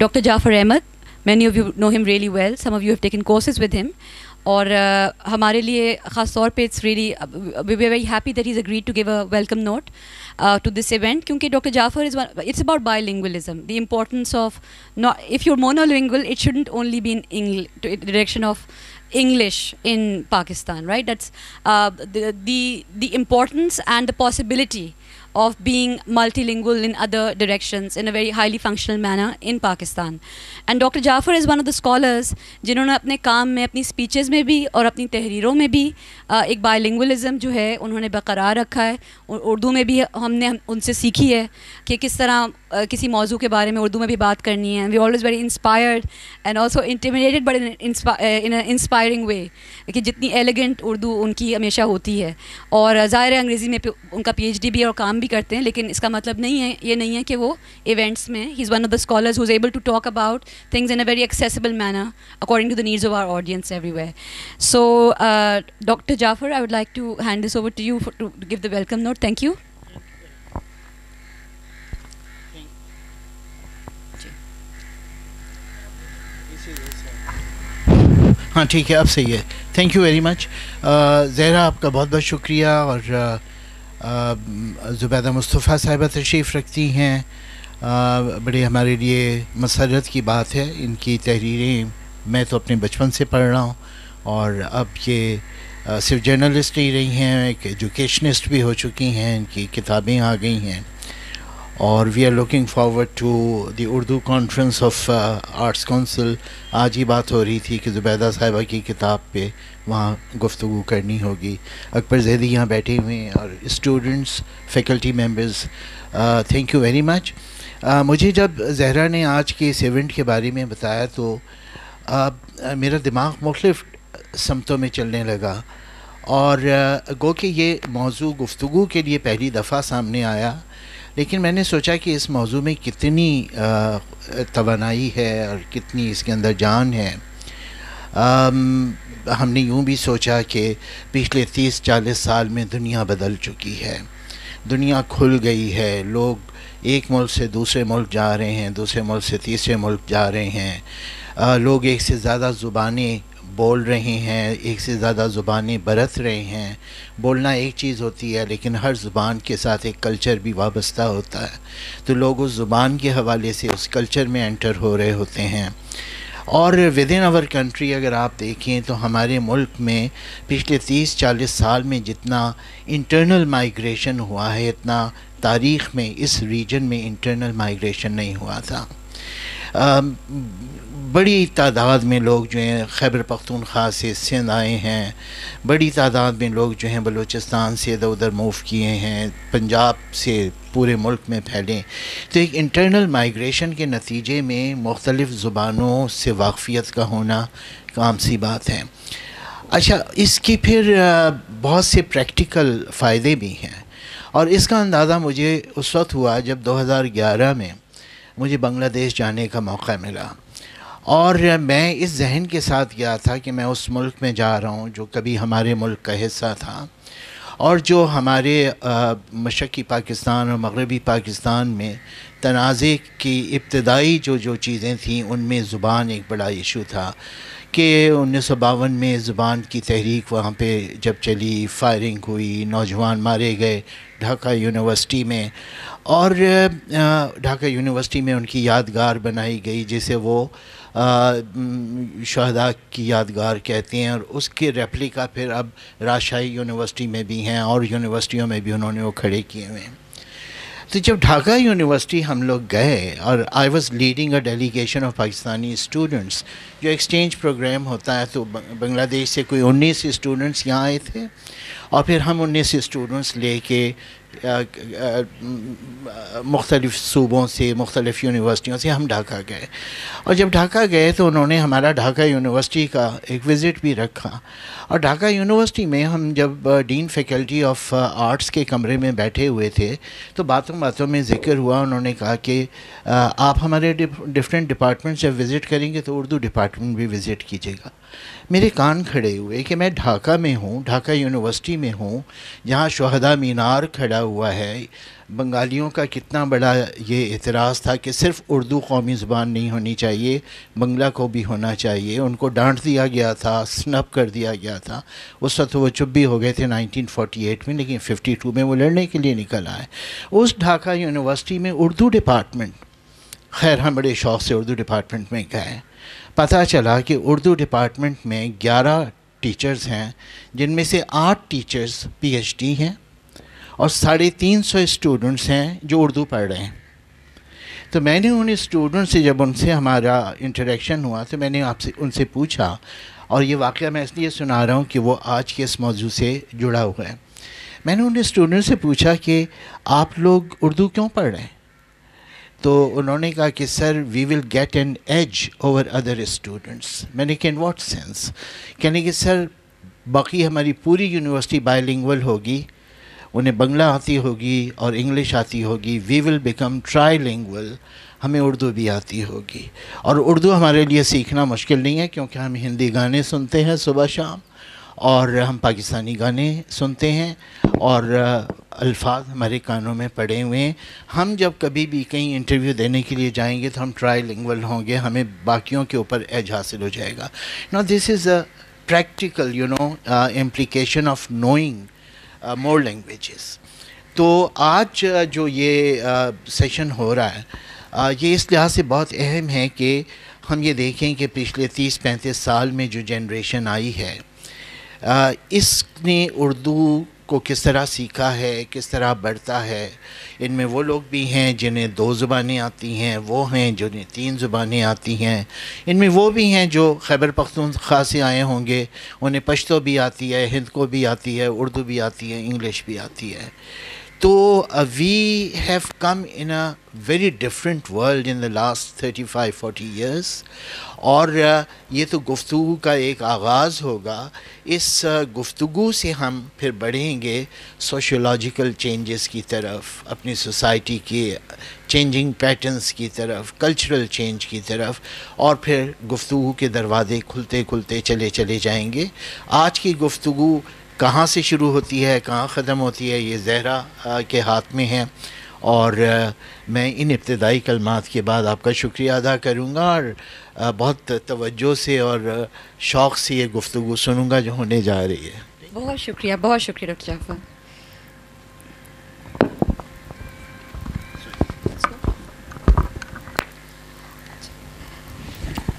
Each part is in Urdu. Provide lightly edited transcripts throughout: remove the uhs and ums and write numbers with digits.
Dr. Jafar Ahmed. Many of you know him really well. Some of you have taken courses with him. اور ہمارے لیے خاص طور پہ it's really we are very happy that he is agreed to give a welcome note to this event, کیونکہ doctor Jafar is it's about bilingualism, the importance of if you monolingual it shouldn't only be in direction of English in Pakistan, right? That's the importance and the possibility of being multilingual in other directions in a very highly functional manner in Pakistan. And Dr. Jafar is one of the scholars جنہوں نے اپنے کام میں, اپنی اسپیچز میں بھی اور اپنی تحریروں میں بھی ایک بائیلنگولزم جو ہے انہوں نے برقرار رکھا ہے. اردو میں بھی ہم نے ان سے سیکھی ہے کہ کس طرح کسی موضوع کے بارے میں اردو میں بھی بات کرنی ہے. We always very inspired and also intimidated but in inspiring way, کہ جتنی ایلیگنٹ اردو ان کی ہمیشہ ہوتی ہے. اور ظاہر ہے انگریزی میں ان کا پی ایچ ڈی بھی اور کام بھی کرتے ہیں, لیکن اس کا مطلب نہیں ہے, یہ نہیں ہے کہ وہ ایونٹس میں he is one of the scholars who is able to talk about things in a very accessible manner according to the needs of our audience everywhere. So doctor Jafar, I would like to hand this over to you to give the welcome note. Thank you. ہاں ٹھیک ہے, اب صحیح ہے. Thank you very much. Zahra آپ کا بہت بہت شکریہ. اور زبیدہ مصطفیٰ صاحبہ تشریف رکھتی ہیں, بڑے ہمارے لیے مسرت کی بات ہے. ان کی تحریریں میں تو اپنے بچپن سے پڑھ رہا ہوں, اور اب یہ صرف جرنلسٹ ہی رہی ہیں, ایک ایجوکیشنسٹ بھی ہو چکی ہیں, ان کی کتابیں آ گئی ہیں. اور we are looking forward to the Urdu conference of arts council. آج ہی بات ہو رہی تھی کہ زبیدہ صاحبہ کی کتاب پہ وہاں گفتگو کرنی ہوگی. اکبر زیدی یہاں بیٹھے ہوئے ہیں, اور students, faculty members, thank you very مچ. مجھے جب زہرا نے آج کے اس ایونٹ کے بارے میں بتایا تو میرا دماغ مختلف سمتوں میں چلنے لگا, اور گو کہ یہ موضوع گفتگو کے لیے پہلی دفعہ سامنے آیا, لیکن میں نے سوچا کہ اس موضوع میں کتنی توانائی ہے اور کتنی اس کے اندر جان ہے. ہم نے یوں بھی سوچا کہ پچھلے 30-40 سال میں دنیا بدل چکی ہے, دنیا کھل گئی ہے, لوگ ایک ملک سے دوسرے ملک جا رہے ہیں, دوسرے ملک سے تیسرے ملک جا رہے ہیں, لوگ ایک سے زیادہ زبانیں بول رہے ہیں, ایک سے زیادہ زبانیں برت رہے ہیں. بولنا ایک چیز ہوتی ہے, لیکن ہر زبان کے ساتھ ایک کلچر بھی وابستہ ہوتا ہے, تو لوگ اس زبان کے حوالے سے اس کلچر میں انٹر ہو رہے ہوتے ہیں. اور ود ان آور کنٹری اگر آپ دیکھیں تو ہمارے ملک میں پچھلے 30-40 سال میں جتنا انٹرنل مائیگریشن ہوا ہے, اتنا تاریخ میں اس ریجن میں انٹرنل مائیگریشن نہیں ہوا تھا. بڑی تعداد میں لوگ جو ہیں خیبر پختونخوا سے سندھ آئے ہیں, بڑی تعداد میں لوگ جو ہیں بلوچستان سے ادھر ادھر موو کیے ہیں, پنجاب سے پورے ملک میں پھیلے. تو ایک انٹرنل مائیگریشن کے نتیجے میں مختلف زبانوں سے واقفیت کا ہونا عام سی بات ہے. اچھا, اس کی پھر بہت سے پریکٹیکل فائدے بھی ہیں, اور اس کا اندازہ مجھے اس وقت ہوا جب 2011 میں مجھے بنگلہ دیش جانے کا موقع ملا, اور میں اس ذہن کے ساتھ گیا تھا کہ میں اس ملک میں جا رہا ہوں جو کبھی ہمارے ملک کا حصہ تھا, اور جو ہمارے مشرقی پاکستان اور مغربی پاکستان میں تنازع کی ابتدائی جو چیزیں تھیں ان میں زبان ایک بڑا ایشو تھا. کہ 1952 میں زبان کی تحریک وہاں پہ جب چلی, فائرنگ ہوئی, نوجوان مارے گئے ڈھاکہ یونیورسٹی میں, اور ڈھاکہ یونیورسٹی میں ان کی یادگار بنائی گئی جسے وہ شہداء کی یادگار کہتے ہیں, اور اس کے ریپلیکا پھر اب راجشاہی یونیورسٹی میں بھی ہیں, اور یونیورسٹیوں میں بھی انہوں نے وہ کھڑے کیے ہوئے ہیں. تو جب ڈھاکہ یونیورسٹی ہم لوگ گئے, اور I was leading a delegation of Pakistani students, جو ایکسچینج پروگرام ہوتا ہے, تو بنگلہ دیش سے کوئی 19 اسٹوڈنٹس یہاں آئے تھے, اور پھر ہم 19 اسٹوڈنٹس لے کے مختلف صوبوں سے, مختلف یونیورسٹیوں سے ہم ڈھاکہ گئے. اور جب ڈھاکہ گئے تو انہوں نے ہمارا ڈھاکہ یونیورسٹی کا ایک وزٹ بھی رکھا, اور ڈھاکہ یونیورسٹی میں ہم جب ڈین فیکلٹی آف آرٹس کے کمرے میں بیٹھے ہوئے تھے تو باتوں باتوں میں ذکر ہوا, انہوں نے کہا کہ آپ ہمارے ڈفرینٹ ڈپارٹمنٹ جب وزٹ کریں گے تو اردو ڈپارٹمنٹ بھی وزٹ کیجیے گا. میرے کان کھڑے ہوئے کہ میں ڈھاکہ میں ہوں، ڈھاکہ یونیورسٹی میں ہوں، جہاں شہداء مینار کھڑا ہوا ہے. بنگالیوں کا کتنا بڑا یہ اعتراض تھا کہ صرف اردو قومی زبان نہیں ہونی چاہیے، بنگلہ کو بھی ہونا چاہیے. ان کو ڈانٹ دیا گیا تھا، سنپ کر دیا گیا تھا. اس وقت وہ چپ بھی ہو گئے تھے 1948 میں، لیکن 52 میں وہ لڑنے کے لیے نکل آئے. اس ڈھاکہ یونیورسٹی میں اردو ڈپارٹمنٹ، خیر ہم بڑے شوق سے اردو ڈپارٹمنٹ میں گئے. پتہ چلا کہ اردو ڈپارٹمنٹ میں 11 ٹیچرز ہیں، جن میں سے 8 ٹیچرز پی ایچ ڈی ہیں اور 350 اسٹوڈنٹس ہیں جو اردو پڑھ رہے ہیں. تو میں نے ان اسٹوڈنٹ سے، جب ان سے ہمارا انٹریکشن ہوا، تو میں نے ان سے پوچھا، اور یہ واقعہ میں اس لیے سنا رہا ہوں کہ وہ آج کے اس موضوع سے جڑا ہوا ہے. میں نے ان اسٹوڈنٹ سے پوچھا کہ آپ لوگ اردو کیوں پڑھ رہے ہیں؟ تو انہوں نے کہا کہ sir we will get an edge over other students. میں نے کہا ان واٹ سینس؟ کہنے کہ سر باقی ہماری پوری یونیورسٹی بائی لنگول ہوگی، انہیں بنگلہ آتی ہوگی اور انگلش آتی ہوگی. وی ول بیکم ٹرائی لنگول، ہمیں اردو بھی آتی ہوگی. اور اردو ہمارے لیے سیکھنا مشکل نہیں ہے، کیونکہ ہم ہندی گانے سنتے ہیں صبح شام، اور ہم پاکستانی گانے سنتے ہیں، اور الفاظ ہمارے کانوں میں پڑے ہوئے ہیں. ہم جب کبھی بھی کہیں انٹرویو دینے کے لیے جائیں گے تو ہم ٹرائی لنگول ہوں گے، ہمیں باقیوں کے اوپر ایج حاصل ہو جائے گا. نا this is a practical implication of knowing more languages. تو آج جو یہ سیشن ہو رہا ہے، یہ اس لحاظ سے بہت اہم ہے کہ ہم یہ دیکھیں کہ پچھلے 30-35 سال میں جو جنریشن آئی ہے، اس نے اردو کو کس طرح سیکھا ہے، کس طرح بڑھتا ہے. ان میں وہ لوگ بھی ہیں جنہیں 2 زبانیں آتی ہیں، وہ ہیں جنہیں 3 زبانیں آتی ہیں. ان میں وہ بھی ہیں جو خیبر پختونخوا سے آئے ہوں گے، انہیں پشتو بھی آتی ہے، ہند کو بھی آتی ہے، اردو بھی آتی ہے، انگلش بھی آتی ہے. تو we have come in a very different world in the last 35-40 years. اور یہ تو گفتگو کا ایک آغاز ہوگا. اس گفتگو سے ہم پھر بڑھیں گے سوشیولوجیکل چینجز کی طرف، اپنی سوسائٹی کے چینجنگ پیٹرنز کی طرف، کلچرل چینج کی طرف، اور پھر گفتگو کے دروازے کھلتے کھلتے چلے جائیں گے. آج کی گفتگو کہاں سے شروع ہوتی ہے، کہاں ختم ہوتی ہے، یہ زہرا کے ہاتھ میں ہے. اور میں ان ابتدائی کلمات کے بعد آپ کا شکریہ ادا کروں گا، اور بہت توجہ سے اور شوق سے یہ گفتگو سنوں گا جو ہونے جا رہی ہے. بہت شکریہ ڈاکٹر جعفر.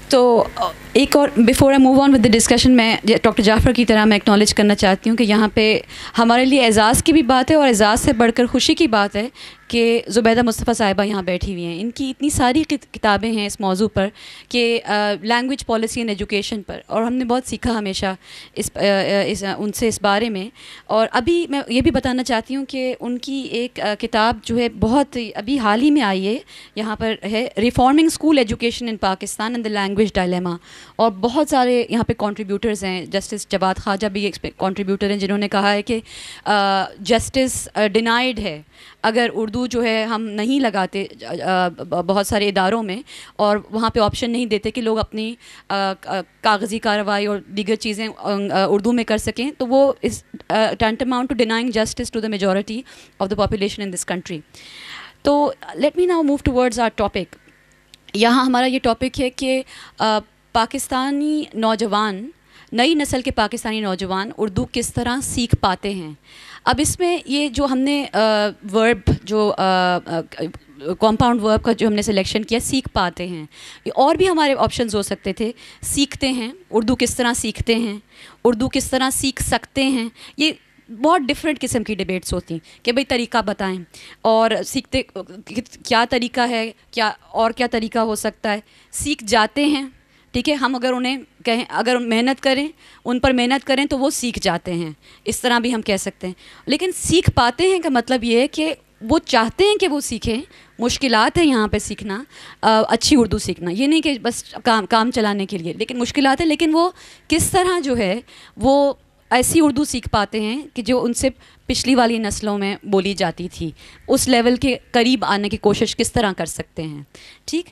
تو ایک اور before I move on with the discussion, میں ڈاکٹر جعفر کی طرح میں ایکنالج کرنا چاہتی ہوں کہ یہاں پہ ہمارے لیے اعزاز کی بھی بات ہے، اور اعزاز سے بڑھ کر خوشی کی بات ہے کہ زبیدہ مصطفیٰ صاحبہ یہاں بیٹھی ہوئی ہیں. ان کی اتنی ساری کتابیں ہیں اس موضوع پر کہ لینگویج پالیسی اینڈ ایجوکیشن پر، اور ہم نے بہت سیکھا ہمیشہ ان سے اس بارے میں. اور ابھی میں یہ بھی بتانا چاہتی ہوں کہ ان کی ایک کتاب جو ہے بہت ابھی حال ہی میں آئی ہے، یہاں پر ہے reforming school education in Pakistan and the language dilemma. اور بہت سارے یہاں پہ کنٹریبیوٹرز ہیں. جسٹس جواد خواجہ بھی ایک کنٹریبیوٹر ہیں جنہوں نے کہا ہے کہ جسٹس ڈینائڈ ہے اگر اردو جو ہے ہم نہیں لگاتے بہت سارے اداروں میں، اور وہاں پہ آپشن نہیں دیتے کہ لوگ اپنی کاغذی کارروائی اور دیگر چیزیں اردو میں کر سکیں، تو وہ اس tantamount to denying justice to the majority of the population in this country. تو let me now move towards our topic. یہاں ہمارا یہ ٹاپک ہے کہ پاکستانی نوجوان، نئی نسل کے پاکستانی نوجوان اردو کس طرح سیکھ پاتے ہیں. اب اس میں یہ جو ہم نے ورب، جو کمپاؤنڈ ورب کا جو ہم نے سلیکشن کیا، سیکھ پاتے ہیں، اور بھی ہمارے آپشنز ہو سکتے تھے. سیکھتے ہیں، اردو کس طرح سیکھتے ہیں، اردو کس طرح سیکھ سکتے ہیں. یہ بہت ڈفرینٹ قسم کی ڈبیٹس ہوتی ہیں کہ بھئی طریقہ بتائیں، اور سیکھتے کیا طریقہ ہے، کیا طریقہ ہو سکتا ہے. سیکھ جاتے ہیں، ٹھیک ہے، ہم اگر انہیں کہیں، اگر محنت کریں، ان پر محنت کریں تو وہ سیکھ جاتے ہیں، اس طرح بھی ہم کہہ سکتے ہیں. لیکن سیکھ پاتے ہیں کا مطلب یہ ہے کہ وہ چاہتے ہیں کہ وہ سیکھیں. مشکلات ہیں یہاں پہ سیکھنا، اچھی اردو سیکھنا، یہ نہیں کہ بس کام چلانے کے لیے، لیکن مشکلات ہیں. لیکن وہ کس طرح جو ہے وہ ایسی اردو سیکھ پاتے ہیں کہ جو ان سے پچھلی والی نسلوں میں بولی جاتی تھی، اس لیول کے قریب آنے کی کوشش کس طرح کر سکتے ہیں. ٹھیک،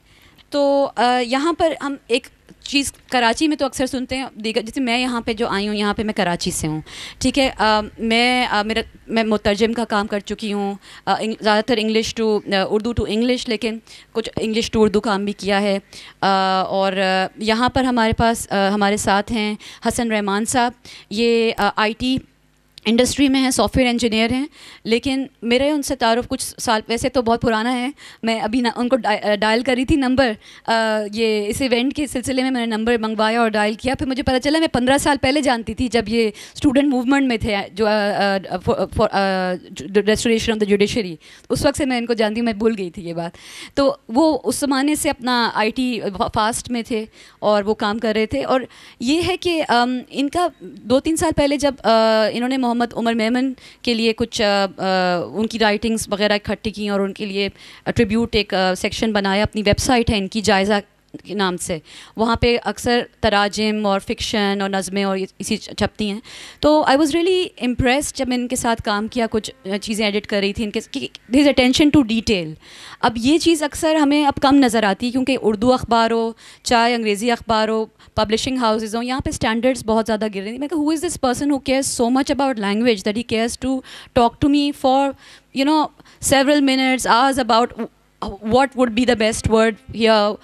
تو یہاں پر ہم ایک چیز کراچی میں تو اکثر سنتے ہیں دیگر، جیسے میں یہاں پہ جو آئی ہوں، یہاں پہ میں کراچی سے ہوں، ٹھیک ہے. میں مترجم کا کام کر چکی ہوں، زیادہ تر English to Urdu to English, لیکن کچھ انگلش ٹو اردو کام بھی کیا ہے. اور یہاں پر ہمارے پاس ہمارے ساتھ ہیں حسن رحمان صاحب. یہ آئی ٹی انڈسٹری میں ہیں، سافٹ ویئر انجینئر ہیں، لیکن میرے ان سے تعارف کچھ سال، ویسے تو بہت پرانا ہے. میں ابھی ان کو ڈائل کری تھی نمبر، یہ اس ایونٹ کے سلسلے میں نے نمبر منگوایا اور ڈائل کیا. پھر مجھے پتہ چلا میں 15 سال پہلے جانتی تھی، جب یہ اسٹوڈنٹ موومنٹ میں تھے جو ریسٹوریشن آف دا جوڈیشری، اس وقت سے میں ان کو جانتی ہوں. میں بھول گئی تھی یہ بات. تو وہ اس زمانے سے اپنا آئی ٹی فاسٹ میں تھے اور وہ کام کر رہے تھے. اور یہ ہے کہ ان کا 2-3 سال پہلے جب انہوں نے محمد عمر میمن کے لیے کچھ ان کی رائٹنگز وغیرہ اکٹھی کی اور ان کے لیے ٹریبیوٹ ایک سیکشن بنایا، اپنی ویب سائٹ ہے ان کی جائزہ کے نام سے، وہاں پہ اکثر تراجم اور فکشن اور نظمیں اور اسی چھپتی ہیں. تو آئی واز ریئلی امپریسڈ جب میں ان کے ساتھ کام کیا، کچھ چیزیں ایڈٹ کر رہی تھی ان کے، دیر از اٹینشن ٹو ڈیٹیل. اب یہ چیز اکثر ہمیں اب کم نظر آتی ہے، کیونکہ اردو اخبار ہو چاہے انگریزی اخبار ہو، پبلشنگ ہاؤسز ہوں، یہاں پہ اسٹینڈرڈس بہت زیادہ گر رہے ہیں. میں کہ who is this person who cares so much about language that he cares to talk to me for several minutes, hours about what would be the best word here,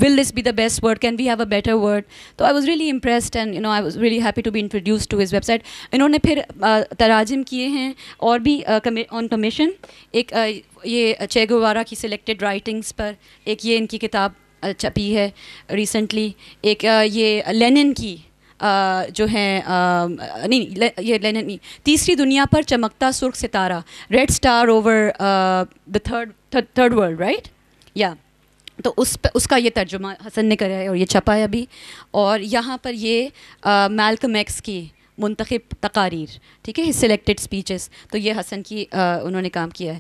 will this be the best word, can we have a better word. So I was really impressed and I was really happy to be introduced to his website. انہوں نے پھر تراجم کیے ہیں اور بھی on commission. ایک یہ چے گوارا کی سلیکٹڈ رائٹنگس پر ایک یہ ان کی کتاب چھپی ہے ریسنٹلی. ایک یہ لینن کی جو ہے نہیں یہ لینن نہیں، تیسری دنیا پر چمکتا سرخ ستارہ، red star over the third world, right یا. تو اس کا یہ ترجمہ حسن نے کرا ہے اور یہ چھپا ہے ابھی. اور یہاں پر یہ میلکم ایکس کی منتخب تقاریر، ٹھیک ہے، سلیکٹڈ اسپیچز، تو یہ حسن کی انہوں نے کام کیا ہے.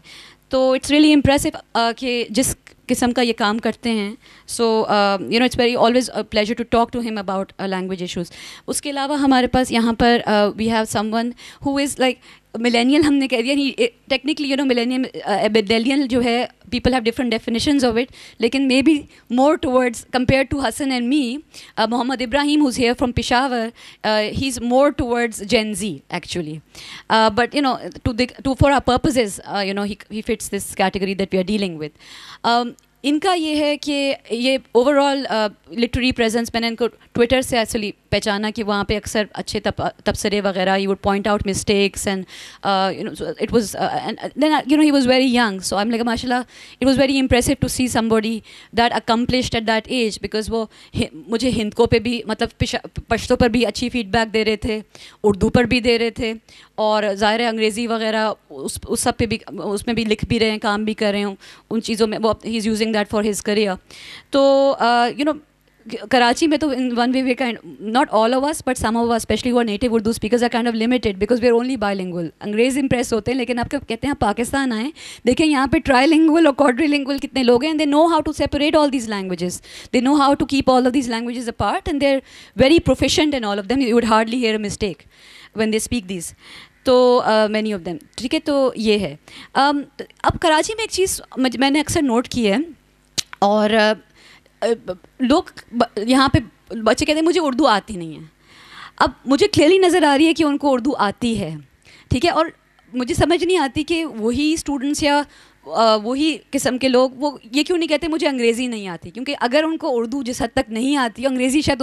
تو اٹس ریئلی امپریسو کہ جس قسم کا یہ کام کرتے ہیں. So it's very always pleasure to talk to ہم اباؤٹ لینگویج ایشوز. اس کے علاوہ ہمارے پاس یہاں پر we have someone who is like millennial, ہم نے کہہ دیا ٹیکنیکلی ملینیل جو ہے people have different definitions of it, لیکن maybe more towards compare to Hassan and me. Muhammad Ibrahim who's here from Peshawar, he is more towards Gen Z actually, but to for our purposes he fits this category that we are dealing with. ان کا یہ ہے کہ یہ اوور آل لٹری پریزنس، میں نے ان کو ٹویٹر سے ایکچولی پہچانا کہ وہاں پہ اکثر اچھے تبصرے وغیرہ، you would point out mistakes and it was then he was very young. So I am like ماشاء اللہ it was very impressive to see somebody that accomplished at that age, because وہ مجھے ہندکو پہ بھی مطلب پشتو پر بھی اچھی فیڈ بیک دے رہے تھے، اردو پر بھی دے رہے تھے، اور ظاہر ہے انگریزی وغیرہ اس سب پہ بھی، اس میں بھی لکھ بھی رہے ہیں، کام بھی کر رہے ہوں ان چیزوں میں. وہ he is using that for his career. تو کراچی میں تو in one way we not all of us but some of us especially who are native Urdu speakers are kind of limited because we are only bilingual. انگریز امپریس ہوتے ہیں، لیکن آپ کہتے ہیں پاکستان آئیں، دیکھیں یہاں پہ ٹرائی لنگول اور کوڈری لنگول کتنے لوگ ہیں. and they know how to separate all these languages, they know how to keep all of these languages apart and they're very proficient in all of them. You would hardly hear a mistake when they speak these. تو many of them. ٹھیک ہے، تو یہ ہے. اب کراچی میں ایک چیز میں نے اکثر نوٹ کی ہے، اور لوگ یہاں پہ بچے کہتے ہیں مجھے اردو آتی نہیں ہے. اب مجھے کلیئرلی نظر آ رہی ہے کہ ان کو اردو آتی ہے، ٹھیک ہے، اور مجھے سمجھ نہیں آتی کہ وہی اسٹوڈنٹس یا وہی قسم کے لوگ وہ یہ کیوں نہیں کہتے مجھے انگریزی نہیں آتی. کیونکہ اگر ان کو اردو جس حد تک نہیں آتی، انگریزی شاید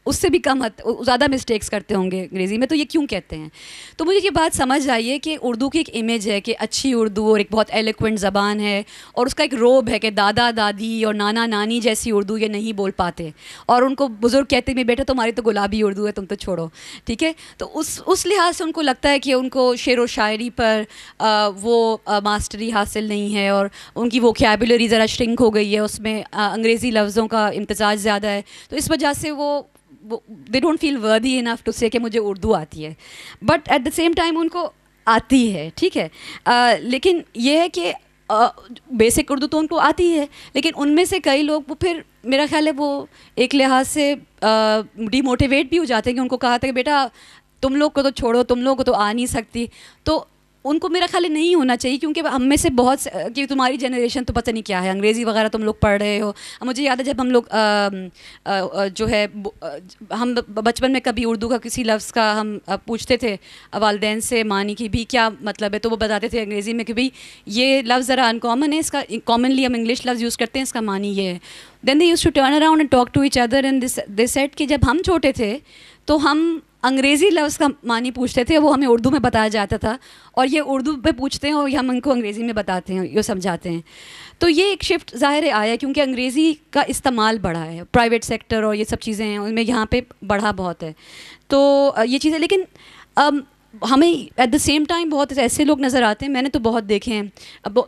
اس سے بھی کم زیادہ مسٹیکس کرتے ہوں گے انگریزی میں، تو یہ کیوں کہتے ہیں. تو مجھے یہ بات سمجھ آئی ہے کہ اردو کی ایک امیج ہے کہ اچھی اردو اور ایک بہت ایلیکوینٹ زبان ہے، اور اس کا ایک روب ہے کہ دادا دادی اور نانا نانی جیسی اردو یہ نہیں بول پاتے، اور ان کو بزرگ کہتے ہیں بیٹا تمہاری تو گلابی اردو ہے، تم تو چھوڑو، ٹھیک ہے. تو اس لحاظ سے ان کو لگتا ہے کہ ان کو شعر و شاعری پر وہ ماسٹری حاصل نہیں ہے، اور ان کی ووکیبولری ذرا شرنک ہو گئی ہے، اس میں انگریزی لفظوں کا امتزاج زیادہ ہے. تو اس وجہ سے وہ دے ڈونٹ فیل وردی انف ٹو سے کہ مجھے اردو آتی ہے. But at the same time ان کو آتی ہے، ٹھیک ہے. لیکن یہ ہے کہ بیسک اردو تو ان کو آتی ہے، لیکن ان میں سے کئی لوگ وہ پھر میرا خیال ہے وہ ایک لحاظ سے ڈی موٹیویٹ بھی ہو جاتے ہیں کہ ان کو کہا تھا کہ بیٹا تم لوگ کو تو چھوڑو، تم لوگ کو تو آ نہیں سکتی. تو ان کو میرا خیال نہیں ہونا چاہیے, کیونکہ ہم میں سے بہت کہ تمہاری جنریشن تو پتہ نہیں کیا ہے, انگریزی وغیرہ تم لوگ پڑھ رہے ہو. مجھے یاد ہے جب ہم لوگ جو ہے ہم بچپن میں کبھی اردو کا کسی لفظ کا ہم پوچھتے تھے والدین سے, معنی کی بھی کیا مطلب ہے, تو وہ بتاتے تھے انگریزی میں کہ بھائی یہ لفظ ذرا انکامن ہے, اس کا کامنلی ہم انگلش لفظ یوز کرتے ہیں, اس کا معنی یہ ہے. Then they used to turn around and talk to each other and they said کہ جب ہم چھوٹے تھے تو ہم انگریزی لفظ کا معنی پوچھتے تھے, وہ ہمیں اردو میں بتایا جاتا تھا, اور یہ اردو پہ پوچھتے ہیں اور ہم ان کو انگریزی میں بتاتے ہیں, یہ سمجھاتے ہیں. تو یہ ایک شفٹ ظاہر آیا کیونکہ انگریزی کا استعمال بڑھا ہے, پرائیویٹ سیکٹر اور یہ سب چیزیں ہیں ان میں یہاں پہ بڑھا بہت ہے. تو یہ چیزیں, لیکن ہمیں ایٹ دا سیم ٹائم بہت ایسے لوگ نظر آتے ہیں, میں نے تو بہت دیکھے ہیں. اب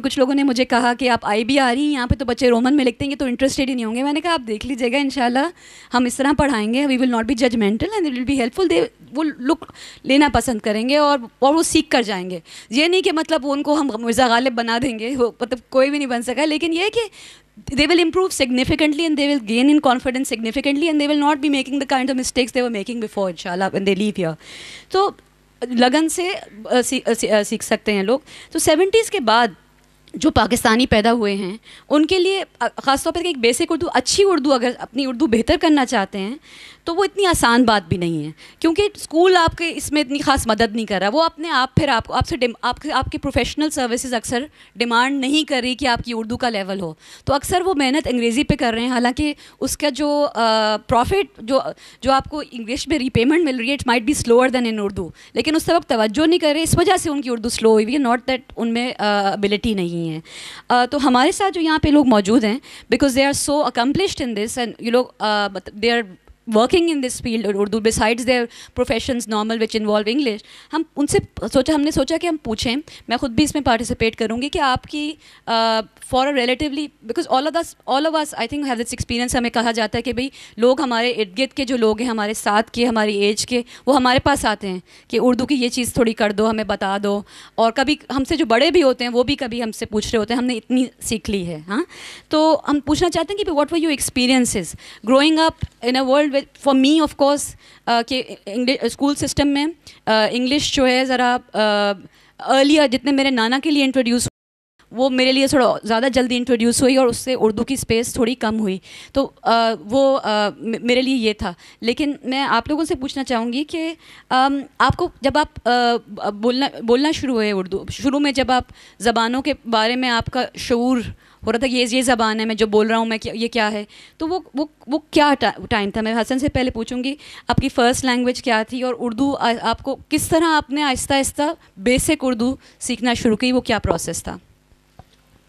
کچھ لوگوں نے مجھے کہا کہ آپ آئی بھی آ رہی ہیں یہاں پہ تو بچے رومن میں لکھتے ہیں, یہ تو انٹرسٹیڈ ہی نہیں ہوں گے. میں نے کہا آپ دیکھ لیجیے گا, انشاءاللہ ہم اس طرح پڑھائیں گے, we will not be judgmental and it will be helpful. وہ لک لینا پسند کریں گے اور وہ سیکھ کر جائیں گے. یہ نہیں کہ مطلب ان کو ہم مرزا غالب بنا دیں گے, وہ مطلب کوئی بھی نہیں بن سکا, لیکن یہ کہ they will improve significantly and they will gain in confidence significantly and they will not be making the kind of mistakes they were making before, inshallah, when they leave here. تو لگن سے سیکھ سکتے ہیں لوگ. تو 70s کے بعد جو پاکستانی پیدا ہوئے ہیں ان کے لیے خاص طور پر ایک بیسک اردو, اچھی اردو, اگر اپنی اردو بہتر کرنا چاہتے ہیں تو وہ اتنی آسان بات بھی نہیں ہے, کیونکہ اسکول آپ کے اس میں اتنی خاص مدد نہیں کر رہا. وہ اپنے آپ پھر آپ کے پروفیشنل سروسز اکثر ڈیمانڈ نہیں کر رہی کہ آپ کی اردو کا لیول ہو, تو اکثر وہ محنت انگریزی پہ کر رہے ہیں, حالانکہ اس کا جو پروفٹ جو آپ کو انگلش میں ری پیمنٹ مل رہی ہے, it might be slower than in Urdu, لیکن اس وقت توجہ نہیں کر رہے, اس وجہ سے ان کی اردو سلو ہوئی ہوئی ہے, ناٹ دیٹ ان میں ابیلٹی نہیں ہے. تو ہمارے ساتھ جو یہاں پہ لوگ موجود ہیں, because they are so accomplished in this and یہ لوگ they are working in this field Urdu besides their professions normal which involve English, ہم ان سے ہم نے سوچا کہ ہم پوچھیں, میں خود بھی اس میں پارٹیسپیٹ کروں گی کہ آپ کی for a relatively because all of us I think have this experience, ہمیں کہا جاتا ہے کہ بھئی لوگ ہمارے ارد گرد کے جو لوگ ہیں ہمارے ساتھ کے, ہماری ایج کے, وہ ہمارے پاس آتے ہیں کہ اردو کی یہ چیز تھوڑی کر دو, ہمیں بتا دو, اور کبھی ہم سے جو بڑے بھی ہوتے ہیں وہ بھی کبھی ہم سے پوچھ رہے ہوتے ہیں, ہم نے اتنی سیکھ لی ہے. ہاں, تو ہم پوچھنا چاہتے ہیں کہ what were your experiences growing up in a world for me of course کہ اسکول سسٹم میں انگلش جو ہے ذرا ارلیئر, جتنے میرے نانا کے لیے انٹروڈیوس وہ میرے لیے تھوڑا زیادہ جلدی انٹروڈیوس ہوئی, اور اس سے اردو کی اسپیس تھوڑی کم ہوئی, تو وہ میرے لیے یہ تھا. لیکن میں آپ لوگوں سے پوچھنا چاہوں گی کہ آپ کو جب آپ بولنا شروع ہوئے اردو, شروع میں جب آپ زبانوں کے بارے میں آپ کا شعور ہو رہا تھا کہ یہ زبان ہے, میں جو بول رہا ہوں میں یہ کیا ہے, تو وہ کیا ٹائم تھا؟ میں حسن سے پہلے پوچھوں گی آپ کی فرسٹ لینگویج کیا تھی, اور اردو آپ کو کس طرح آپ نے آہستہ آہستہ بیسک اردو سیکھنا شروع کی, وہ کیا پروسیس تھا؟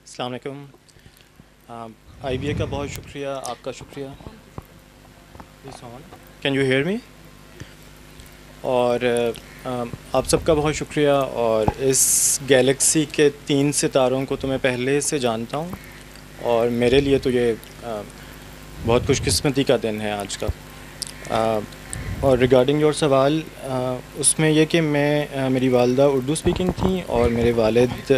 السلام علیکم. آئی بی اے کا بہت شکریہ, آپ کا شکریہ. Can you hear me? اور آپ سب کا بہت شکریہ. اور اس گیلیکسی کے 3 ستاروں کو تو میں پہلے سے جانتا ہوں, اور میرے لیے تو یہ بہت خوش قسمتی کا دن ہے آج کا. اور ریگارڈنگ یور سوال, اس میں یہ کہ میری والدہ اردو اسپیکنگ تھیں اور میرے والد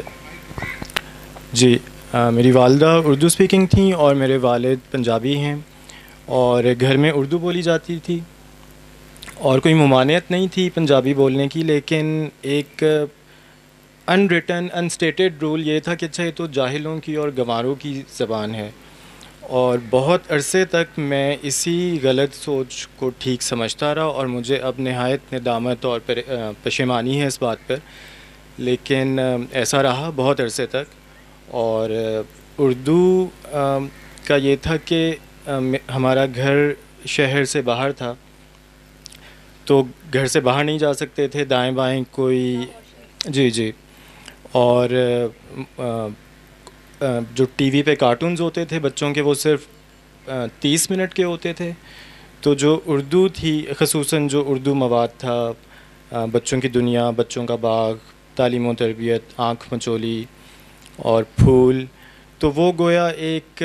میری والدہ اردو اسپیکنگ تھیں اور میرے والد پنجابی ہیں, اور گھر میں اردو بولی جاتی تھی, اور کوئی ممانعت نہیں تھی پنجابی بولنے کی, لیکن ایک unwritten unstated rule یہ تھا کہ اچھا یہ تو جاہلوں کی اور گنواروں کی زبان ہے. اور بہت عرصے تک میں اسی غلط سوچ کو ٹھیک سمجھتا رہا, اور مجھے اب نہایت ندامت اور پشیمانی ہے اس بات پر, لیکن ایسا رہا بہت عرصے تک. اور اردو کا یہ تھا کہ ہمارا گھر شہر سے باہر تھا, تو گھر سے باہر نہیں جا سکتے تھے, دائیں بائیں کوئی جی اور جو ٹی وی پہ کارٹونز ہوتے تھے بچوں کے وہ صرف 30 منٹ کے ہوتے تھے. تو جو اردو تھی, خصوصاً جو اردو مواد تھا, بچوں کی دنیا, بچوں کا باغ, تعلیم و تربیت, آنکھ مچولی اور پھول, تو وہ گویا ایک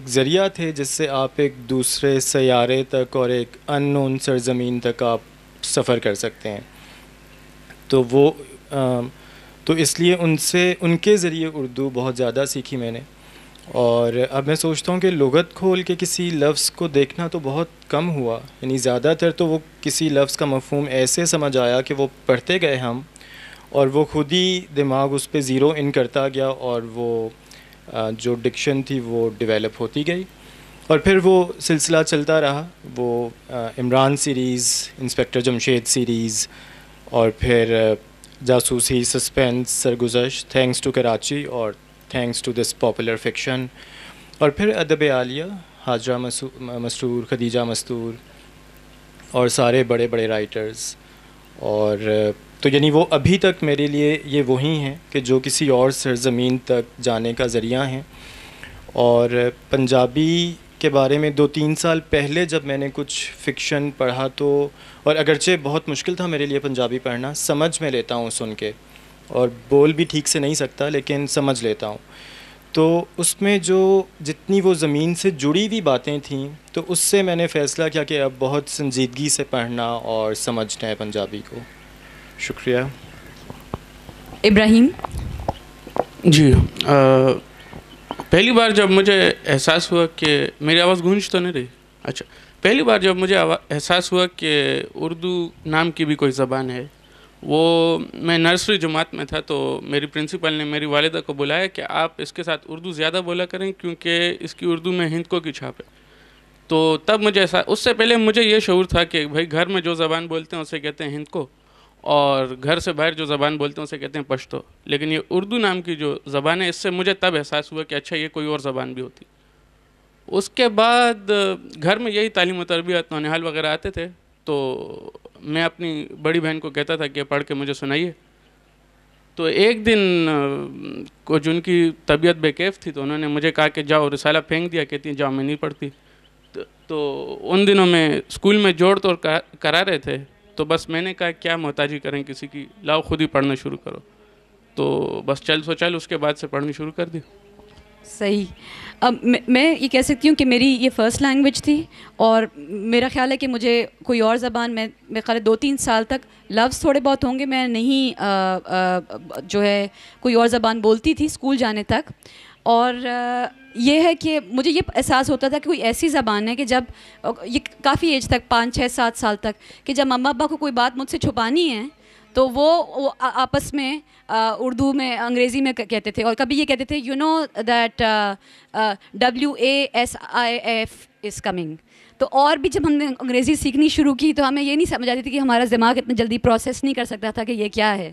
ذریعہ تھے جس سے آپ ایک دوسرے سیارے تک اور ایک ان نون سرزمین تک آپ سفر کر سکتے ہیں. تو اس لیے ان کے ذریعے اردو بہت زیادہ سیکھی میں نے. اور اب میں سوچتا ہوں کہ لغت کھول کے کسی لفظ کو دیکھنا تو بہت کم ہوا, یعنی زیادہ تر تو وہ کسی لفظ کا مفہوم ایسے سمجھ آیا کہ وہ پڑھتے گئے ہم, اور وہ خود ہی دماغ اس پہ زیرو ان کرتا گیا اور وہ جو ڈکشن تھی وہ ڈیولپ ہوتی گئی. اور پھر وہ سلسلہ چلتا رہا. وہ Imran series, inspector Jamshed series, اور پھر جاسوسی، suspense, Sarguzasht, thanks to Karachi اور thanks to this popular fiction, اور پھر ادب عالیہ، حاجرہ مسرور، خدیجہ مستور اور سارے بڑے بڑے رائٹرز. اور تو یعنی وہ ابھی تک میرے لیے یہ وہی ہیں کہ جو کسی اور سرزمین تک جانے کا ذریعہ ہیں. اور پنجابی کے بارے میں 2-3 سال پہلے جب میں نے کچھ فکشن پڑھا تو، اور اگرچہ بہت مشکل تھا میرے لیے پنجابی پڑھنا، سمجھ میں لیتا ہوں سن کے، اور بول بھی ٹھیک سے نہیں سکتا لیکن سمجھ لیتا ہوں. تو اس میں جو جتنی وہ زمین سے جڑی ہوئی باتیں تھیں تو اس سے میں نے فیصلہ کیا کہ اب بہت سنجیدگی سے پڑھنا اور سمجھنا ہے پنجابی کو. شکریہ. ابراہیم. جی، پہلی بار جب مجھے احساس ہوا کہ میری آواز گونج تو نہیں رہی؟ اچھا. پہلی بار جب مجھے احساس ہوا کہ اردو نام کی بھی کوئی زبان ہے، وہ میں نرسری جماعت میں تھا. تو میری پرنسپل نے میری والدہ کو بلایا کہ آپ اس کے ساتھ اردو زیادہ بولا کریں کیونکہ اس کی اردو میں ہندکو کی چھاپ ہے. تو تب مجھے اس سے پہلے مجھے یہ شعور تھا کہ بھائی گھر میں جو زبان بولتے ہیں اسے کہتے ہیں ہندکو، اور گھر سے باہر جو زبان بولتے ہیں اسے کہتے ہیں پشتو. لیکن یہ اردو نام کی جو زبان ہے، اس سے مجھے تب احساس ہوا کہ اچھا یہ کوئی اور زبان بھی ہوتی. اس کے بعد گھر میں یہی تعلیم و تربیت، نونہال وغیرہ آتے تھے، تو میں اپنی بڑی بہن کو کہتا تھا کہ پڑھ کے مجھے سنائیے. تو ایک دن کو جن کی طبیعت بے کیف تھی تو انہوں نے مجھے کہا کہ جاؤ رسالہ پھینک دیا. کہتی ہیں جاؤ میں نہیں پڑھتی. تو ان دنوں میں اسکول میں جوڑ توڑ کرا رہے تھے، تو بس میں نے کہا کیا محتاجی کریں کسی کی، لاؤ خود ہی پڑھنا شروع کرو. تو بس چل سو چل اس کے بعد سے پڑھنی شروع کر دی. صحیح. اب میں یہ کہہ سکتی ہوں کہ میری یہ فرسٹ لینگویج تھی، اور میرا خیال ہے کہ مجھے کوئی اور زبان، میں خیال 2-3 سال تک لفظ تھوڑے بہت ہوں گے، میں نہیں جو ہے کوئی اور زبان بولتی تھی اسکول جانے تک. اور یہ ہے کہ مجھے یہ احساس ہوتا تھا کہ کوئی ایسی زبان ہے کہ جب یہ کافی ایج تک 5-6-7 سال تک کہ جب مما ابا کو کوئی بات مجھ سے چھپانی ہے تو وہ آپس میں اردو میں انگریزی میں کہتے تھے، اور کبھی یہ کہتے تھے you know that WASIF is coming. تو اور بھی جب ہم نے انگریزی سیکھنی شروع کی تو ہمیں یہ نہیں سمجھ آتی تھی کہ ہمارا دماغ اتنا جلدی پروسیس نہیں کر سکتا تھا کہ یہ کیا ہے.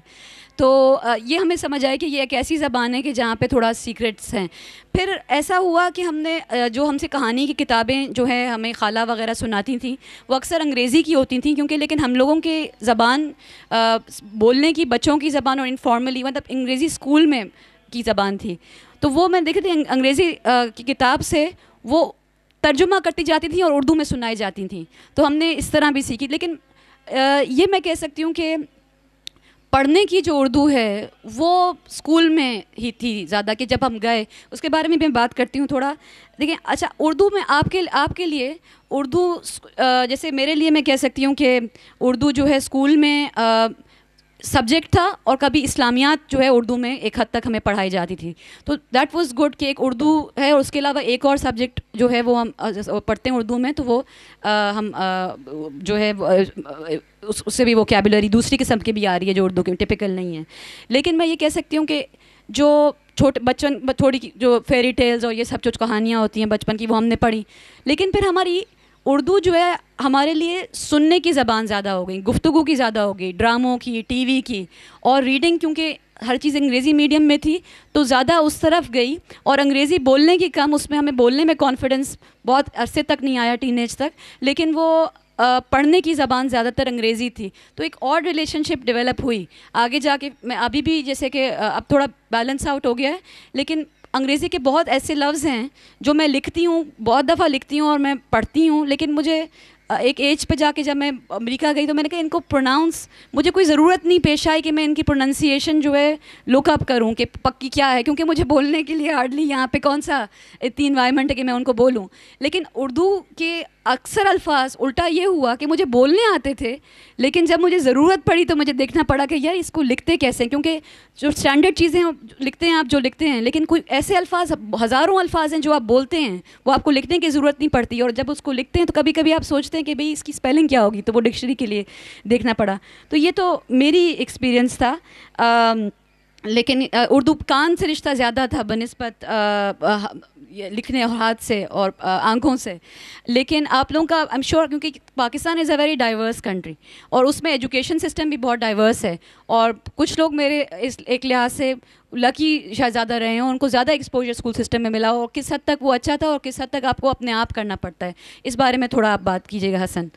تو یہ ہمیں سمجھ آئے کہ یہ ایک ایسی زبان ہے کہ جہاں پہ تھوڑا سیکریٹس ہیں. پھر ایسا ہوا کہ ہم نے جو ہم سے کہانی کی کتابیں جو ہے ہمیں خالہ وغیرہ سناتی تھیں وہ اکثر انگریزی کی ہوتی تھیں، کیونکہ لیکن ہم لوگوں کے زبان بولنے کی، بچوں کی زبان اور انفارملی مطلب انگریزی اسکول میں کی زبان تھی. تو وہ میں دیکھتی تھی انگریزی کی کتاب سے وہ ترجمہ کرتی جاتی تھیں اور اردو میں سنائی جاتی تھیں. تو ہم نے اس طرح بھی سیکھی. لیکن یہ میں کہہ سکتی ہوں کہ پڑھنے کی جو اردو ہے وہ اسکول میں ہی تھی زیادہ، کہ جب ہم گئے اس کے بارے میں بھی میں بات کرتی ہوں تھوڑا. دیکھیں اچھا، اردو میں آپ کے لیے اردو، جیسے میرے لیے میں کہہ سکتی ہوں کہ اردو جو ہے اسکول میں سبجیکٹ تھا، اور کبھی اسلامیات جو ہے اردو میں ایک حد تک ہمیں پڑھائی جاتی تھی. تو دیٹ واز گڈ کہ ایک اردو ہے، اور اس کے علاوہ ایک اور سبجیکٹ جو ہے وہ ہم پڑھتے ہیں اردو میں، تو وہ ہم جو ہے اس سے بھی ووکیبلری دوسری قسم کی بھی آ رہی ہے جو اردو کی ٹپیکل نہیں ہے. لیکن میں یہ کہہ سکتی ہوں کہ جو چھوٹے تھوڑی جو فیری ٹیلز اور یہ سب جو کہانیاں ہوتی ہیں بچپن کی وہ ہم نے پڑھی. لیکن پھر ہماری اردو جو ہے ہمارے لیے سننے کی زبان زیادہ ہو گئی، گفتگو کی زیادہ ہو گئی، ڈراموں کی، ٹی وی کی، اور ریڈنگ کیونکہ ہر چیز انگریزی میڈیم میں تھی تو زیادہ اس طرف گئی، اور انگریزی بولنے کی کم. اس میں ہمیں بولنے میں کانفیڈنس بہت عرصے تک نہیں آیا، ٹین ایج تک. لیکن وہ پڑھنے کی زبان زیادہ تر انگریزی تھی. تو ایک اور ریلیشن شپ ڈیولپ ہوئی آگے جا کے. میں ابھی بھی جیسے کہ اب تھوڑا بیلنس آؤٹ ہو گیا ہے، لیکن انگریزی کے بہت ایسے لفظ ہیں جو میں لکھتی ہوں، بہت دفعہ لکھتی ہوں اور میں پڑھتی ہوں، لیکن مجھے ایک ایج پہ جا کے جب میں امریکہ گئی تو میں نے کہا ان کو پروناؤنس، مجھے کوئی ضرورت نہیں پیش آئی کہ میں ان کی پروننسیشن جو ہے لک اپ کروں کہ پکی کیا ہے، کیونکہ مجھے بولنے کے لیے ہارڈلی یہاں پہ کون سا اتنی انوائرمنٹ ہے کہ میں ان کو بولوں. لیکن اردو کے اکثر الفاظ الٹا یہ ہوا کہ مجھے بولنے آتے تھے، لیکن جب مجھے ضرورت پڑی تو مجھے دیکھنا پڑا کہ یار اس کو لکھتے کیسے ہیں، کیونکہ جو اسٹینڈرڈ چیزیں لکھتے ہیں آپ جو لکھتے ہیں، لیکن کوئی ایسے الفاظ، ہزاروں الفاظ ہیں جو آپ بولتے ہیں وہ آپ کو لکھنے کی ضرورت نہیں پڑتی، اور جب اس کو لکھتے ہیں تو کبھی کبھی آپ سوچتے ہیں ہیں کہ بھئی اس کی اسپیلنگ کیا ہوگی, تو وہ ڈکشنری کے لیے دیکھنا پڑا. تو یہ تو میری ایکسپیرئنس تھا. لیکن اردو کان سے رشتہ زیادہ تھا بنسبت لکھنے اور ہاتھ سے اور آنکھوں سے. لیکن آپ لوگوں کا آئی ایم شیور, کیونکہ پاکستان از اے ویری ڈائیورس کنٹری اور اس میں ایجوکیشن سسٹم بھی بہت ڈائیورس ہے, اور کچھ لوگ میرے اس ایک لحاظ سے لکی شاید زیادہ رہے ہوں, ان کو زیادہ ایکسپوجر اسکول سسٹم میں ملا ہو, اور کس حد تک وہ اچھا تھا اور کس حد تک آپ کو اپنے آپ کرنا پڑتا ہے. اس بارے میں تھوڑا آپ بات کیجیے گا حسن.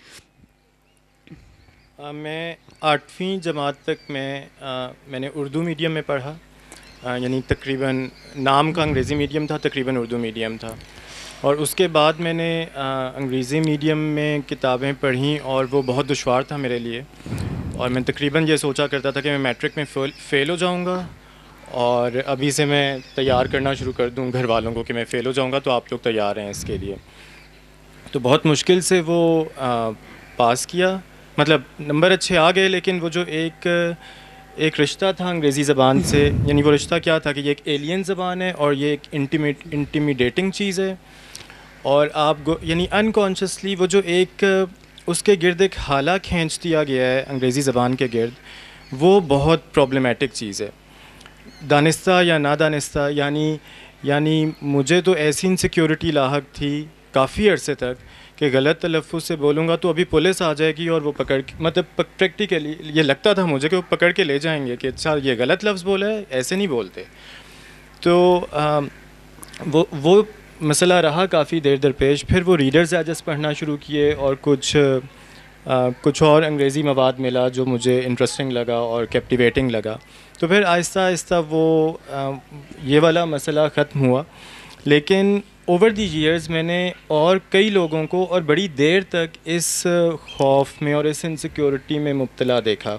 میں 8ویں جماعت تک میں نے اردو میڈیم میں پڑھا, یعنی تقریباً نام کا انگریزی میڈیم تھا, تقریباً اردو میڈیم تھا. اور اس کے بعد میں نے انگریزی میڈیم میں کتابیں پڑھیں اور وہ بہت دشوار تھا میرے لیے, اور میں تقریباً یہ سوچا کرتا تھا کہ میں میٹرک میں فیل ہو جاؤں گا, اور ابھی سے میں تیار کرنا شروع کر دوں گھر والوں کو کہ میں فیل ہو جاؤں گا, تو آپ لوگ تیار ہیں اس کے لیے. تو بہت مشکل سے وہ پاس کیا, مطلب نمبر اچھے آ گئے, لیکن وہ جو ایک رشتہ تھا انگریزی زبان سے, یعنی وہ رشتہ کیا تھا کہ یہ ایک ایلین زبان ہے اور یہ ایک انٹیمیڈیٹنگ چیز ہے, اور آپ یعنی انکانشیسلی وہ جو ایک اس کے گرد ایک حالہ کھینچ دیا گیا ہے انگریزی زبان کے گرد, وہ بہت پرابلمیٹک چیز ہے. دانستہ یا نادانستہ, یعنی مجھے تو ایسی انسیکیورٹی لاحق تھی کافی عرصے تک کہ غلط تلفظ سے بولوں گا تو ابھی پولیس آ جائے گی اور وہ پکڑ کے, مطلب پریکٹیکلی یہ لگتا تھا مجھے کہ وہ پکڑ کے لے جائیں گے کہ اچھا یہ غلط لفظ بولا ہے, ایسے نہیں بولتے. تو وہ مسئلہ رہا کافی دیر درپیش. پھر وہ ریڈرز ڈائجسٹ پڑھنا شروع کیے اور کچھ اور انگریزی مواد ملا جو مجھے انٹرسٹنگ لگا اور کیپٹیویٹنگ لگا. تو پھر آہستہ آہستہ وہ یہ والا مسئلہ ختم ہوا. لیکن اوور دی ایئرز میں نے اور کئی لوگوں کو اور بڑی دیر تک اس خوف میں اور اس انسیکیورٹی میں مبتلا دیکھا.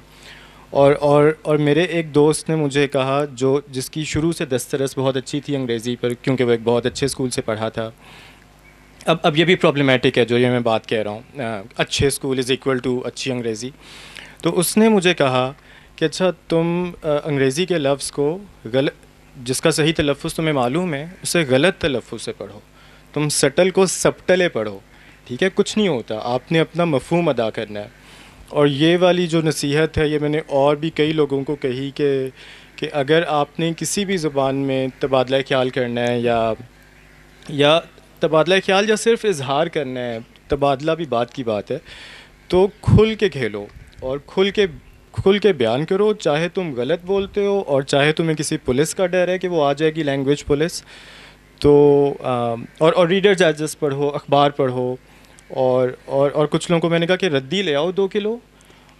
اور میرے ایک دوست نے مجھے کہا, جس کی شروع سے دسترس بہت اچھی تھی انگریزی پر, کیونکہ وہ ایک بہت اچھے اسکول سے پڑھا تھا. اب یہ بھی پرابلمیٹک ہے جو یہ میں بات کہہ رہا ہوں, اچھے اسکول از ایکول ٹو اچھی انگریزی. تو اس نے مجھے کہا کہ اچھا تم انگریزی کے لفظ کو جس کا صحیح تلفظ تمہیں معلوم ہے اسے غلط تلفظ سے پڑھو, تم سٹل کو سبٹلے پڑھو, ٹھیک ہے, کچھ نہیں ہوتا, آپ نے اپنا مفہوم ادا کرنا ہے. اور یہ والی جو نصیحت ہے یہ میں نے اور بھی کئی لوگوں کو کہی کہ اگر آپ نے کسی بھی زبان میں تبادلہ خیال کرنا ہے یا تبادلہ خیال یا صرف اظہار کرنا ہے, تبادلہ بھی بات کی بات ہے, تو کھل کے کھیلو اور کھل کے بیان کرو, چاہے تم غلط بولتے ہو اور چاہے تمہیں کسی پولیس کا ڈر ہے کہ وہ آ جائے گی لینگویج پولیس. تو اور ریڈرز ڈائجسٹ پڑھو, اخبار پڑھو, اور کچھ لوگوں کو میں نے کہا کہ ردی لے آؤ 2 کلو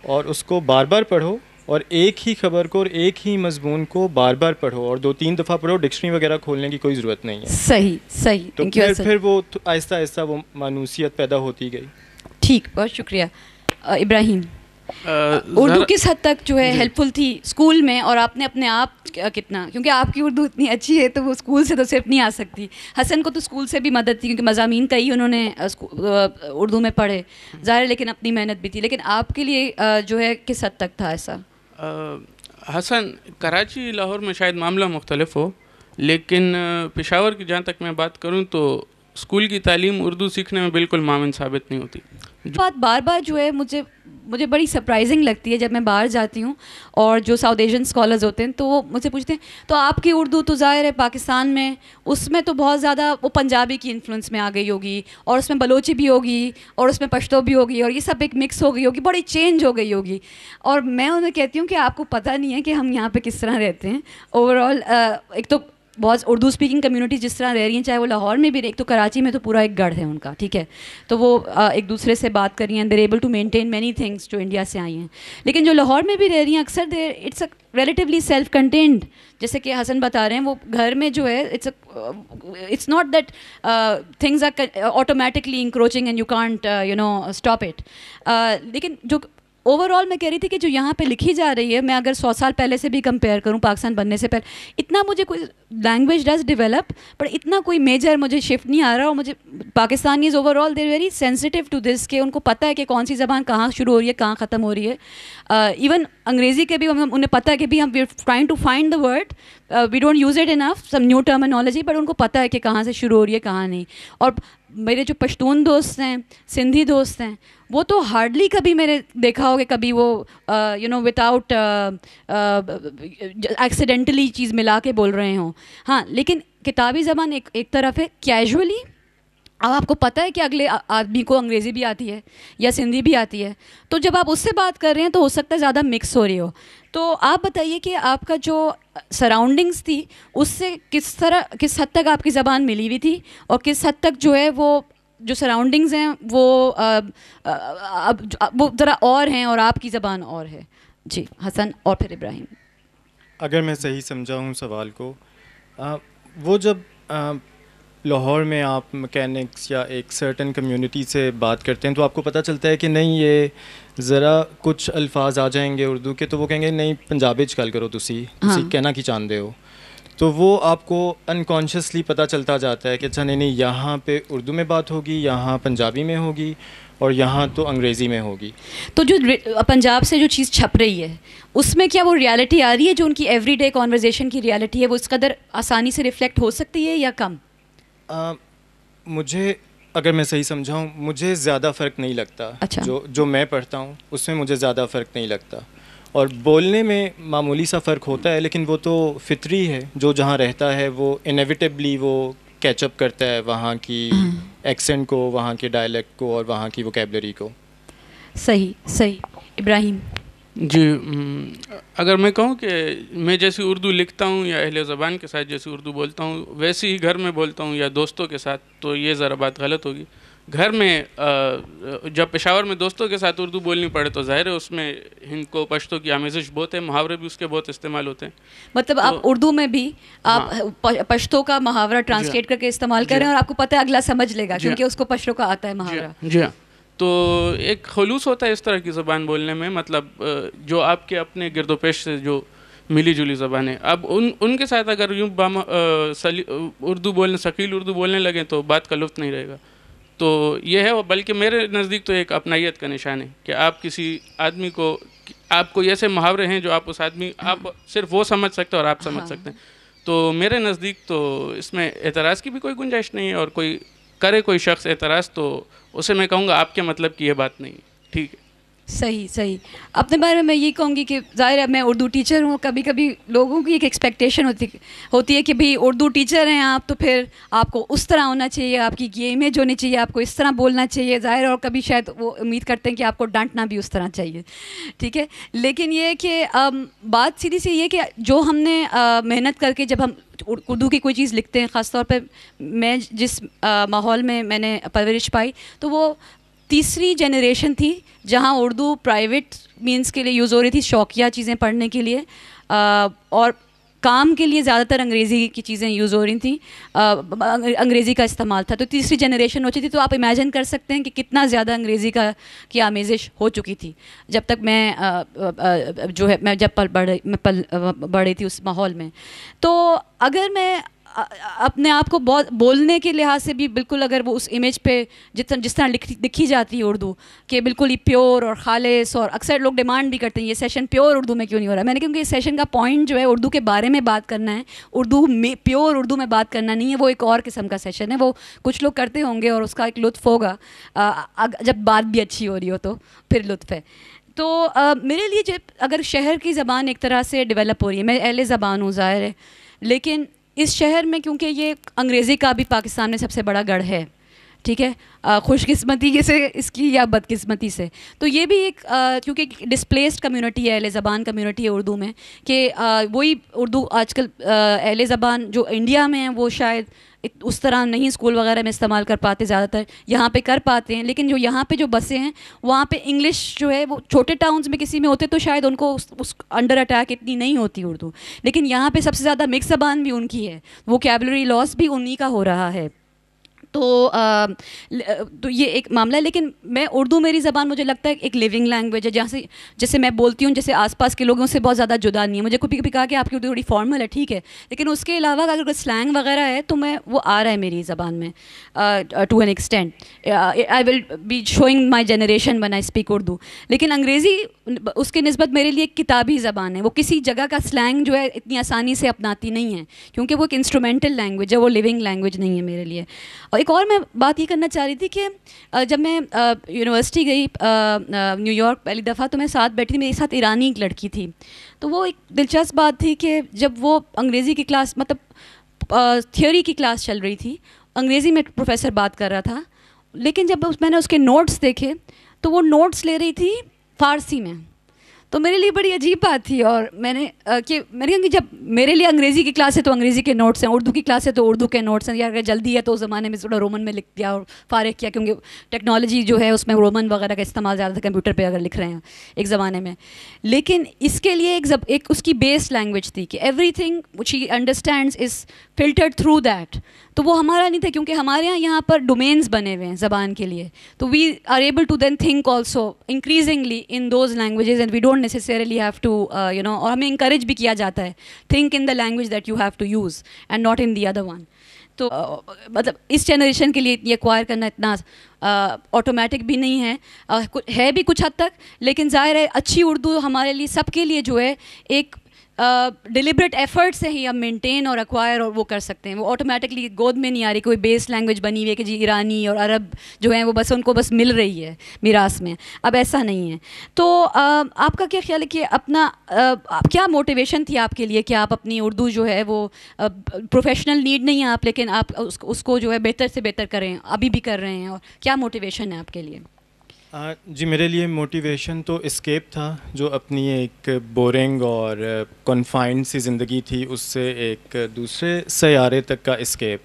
اور اس کو بار بار پڑھو, اور ایک ہی خبر کو اور ایک ہی مضمون کو بار بار پڑھو اور 2-3 دفعہ پڑھو, ڈکشنری وغیرہ کھولنے کی کوئی ضرورت نہیں ہے. صحیح. تو پھر وہ آہستہ آہستہ وہ مانوسیت پیدا ہوتی گئی. ٹھیک, بہت شکریہ. ابراہیم, اردو کس حد تک جو ہے ہیلپ فل تھی اسکول میں, اور آپ نے اپنے آپ کتنا, کیونکہ آپ کی اردو اتنی اچھی ہے تو وہ اسکول سے تو صرف نہیں آ سکتی. حسن کو تو اسکول سے بھی مدد تھی کیونکہ مضامین کئی انہوں نے اردو میں پڑھے ظاہر, لیکن اپنی محنت بھی تھی. لیکن آپ کے لیے جو ہے کس حد تک تھا ایسا؟ حسن, کراچی لاہور میں شاید معاملہ مختلف ہو, لیکن پشاور کی جہاں تک میں بات کروں تو اسکول کی تعلیم اردو سیکھنے میں بالکل معاون ثابت نہیں ہوتی. بات بار بار جو ہے مجھے بڑی سرپرائزنگ لگتی ہے جب میں باہر جاتی ہوں اور جو ساؤتھ ایشین اسکالرز ہوتے ہیں تو وہ مجھ سے پوچھتے ہیں تو آپ کی اردو تو ظاہر ہے پاکستان میں اس میں تو بہت زیادہ وہ پنجابی کی انفلوئنس میں آ گئی ہوگی, اور اس میں بلوچی بھی ہوگی, اور اس میں پشتو بھی ہوگی, اور یہ سب ایک مکس ہو گئی ہوگی, بڑی چینج ہو گئی ہوگی. اور میں انہیں کہتی ہوں کہ آپ کو پتہ نہیں ہے کہ ہم یہاں پہ کس طرح رہتے ہیں. اوور آل ایک تو بہت اردو اسپیکنگ کمیونٹی جس طرح رہ رہی ہیں, چاہے وہ لاہور میں بھی رہے, ایک تو کراچی میں تو پورا ایک گڑھ ہے ان کا, ٹھیک ہے, تو وہ ایک دوسرے سے بات کر رہی ہیں, they're able to maintain many things جو انڈیا سے آئی ہیں. لیکن جو لاہور میں بھی رہ رہی ہیں اکثر it's a relatively self contained, جیسے کہ حسن بتا رہے ہیں, وہ گھر میں جو ہے it's not that things are automatically encroaching and you can't stop it. لیکن جو اوور آل میں کہہ رہی تھی کہ جو یہاں پہ لکھی جا رہی ہے, میں اگر 100 سال پہلے سے بھی کمپیئر کروں پاکستان بننے سے پہلے, اتنا مجھے کوئی لینگویج ڈز ڈیولپ پر اتنا کوئی میجر مجھے شفٹ نہیں آ رہا. اور مجھے Pakistanis overall they very sensitive to this کہ ان کو پتہ ہے کہ کون سی زبان کہاں شروع ہو رہی ہے کہاں ختم ہو رہی ہے. ایون انگریزی کے بھی انہیں پتہ ہے کہ بھی ہم we are trying to find the word, we don't use it enough, some new terminology, but ان کو پتہ ہے کہ کہاں سے شروع ہو رہی ہے کہاں نہیں. اور میرے جو پشتون دوست ہیں, سندھی دوست ہیں, وہ تو ہارڈلی کبھی میں نے دیکھا ہوگا کبھی وہ ود آؤٹ ایکسیڈنٹلی چیز ملا کے بول رہے ہوں. ہاں لیکن کتابی زبان ایک طرف ہے, کیجولی اب آپ کو پتہ ہے کہ اگلے آدمی کو انگریزی بھی آتی ہے یا سندھی بھی آتی ہے, تو جب آپ اس سے بات کر رہے ہیں تو ہو سکتا ہے زیادہ مکس ہو رہی ہو. تو آپ بتائیے کہ آپ کا جو سراؤنڈنگس تھی اس سے کس حد تک آپ کی زبان ملی ہوئی تھی, اور کس حد تک جو ہے وہ جو سراؤنڈنگز ہیں وہ ذرا اور ہیں اور آپ کی زبان اور ہے. جی حسن اور پھر ابراہیم. اگر میں صحیح سمجھا ہوں سوال کو, وہ جب لاہور میں آپ مکینکس یا ایک سرٹن کمیونٹی سے بات کرتے ہیں تو آپ کو پتہ چلتا ہے کہ نہیں یہ ذرا کچھ الفاظ آ جائیں گے اردو کے تو وہ کہیں گے نہیں پنجابی چ گل کرو تسی کہنا کی چاہتے ہو, تو وہ آپ کو انکانشیسلی پتہ چلتا جاتا ہے کہ اچھا نہیں یہاں پہ اردو میں بات ہوگی, یہاں پنجابی میں ہوگی, اور یہاں تو انگریزی میں ہوگی. تو جو پنجاب سے جو چیز چھپ رہی ہے اس میں کیا وہ ریالٹی آ رہی ہے, جو ان کی ایوری ڈے کانورزیشن کی ریالٹی ہے, وہ اس قدر آسانی سے ریفلیکٹ ہو سکتی ہے یا کم؟ مجھے اگر میں صحیح سمجھا ہوں مجھے زیادہ فرق نہیں لگتا. اچھا. جو میں پڑھتا ہوں اس میں مجھے زیادہ فرق نہیں لگتا, اور بولنے میں معمولی سا فرق ہوتا ہے لیکن وہ تو فطری ہے, جو جہاں رہتا ہے وہ انیویٹیبلی وہ کیچ اپ کرتا ہے وہاں کی ایکسنٹ کو, وہاں کے ڈائلیکٹ کو اور وہاں کی ووکیبلری کو. صحیح. ابراہیم. جی اگر میں کہوں کہ میں جیسی اردو لکھتا ہوں یا اہل زبان کے ساتھ جیسی اردو بولتا ہوں ویسی ہی گھر میں بولتا ہوں یا دوستوں کے ساتھ, تو یہ ذرا بات غلط ہوگی. گھر میں جب پشاور میں دوستوں کے ساتھ اردو بولنی پڑے تو ظاہر ہے اس میں ہند کو پشتوں کی آمیزش بہت ہے, محاورے بھی اس کے بہت استعمال ہوتے ہیں. مطلب آپ اردو میں بھی آپ پشتوں کا محاورہ ٹرانسلیٹ کر کے استعمال کر رہے ہیں اور آپ کو پتہ ہے اگلا سمجھ لے گا کیونکہ اس کو پشتوں کا آتا ہے محاورہ. جی ہاں, تو ایک خلوص ہوتا ہے اس طرح کی زبان بولنے میں, مطلب جو آپ کے اپنے گرد و پیش سے جو ملی جلی زبان ہے, اب ان کے ساتھ اگر یوں اردو بولنے ثقیل اردو بولنے لگیں تو بات کا لطف نہیں رہے گا. تو یہ ہے, بلکہ میرے نزدیک تو ایک اپنائیت کا نشان ہے کہ آپ کسی آدمی کو, آپ کو ایسے محاورے ہیں جو آپ اس آدمی آپ صرف وہ سمجھ سکتے اور آپ سمجھ سکتے ہیں. تو میرے نزدیک تو اس میں اعتراض کی بھی کوئی گنجائش نہیں ہے, اور کوئی کرے کوئی شخص اعتراض تو اسے میں کہوں گا آپ کے مطلب کی یہ بات نہیں, ٹھیک ہے. صحیح. اپنے بارے میں یہ کہوں گی کہ ظاہر ہے میں اردو ٹیچر ہوں, کبھی کبھی لوگوں کی ایک ایکسپیکٹیشن ہوتی ہے کہ بھئی اردو ٹیچر ہیں آپ تو پھر آپ کو اس طرح ہونا چاہیے, آپ کی یہ امیج ہونی چاہیے, آپ کو اس طرح بولنا چاہیے, ظاہر, اور کبھی شاید وہ امید کرتے ہیں کہ آپ کو ڈانٹنا بھی اس طرح چاہیے, ٹھیک ہے. لیکن یہ کہ بات سیدھی سی یہ کہ جو ہم نے محنت کر کے جب ہم اردو کی کوئی چیز لکھتے ہیں, خاص طور پہ میں جس ماحول میں نے پرورش پائی تو وہ تیسری جنریشن تھی جہاں اردو پرائیویٹ مینس کے لیے یوز ہو رہی تھی, شوقیہ چیزیں پڑھنے کے لیے, اور کام کے لیے زیادہ تر انگریزی کی چیزیں یوز ہو رہی تھیں, انگریزی کا استعمال تھا. تو تیسری جنریشن ہوتی تھی, تو آپ امیجن کر سکتے ہیں کہ کتنا زیادہ انگریزی کی آمیزش ہو چکی تھی جب تک میں جو ہے میں جب پل رہی تھی اس ماحول میں. تو اگر میں اپنے آپ کو بہت بولنے کے لحاظ سے بھی بالکل اگر وہ اس امیج پہ جس طرح لکھی جاتی ہے اردو کہ بالکل ہی پیور اور خالص, اور اکثر لوگ ڈیمانڈ بھی کرتے ہیں یہ سیشن پیور اردو میں کیوں نہیں ہو رہا ہے. میں نے کیونکہ اس سیشن کا پوائنٹ جو ہے اردو کے بارے میں بات کرنا ہے, اردو میں پیور اردو میں بات کرنا نہیں ہے, وہ ایک اور قسم کا سیشن ہے, وہ کچھ لوگ کرتے ہوں گے اور اس کا ایک لطف ہوگا جب بات بھی اچھی ہو رہی ہو تو پھر لطف ہے. تو میرے لیے جب اگر شہر کی زبان ایک طرح سے ڈیولپ ہو رہی ہے, میں اہل زبان ہوں ظاہر ہے, لیکن اس شہر میں کیونکہ یہ انگریزی کا بھی پاکستان میں سب سے بڑا گڑھ ہے, ٹھیک ہے, خوش قسمتی سے اس کی یا بدقسمتی سے, تو یہ بھی ایک کیونکہ ڈسپلیسڈ کمیونٹی ہے, اہل زبان کمیونٹی ہے اردو میں, کہ وہی اردو آج کل اہل زبان جو انڈیا میں ہیں وہ شاید اس طرح نہیں اسکول وغیرہ میں استعمال کر پاتے, زیادہ تر یہاں پہ کر پاتے ہیں, لیکن جو یہاں پہ جو بسیں ہیں وہاں پہ انگلش جو ہے وہ چھوٹے ٹاؤنز میں کسی میں ہوتے تو شاید ان کو اس انڈر اٹیک اتنی نہیں ہوتی اردو, لیکن یہاں پہ سب سے زیادہ مکس زبان بھی ان کی ہے, ووکیبلری لاس بھی انہی کا ہو رہا ہے. تو یہ ایک معاملہ ہے. لیکن میں اردو میری زبان مجھے لگتا ہے ایک لیونگ لینگویج ہے, جیسے میں بولتی ہوں جیسے آس پاس کے لوگوں سے بہت زیادہ جدا نہیں ہے. مجھے کبھی کہا کہ آپ کی اردو تھوڑی فارمل ہے, ٹھیک ہے, لیکن اس کے علاوہ اگر کوئی سلینگ وغیرہ ہے تو وہ آ رہا ہے میری زبان میں to an extent. I will be showing my generation one I speak Urdu. لیکن انگریزی اس کے نسبت میرے لیے ایک کتابی زبان ہے, وہ کسی جگہ کا سلینگ جو ہے اتنی آسانی سے اپناتی نہیں ہے کیونکہ وہ ایک انسٹرومینٹل لینگویج ہے, وہ لیونگ لینگویج نہیں ہے میرے لیے. اور ایک اور میں بات یہ کرنا چاہ رہی تھی کہ جب میں یونیورسٹی گئی نیو یارک پہلی دفعہ تو میں ساتھ بیٹھی تھی, میرے ساتھ ایرانی ایک لڑکی تھی. تو وہ ایک دلچسپ بات تھی کہ جب وہ انگریزی کی کلاس مطلب تھیوری کی کلاس چل رہی تھی, انگریزی میں پروفیسر بات کر رہا تھا, لیکن جب میں نے اس کے نوٹس دیکھے تو وہ نوٹس لے رہی تھی فارسی میں. تو میرے لیے بڑی عجیب بات تھی, اور میں نے کہا کہ جب میرے لیے انگریزی کی کلاس ہے تو انگریزی کے نوٹس ہیں, اردو کی کلاس ہے تو اردو کے نوٹس ہیں, یا اگر جلدی ہے تو اس زمانے میں تھوڑا رومن میں لکھ دیا اور فارغ کیا, کیونکہ ٹیکنالوجی جو ہے اس میں رومن وغیرہ کا استعمال زیادہ تھا کمپیوٹر پہ اگر لکھ رہے ہیں ایک زمانے میں. لیکن اس کے لیے ایک اس کی بیس لینگویج تھی کہ every thing which he understands is filtered through that. تو وہ ہمارا نہیں تھا, کیونکہ ہمارے یہاں پر ڈومینز بنے ہوئے ہیں زبان کے لیے, تو we are able to then think also increasingly in those languages and we don't necessarily have to اور ہمیں انکریج بھی کیا جاتا ہے think in the language that you have to use and not in the other one. تو مطلب اس جنریشن کے لیے یہ ایکوائر کرنا اتنا آٹومیٹک بھی نہیں ہے بھی کچھ حد تک, لیکن ظاہر ہے اچھی اردو ہمارے لیے سب کے لیے جو ہے ایک ڈیلیبریٹ ایفرٹ سے ہی ہم مینٹین اور ایکوائر اور وہ کر سکتے ہیں. وہ آٹومیٹکلی گود میں نہیں آ رہی, کوئی بیس لینگویج بنی ہوئی ہے کہ جی ایرانی اور عرب جو ہیں وہ بس ان کو بس مل رہی ہے میراث میں, اب ایسا نہیں ہے. تو آپ کا کیا خیال ہے کہ اپنا کیا موٹیویشن تھی آپ کے لیے کہ آپ اپنی اردو جو ہے وہ پروفیشنل نیڈ نہیں ہے آپ, لیکن آپ اس کو جو ہے بہتر سے بہتر کریں, ابھی بھی کر رہے ہیں, اور کیا موٹیویشن ہے آپ کے لیے؟ جی میرے لیے موٹیویشن تو اسکیپ تھا, جو اپنی ایک بورنگ اور کنفائنڈ سی زندگی تھی اس سے ایک دوسرے سیارے تک کا اسکیپ.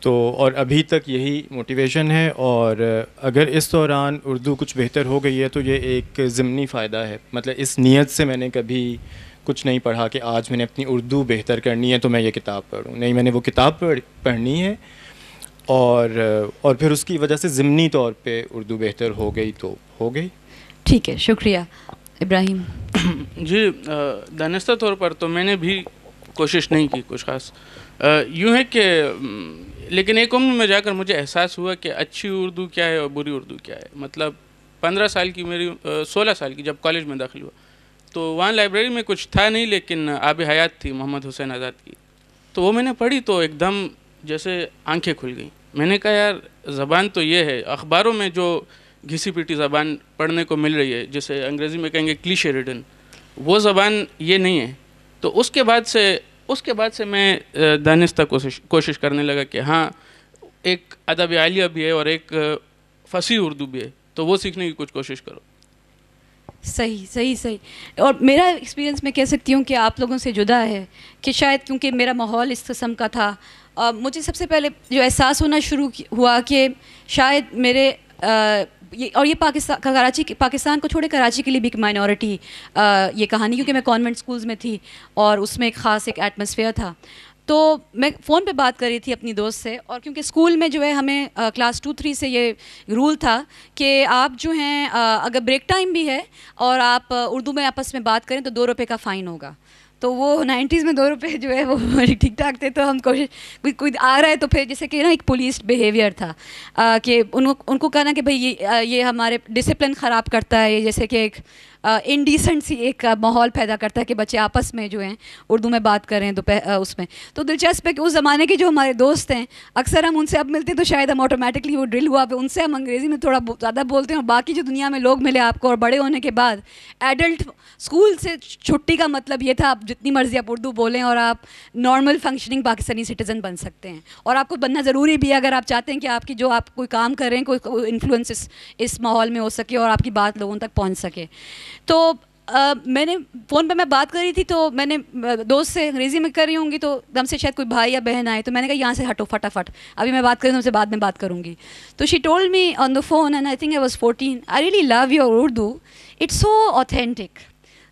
تو اور ابھی تک یہی موٹیویشن ہے, اور اگر اس دوران اردو کچھ بہتر ہو گئی ہے تو یہ ایک ضمنی فائدہ ہے. مطلب اس نیت سے میں نے کبھی کچھ نہیں پڑھا کہ آج میں نے اپنی اردو بہتر کرنی ہے تو میں یہ کتاب پڑھوں, نہیں, میں نے وہ کتاب پڑھنی ہے اور پھر اس کی وجہ سے ضمنی طور پہ اردو بہتر ہو گئی تو ہو گئی. ٹھیک ہے, شکریہ. ابراہیم. جی دانستہ طور پر تو میں نے بھی کوشش نہیں کی کچھ خاص, یوں ہے کہ لیکن ایک عمر میں جا کر مجھے احساس ہوا کہ اچھی اردو کیا ہے اور بری اردو کیا ہے. مطلب 15 سال کی 16 سال کی جب کالج میں داخل ہوا تو وہاں لائبریری میں کچھ تھا نہیں, لیکن آب حیات تھی محمد حسین آزاد کی, تو وہ میں نے پڑھی تو ایک دم جیسے آنکھیں کھل گئیں. میں نے کہا یار زبان تو یہ ہے, اخباروں میں جو گھسی پیٹی زبان پڑھنے کو مل رہی ہے جسے انگریزی میں کہیں گے کلیشے ریڈن, وہ زبان یہ نہیں ہے. تو اس کے بعد سے میں دانستہ کوشش کرنے لگا کہ ہاں ایک ادب عالیہ بھی ہے اور ایک فصیح اردو بھی ہے, تو وہ سیکھنے کی کچھ کوشش کرو. صحیح. اور میرا ایکسپیرینس میں کہہ سکتی ہوں کہ آپ لوگوں سے جدا ہے, کہ شاید کیونکہ میرا ماحول اس قسم کا تھا, مجھے سب سے پہلے جو احساس ہونا شروع ہوا کہ شاید میرے اور یہ پاکستان کو چھوڑے کراچی کے لیے بھی ایک مائنورٹی یہ کہانی, کیونکہ میں کانوینٹ اسکولز میں تھی اور اس میں ایک خاص ایک ایٹماسفیئر تھا. تو میں فون پہ بات کر رہی تھی اپنی دوست سے, اور کیونکہ اسکول میں جو ہے ہمیں کلاس 2-3 سے یہ رول تھا کہ آپ جو ہیں اگر بریک ٹائم بھی ہے اور آپ اردو میں آپس میں بات کریں تو 2 روپے کا فائن ہوگا. تو وہ 90s میں 2 روپے جو ہے وہ ٹھیک ٹھاک تھے, تو ہم کوئی آ رہا ہے تو پھر جیسے کہ نا ایک پولیس بیہیویئر تھا کہ ان کو کہنا کہ بھائی یہ ہمارے ڈسپلن خراب کرتا ہے, یہ جیسے کہ ایک انڈیسنٹ سی ایک ماحول پیدا کرتا ہے کہ بچے آپس میں جو ہیں اردو میں بات کریں تو اس میں. تو دلچسپ ہے کہ اس زمانے کے جو ہمارے دوست ہیں اکثر ہم ان سے اب ملتے ہیں تو شاید ہم آٹومیٹکلی وہ ڈرل ہوا پہ ان سے ہم انگریزی میں تھوڑا زیادہ بولتے ہیں, اور باقی جو دنیا میں لوگ ملے آپ کو اور بڑے ہونے کے بعد ایڈلٹ اسکول سے چھٹی کا مطلب یہ تھا آپ جتنی مرضی آپ اردو بولیں اور آپ نارمل فنکشننگ پاکستانی سٹیزن بن سکتے ہیں, اور آپ کو بننا ضروری بھی ہے اگر آپ چاہتے ہیں کہ آپ کی جو آپ کوئی کام کر رہے ہیں کوئی انفلوئنس اس ماحول میں ہو سکے اور آپ کی بات لوگوں تک پہنچ سکے. تو میں نے فون پہ میں بات کر رہی تھی تو میں نے دوست سے انگریزی میں کر رہی ہوں گی تو دم سے شاید کوئی بھائی یا بہن آئے, تو میں نے کہا یہاں سے ہٹو فٹافٹ, ابھی میں بات کروں تم سے بعد میں بات کروں گی. تو she told me on the phone and I think I was 14, I really love your Urdu, it's so authentic.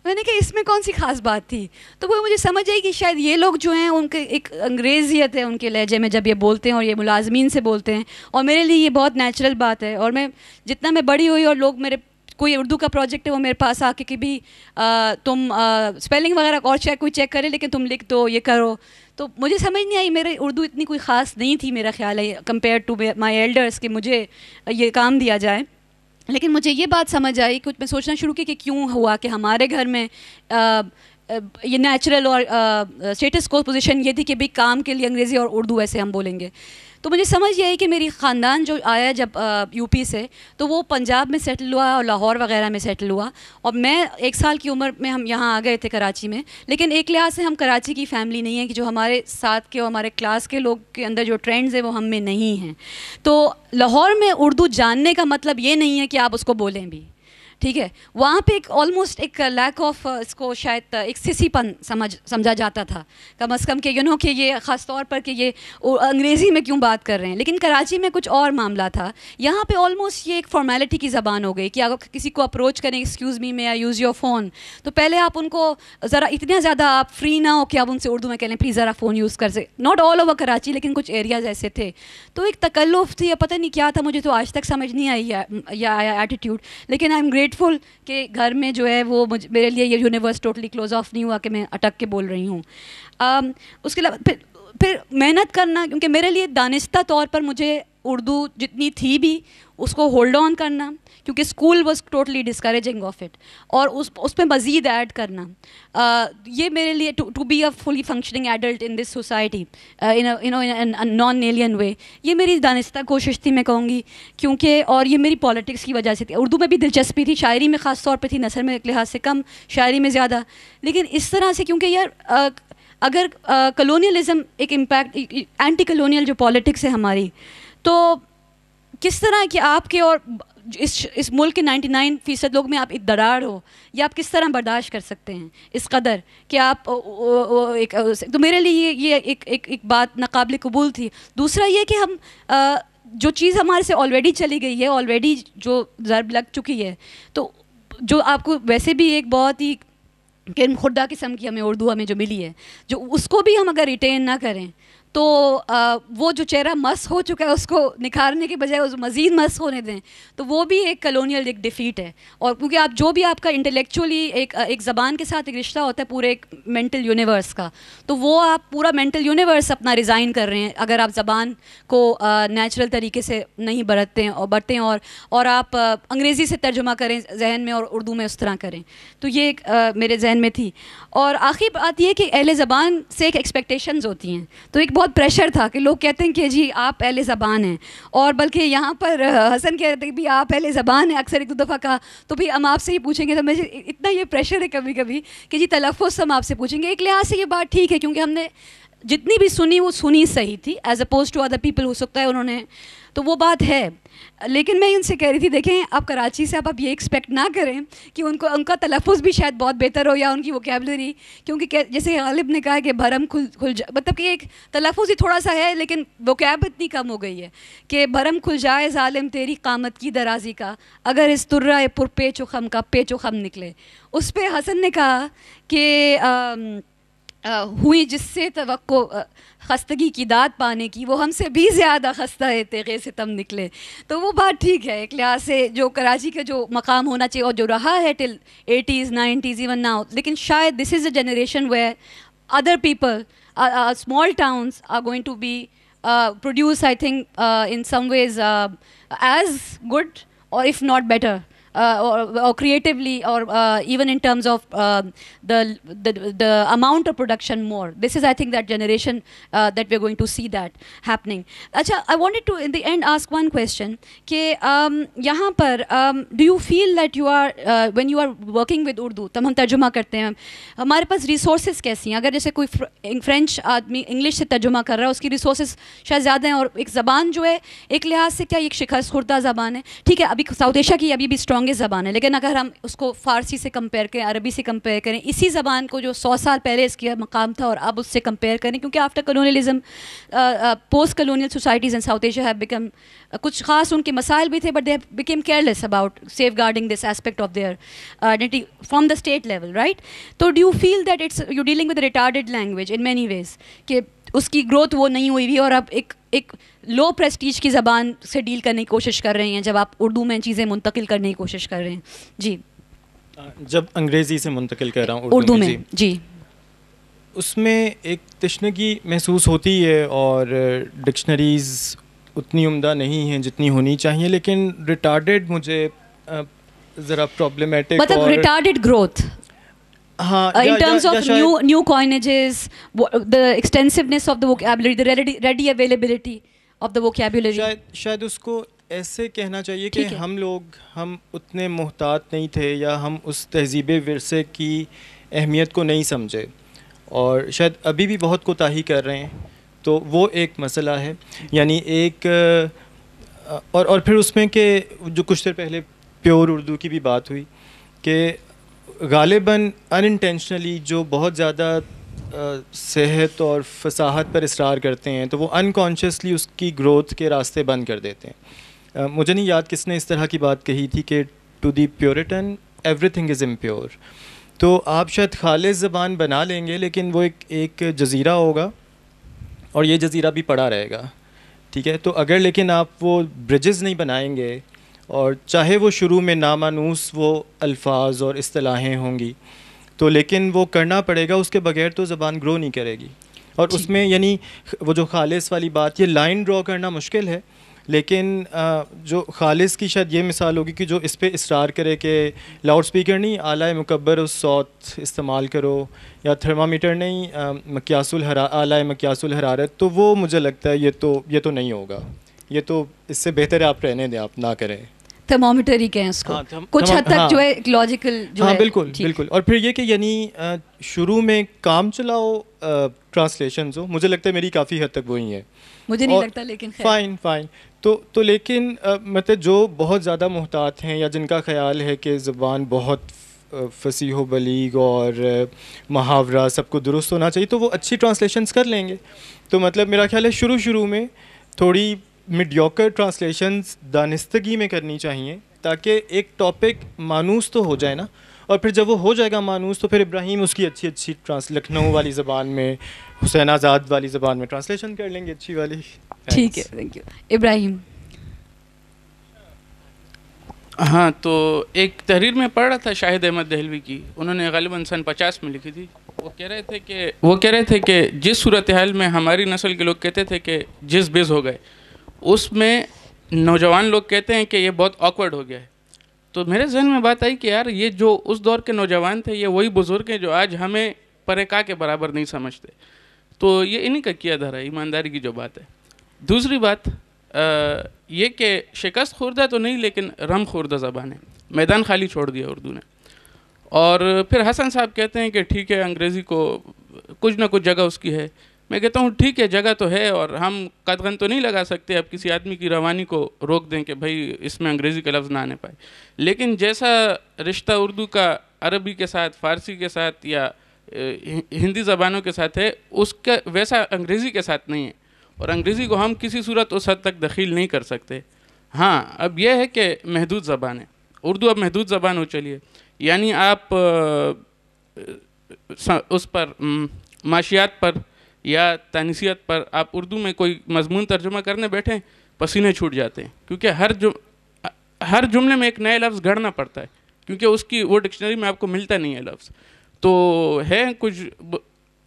میں نے کہا اس میں کون سی خاص بات تھی؟ تو وہ مجھے سمجھ آئی کہ شاید یہ لوگ جو ہیں ان کے ایک انگریزیت ہے ان کے لہجے میں جب یہ بولتے ہیں اور یہ ملازمین سے بولتے ہیں, اور میرے لیے یہ بہت نیچرل بات ہے. اور میں جتنا میں بڑی ہوئی اور لوگ میرے کوئی اردو کا پروجیکٹ ہے وہ میرے پاس آ کے کہ بھی تم اسپیلنگ وغیرہ اور کوئی چیک کرے لیکن تم لکھ دو یہ کرو, تو مجھے سمجھ نہیں آئی. میرے اردو اتنی کوئی خاص نہیں تھی میرا خیال ہے کمپیئر ٹو مائی ایلڈرس کہ مجھے یہ کام دیا جائے. لیکن مجھے یہ بات سمجھ آئی, کچھ میں سوچنا شروع کی کہ کیوں ہوا کہ ہمارے گھر میں یہ نیچرل اور اسٹیٹس کو پوزیشن یہ تھی کہ بھئی کام کے لیے انگریزی اور اردو ایسے ہم بولیں گے. تو مجھے سمجھ یہ آئی کہ میری خاندان جو آیا جب یو پی سے تو وہ پنجاب میں سیٹل ہوا اور لاہور وغیرہ میں سیٹل ہوا, اور میں 1 سال کی عمر میں ہم یہاں آ گئے تھے کراچی میں. لیکن ایک لحاظ سے ہم کراچی کی فیملی نہیں ہے کہ جو ہمارے ساتھ کے ہمارے کلاس کے لوگ کے اندر جو ٹرینڈز ہیں وہ ہم میں نہیں ہیں. تو لاہور میں اردو جاننے کا مطلب یہ نہیں ہے کہ آپ اس کو بولیں بھی, ٹھیک ہے. وہاں پہ ایک آلموسٹ ایک لیک آف اس کو شاید ایک سسی پن سمجھا جاتا تھا کم از کم کہ کہ یہ خاص طور پر کہ یہ انگریزی میں کیوں بات کر رہے ہیں. لیکن کراچی میں کچھ اور معاملہ تھا. یہاں پہ آلموسٹ یہ ایک فارمیلٹی کی زبان ہو گئی کہ اگر کسی کو اپروچ کریں ایکسکیوز می میں یوز یور فون, تو پہلے آپ ان کو ذرا اتنا زیادہ آپ فری نہ ہو کہ آپ ان سے اردو میں کہہ لیں پلیز ذرا فون یوز کر سکیں. ناٹ آل اوور کراچی, لیکن کچھ ایریاز ایسے تھے. تو ایک تکلف تھی یا پتہ نہیں کیا تھا, مجھے تو آج تک سمجھ نہیں آئی یا آیا ایٹیٹیوڈ. لیکن آئی ایم گریٹفل کہ گھر میں جو ہے وہ میرے لیے یہ یونیورس ٹوٹلی کلوز آف نہیں ہوا کہ میں اٹک کے بول رہی ہوں. اس کے علاوہ پھر محنت کرنا, کیونکہ میرے لیے دانستہ طور پر مجھے اردو جتنی تھی بھی اس کو ہولڈ آن کرنا, کیونکہ school was totally discouraging of it, اور اس پہ مزید ایڈ کرنا, یہ میرے لیے to be a fully functioning adult in this society non alien way, یہ میری دانستہ کوشش تھی میں کہوں گی. کیونکہ اور یہ میری پالیٹکس کی وجہ سے تھی. اردو میں بھی دلچسپی تھی, شاعری میں خاص طور پہ تھی, نثر میں ایک لحاظ سے کم, شاعری میں زیادہ. لیکن اس طرح سے کیونکہ یار اگر کلونیلزم ایک امپیکٹ اینٹی کلونیل جو پالیٹکس ہے ہماری, تو کس طرح کہ آپ کے اور اس ملک کے 99% لوگ میں آپ ادراڑ ہو, یا آپ کس طرح برداشت کر سکتے ہیں اس قدر کہ آپ تو میرے لیے یہ ایک بات ناقابل قبول تھی. دوسرا یہ کہ ہم جو چیز ہمارے سے آلریڈی چلی گئی ہے, آلریڈی جو ضرب لگ چکی ہے, تو جو آپ کو ویسے بھی ایک بہت ہی خردہ قسم کی ہمیں اردو ہمیں جو ملی ہے, جو اس کو بھی ہم اگر ریٹین نہ کریں تو وہ جو چہرہ مس ہو چکا ہے اس کو نکھارنے کے بجائے اس مزید مس ہونے دیں, تو وہ بھی ایک کلونیل ایک ڈیفیٹ ہے. اور کیونکہ آپ جو بھی آپ کا انٹلیکچولی ایک زبان کے ساتھ ایک رشتہ ہوتا ہے پورے ایک مینٹل یونیورس کا, تو وہ آپ پورا مینٹل یونیورس اپنا ریزائن کر رہے ہیں اگر آپ زبان کو نیچرل طریقے سے نہیں برتتے ہیں اور آپ انگریزی سے ترجمہ کریں ذہن میں اور اردو میں اس طرح کریں. تو یہ ایک میرے ذہن میں تھی. اور آخری بات یہ کہ اہل زبان سے ایک ایکسپیکٹیشنز ہوتی ہیں, تو ایک بہت پریشر تھا کہ لوگ کہتے ہیں کہ جی آپ اہل زبان ہیں, اور بلکہ یہاں پر حسن کہہ رہے تھے کہ بھی آپ اہل زبان ہیں, اکثر ایک دو دفعہ کہا, تو بھی ہم آپ سے ہی پوچھیں گے. تو مجھے اتنا یہ پریشر ہے کبھی کبھی کہ جی تلفظ ہم آپ سے پوچھیں گے. ایک لحاظ سے یہ بات ٹھیک ہے کیونکہ ہم نے جتنی بھی سنی وہ سنی صحیح تھی as opposed to other people, ہو سکتا ہے انہوں نے, تو وہ بات ہے. لیکن میں ان سے کہہ رہی تھی دیکھیں آپ کراچی سے آپ یہ ایکسپیکٹ نہ کریں کہ ان کا تلفظ بھی شاید بہت بہتر ہو یا ان کی ووکیبلری, کیونکہ جیسے غالب نے کہا کہ بھرم کھل جائے, مطلب کہ ایک تلفظ ہی تھوڑا سا ہے لیکن ووکیب اتنی کم ہو گئی ہے کہ بھرم کھل جائے ظالم تیری قامت کی درازی کا, اگر اس ترہ پر پیچ و خم کا پیچ و خم نکلے. اس پہ حسن نے کہا کہ ہوئی جس سے توقع خستگی کی داد پانے کی, وہ ہم سے بھی زیادہ خستہ ہے تیغے سے تم نکلے. تو وہ بات ٹھیک ہے ایک لحاظ سے جو کراچی کا جو مقام ہونا چاہیے اور جو رہا ہے ٹل 80s 90s ایون ناؤ, لیکن شاید this is a generation where other people small towns are going to be produce I think in some ways as good or if not better or creatively or even in terms of the amount of production more. This is I think that generation that we are going to see that happening. Acha, I wanted to in the end ask one question کہ یہاں پر do you feel that you are when you are working with Urdu, تب ہم ترجمہ کرتے ہیں, ہمارے پاس ریسورسز کیسی ہیں؟ اگر جیسے کوئی فرینچ آدمی انگلش سے ترجمہ کر رہا ہے اس کی ریسورسز شاید زیادہ ہیں, اور ایک زبان جو ہے ایک لحاظ سے کیا ایک شکست خوردہ زبان ہے, ٹھیک ہے ابھی ساؤتھ ایشیا کی ابھی بھی اسٹرانگسٹ زبان ہے, لیکن اگر ہم اس کو فارسی سے کمپیئر کریں, عربی سے کمپیئر کریں, اسی زبان کو جو 100 سال پہلے اس کا مقام تھا اور اب اس سے کمپیئر کریں, کیونکہ after colonialism post colonial societies in South Asia have become, کچھ خاص ان کے مسائل بھی تھے but they became careless about safeguarding this aspect of their identity from the state level, right? تو do you feel that it's you dealing with retarded language in many ways کہ اس کی گروتھ وہ نہیں ہوئی ہوئی اور اب ایک لو پریسٹیج کی زبان سے ڈیل کرنے کی کوشش کر رہے ہیں جب آپ اردو میں چیزیں منتقل کرنے کی کوشش کر رہے ہیں؟ جی جب انگریزی سے منتقل کر رہا ہوں اردو میں, جی اس میں ایک تشنگی محسوس ہوتی ہے اور ڈکشنریز اتنی عمدہ نہیں ہیں جتنی ہونی چاہیے, لیکن ریٹارڈیڈ مجھے ذرا پرابلمٹک, مطلب retarded growth in terms of new coinages, the extensiveness of the vocabulary, the ready availability of the vocabulary. شاید اس کو ایسے کہنا چاہیے کہ ہم اتنے محتاط نہیں تھے یا ہم اس تہذیب ورثے کی اہمیت کو نہیں سمجھے اور شاید ابھی بھی بہت کوتاہی کر رہے ہیں. تو وہ ایک مسئلہ ہے. یعنی ایک اور پھر اس میں کہ جو کچھ دیر پہلے پیور اردو کی بھی بات ہوئی کہ غالباً ان انٹینشنلی جو بہت زیادہ صحت اور فصاحت پر اصرار کرتے ہیں تو وہ انکانشیسلی اس کی گروتھ کے راستے بند کر دیتے ہیں. مجھے نہیں یاد کس نے اس طرح کی بات کہی تھی کہ to the puritan everything is impure. تو آپ شاید خالص زبان بنا لیں گے لیکن وہ ایک جزیرہ ہوگا اور یہ جزیرہ بھی پڑا رہے گا. ٹھیک ہے. تو اگر لیکن آپ وہ برجز نہیں بنائیں گے اور چاہے وہ شروع میں نامانوس وہ الفاظ اور اصطلاحیں ہوں گی تو لیکن وہ کرنا پڑے گا, اس کے بغیر تو زبان گرو نہیں کرے گی. اور اس میں یعنی وہ جو خالص والی بات, یہ لائن ڈرا کرنا مشکل ہے لیکن جو خالص کی شاید یہ مثال ہوگی کہ جو اس پہ اصرار کرے کہ لاؤڈ سپیکر نہیں اعلیٰ مکبر الصوت استعمال کرو یا تھرمامیٹر نہیں اعلیٰ مقیاس الحرارت, تو وہ مجھے لگتا ہے یہ تو نہیں ہوگا. یہ تو اس سے بہتر ہے آپ رہنے دیں, آپ نہ کریں. تھرمومیٹر ہی کہیں اس کو, کچھ حد تک جو ہے لاجیکل جو ہے. بالکل بالکل. اور پھر یہ کہ یعنی شروع میں کام چلاؤ ٹرانسلیشنز ہو, مجھے لگتا ہے میری کافی حد تک وہی ہیں. مجھے نہیں لگتا لیکن فائن. تو لیکن مطلب جو بہت زیادہ محتاط ہیں یا جن کا خیال ہے کہ زبان بہت فصیح و بلیغ اور محاورہ سب کو درست ہونا چاہیے تو وہ اچھی ٹرانسلیشنز کر لیں گے. تو مطلب میرا خیال ہے شروع میں تھوڑی میڈیوکر ٹرانسلیشنز دانستگی میں کرنی چاہیے تاکہ ایک ٹاپک مانوس تو ہو جائے نا, اور پھر جب وہ ہو جائے گا مانوس تو پھر ابراہیم اس کی اچھی لکھنؤ والی زبان میں, حسین آزاد والی زبان میں ٹرانسلیشن کر لیں گے اچھی والی. ٹھیک ہے, تھینک یو. ابراہیم. ہاں, تو ایک تحریر میں پڑھ رہا تھا شاہد احمد دہلوی کی, انہوں نے غالباً سن 50 میں لکھی تھی. وہ کہہ رہے تھے کہ جس صورتحال میں ہماری نسل کے لوگ کہتے تھے کہ جس بز ہو گئے, اس میں نوجوان لوگ کہتے ہیں کہ یہ بہت آکورڈ ہو گیا ہے. تو میرے ذہن میں بات آئی کہ یار یہ جو اس دور کے نوجوان تھے یہ وہی بزرگ ہیں جو آج ہمیں پریکا کے برابر نہیں سمجھتے. تو یہ انہی کا کیا دھرا ہے, ایمانداری کی جو بات ہے. دوسری بات یہ کہ شکست خوردہ تو نہیں لیکن رم خوردہ زبان ہے, میدان خالی چھوڑ دیا اردو نے. اور پھر حسن صاحب کہتے ہیں کہ ٹھیک ہے انگریزی کو کچھ نہ کچھ جگہ اس کی ہے. میں کہتا ہوں ٹھیک ہے جگہ تو ہے, اور ہم قدغن تو نہیں لگا سکتے اب کسی آدمی کی روانی کو روک دیں کہ بھائی اس میں انگریزی کا لفظ نہ آنے پائے. لیکن جیسا رشتہ اردو کا عربی کے ساتھ, فارسی کے ساتھ یا ہندی زبانوں کے ساتھ ہے, اس کا ویسا انگریزی کے ساتھ نہیں ہے. اور انگریزی کو ہم کسی صورت اس حد تک دخیل نہیں کر سکتے. ہاں, اب یہ ہے کہ محدود زبان ہے اردو, اب محدود زبان ہو چلی ہے. یعنی آپ اس پر معاشیات پر یا تانیثیت پر آپ اردو میں کوئی مضمون ترجمہ کرنے بیٹھیں پسینے چھوٹ جاتے ہیں, کیونکہ ہر جملے میں ایک نئے لفظ گھڑنا پڑتا ہے, کیونکہ اس کی وہ ڈکشنری میں آپ کو ملتا نہیں ہے لفظ. تو ہے کچھ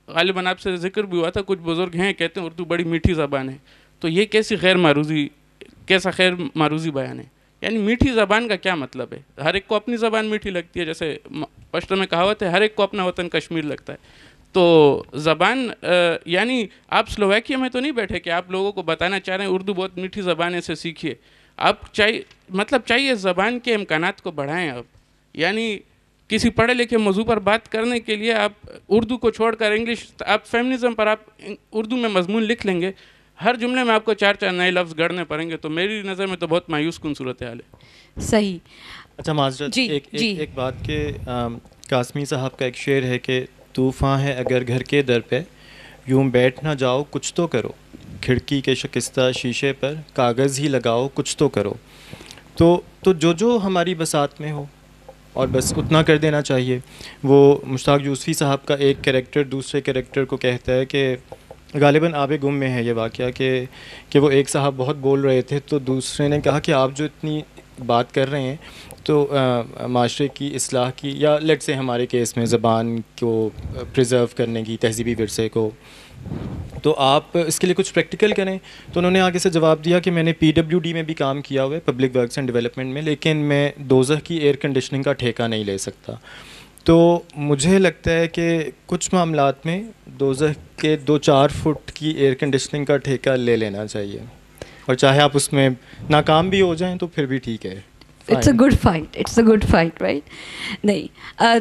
غالباً آپ سے ذکر بھی ہوا تھا, کچھ بزرگ ہیں کہتے ہیں اردو بڑی میٹھی زبان ہے. تو یہ کیسا خیر معروضی بیان ہے. یعنی میٹھی زبان کا کیا مطلب ہے؟ ہر ایک کو اپنی زبان میٹھی لگتی ہے, جیسے پشتو میں کہاوت ہے ہر ایک کو اپنا وطن کشمیر لگتا ہے. تو زبان یعنی آپ سلوواکیہ میں تو نہیں بیٹھے کہ آپ لوگوں کو بتانا چاہ رہے ہیں اردو بہت میٹھی زبان ہے, سے سیکھیے. آپ چاہیے زبان کے امکانات کو بڑھائیں. آپ یعنی کسی پڑھے لکھے موضوع پر بات کرنے کے لیے آپ اردو کو چھوڑ کر انگلش, آپ فیمنزم پر آپ اردو میں مضمون لکھ لیں گے, ہر جملے میں آپ کو 4 نئے لفظ گڑھنے پڑیں گے. تو میری نظر میں تو بہت مایوس کن صورتحال ہے. صحیح. اچھا معذرت, ایک بات کہ قاسمی صاحب کا ایک شعر ہے کہ طوفاں ہے اگر گھر کے در پہ, یوں بیٹھ نہ جاؤ کچھ تو کرو, کھڑکی کے شکستہ شیشے پر کاغذ ہی لگاؤ کچھ تو کرو. تو جو ہماری بساط میں ہو اور بس اتنا کر دینا چاہیے. وہ مشتاق یوسفی صاحب کا ایک کریکٹر دوسرے کریکٹر کو کہتا ہے کہ غالباً آب گم میں ہے یہ واقعہ کہ وہ ایک صاحب بہت بول رہے تھے تو دوسرے نے کہا کہ آپ جو اتنی بات کر رہے ہیں تو معاشرے کی اصلاح کی یا لیٹ سے ہمارے کیس میں زبان کو پریزرو کرنے کی, تہذیبی ورثے کو, تو آپ اس کے لیے کچھ پریکٹیکل کریں. تو انہوں نے آگے سے جواب دیا کہ میں نے PWD میں بھی کام کیا ہوا ہے, پبلک ورکس اینڈ ڈیولپمنٹ میں, لیکن میں دوزخ کی ایئر کنڈیشننگ کا ٹھیکہ نہیں لے سکتا. تو مجھے لگتا ہے کہ کچھ معاملات میں دوزخ کے 2-4 فٹ کی ایئر کنڈیشننگ کا ٹھیکہ لے لینا چاہیے, اور چاہے آپ اس میں ناکام بھی ہو جائیں تو پھر بھی ٹھیک ہے. It's a good fight, it's a good fight, right. نہیں,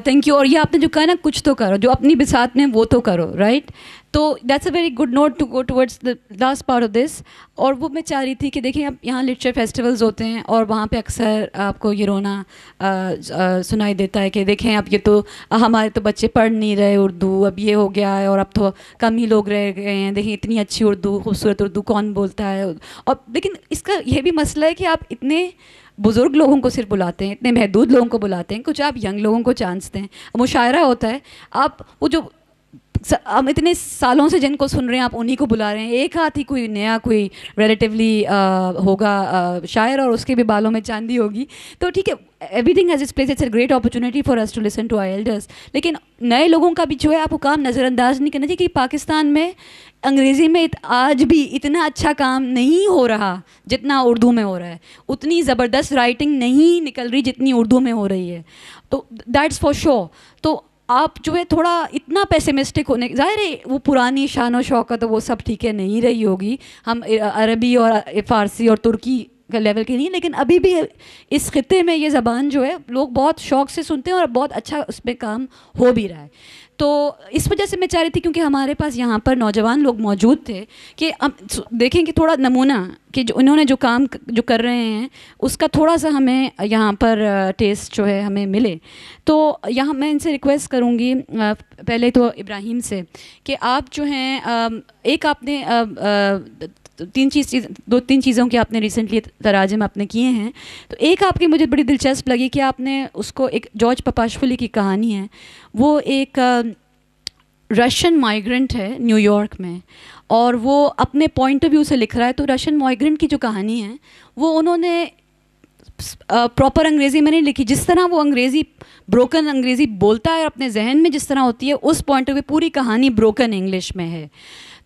تھینک یو. اور یہ آپ نے جو کہا نا کچھ تو کرو, جو اپنی بساط میں وہ تو کرو, رائٹ. تو that's a very good note to go towards the last part of this. اور وہ میں چاہ رہی تھی کہ دیکھیں اب یہاں لٹریچر فیسٹیولز ہوتے ہیں اور وہاں پہ اکثر آپ کو یہ رونا سنائی دیتا ہے کہ دیکھیں اب یہ تو ہمارے تو بچے پڑھ نہیں رہے اردو, اب یہ ہو گیا ہے اور اب تو کم ہی لوگ رہ گئے ہیں, دیکھیں اتنی اچھی اردو, خوبصورت اردو کون بولتا ہے. اور لیکن اس کا یہ بھی مسئلہ ہے کہ آپ اتنے بزرگ لوگوں کو صرف بلاتے ہیں, اتنے محدود لوگوں کو بلاتے ہیں, کچھ آپ ینگ لوگوں کو چانس دیں. مشاعرہ ہوتا ہے, آپ وہ جو ہم اتنے سالوں سے جن کو سن رہے ہیں آپ انہی کو بلا رہے ہیں. ایک ہاتھ ہی کوئی نیا کوئی ریلیٹیولی ہوگا شاعر اور اس کے بھی بالوں میں چاندی ہوگی, تو ٹھیک ہے, everything has its place, it's a great opportunity for us to listen to our elders. لیکن نئے لوگوں کا بھی جو ہے آپ کو کام نظر انداز نہیں کرنا چاہیے کہ پاکستان میں انگریزی میں آج بھی اتنا اچھا کام نہیں ہو رہا جتنا اردو میں ہو رہا ہے. اتنی زبردست رائٹنگ نہیں نکل رہی جتنی اردو میں ہو رہی ہے, تو دیٹس فار شور. تو آپ جو ہے تھوڑا اتنا پیسمسٹک ہونے, ظاہر ہے وہ پرانی شان و شوکت وہ سب ٹھیک ہے نہیں رہی ہوگی, ہم عربی اور فارسی اور ترکی کا لیول کے نہیں, لیکن ابھی بھی اس خطے میں یہ زبان جو ہے لوگ بہت شوق سے سنتے ہیں اور بہت اچھا اس پہ کام ہو بھی رہا ہے. تو اس وجہ سے میں چاہ رہی تھی کیونکہ ہمارے پاس یہاں پر نوجوان لوگ موجود تھے کہ دیکھیں کہ تھوڑا نمونہ کہ جو انہوں نے جو کام جو کر رہے ہیں اس کا تھوڑا سا ہمیں یہاں پر ٹیسٹ جو ہے ہمیں ملے. تو یہاں میں ان سے ریکویسٹ کروں گی پہلے تو ابراہیم سے کہ آپ جو ہیں ایک آپ نے 2-3 چیزوں کے آپ نے ریسنٹلی تراجم آپ نے کیے ہیں, تو ایک آپ کی مجھے بڑی دلچسپ لگی کہ آپ نے اس کو ایک جارج پپاشولی کی کہانی ہے, وہ ایک رشین مائیگرنٹ ہے نیو یارک میں اور وہ اپنے پوائنٹ آف ویو سے لکھ رہا ہے. تو رشین مائیگرنٹ کی جو کہانی ہے وہ انہوں نے پراپر انگریزی میں نہیں لکھی, جس طرح وہ انگریزی بروکن انگریزی بولتا ہے اور اپنے ذہن میں جس طرح ہوتی ہے اس پوائنٹ آف ویو پوری کہانی بروکن انگلش میں ہے.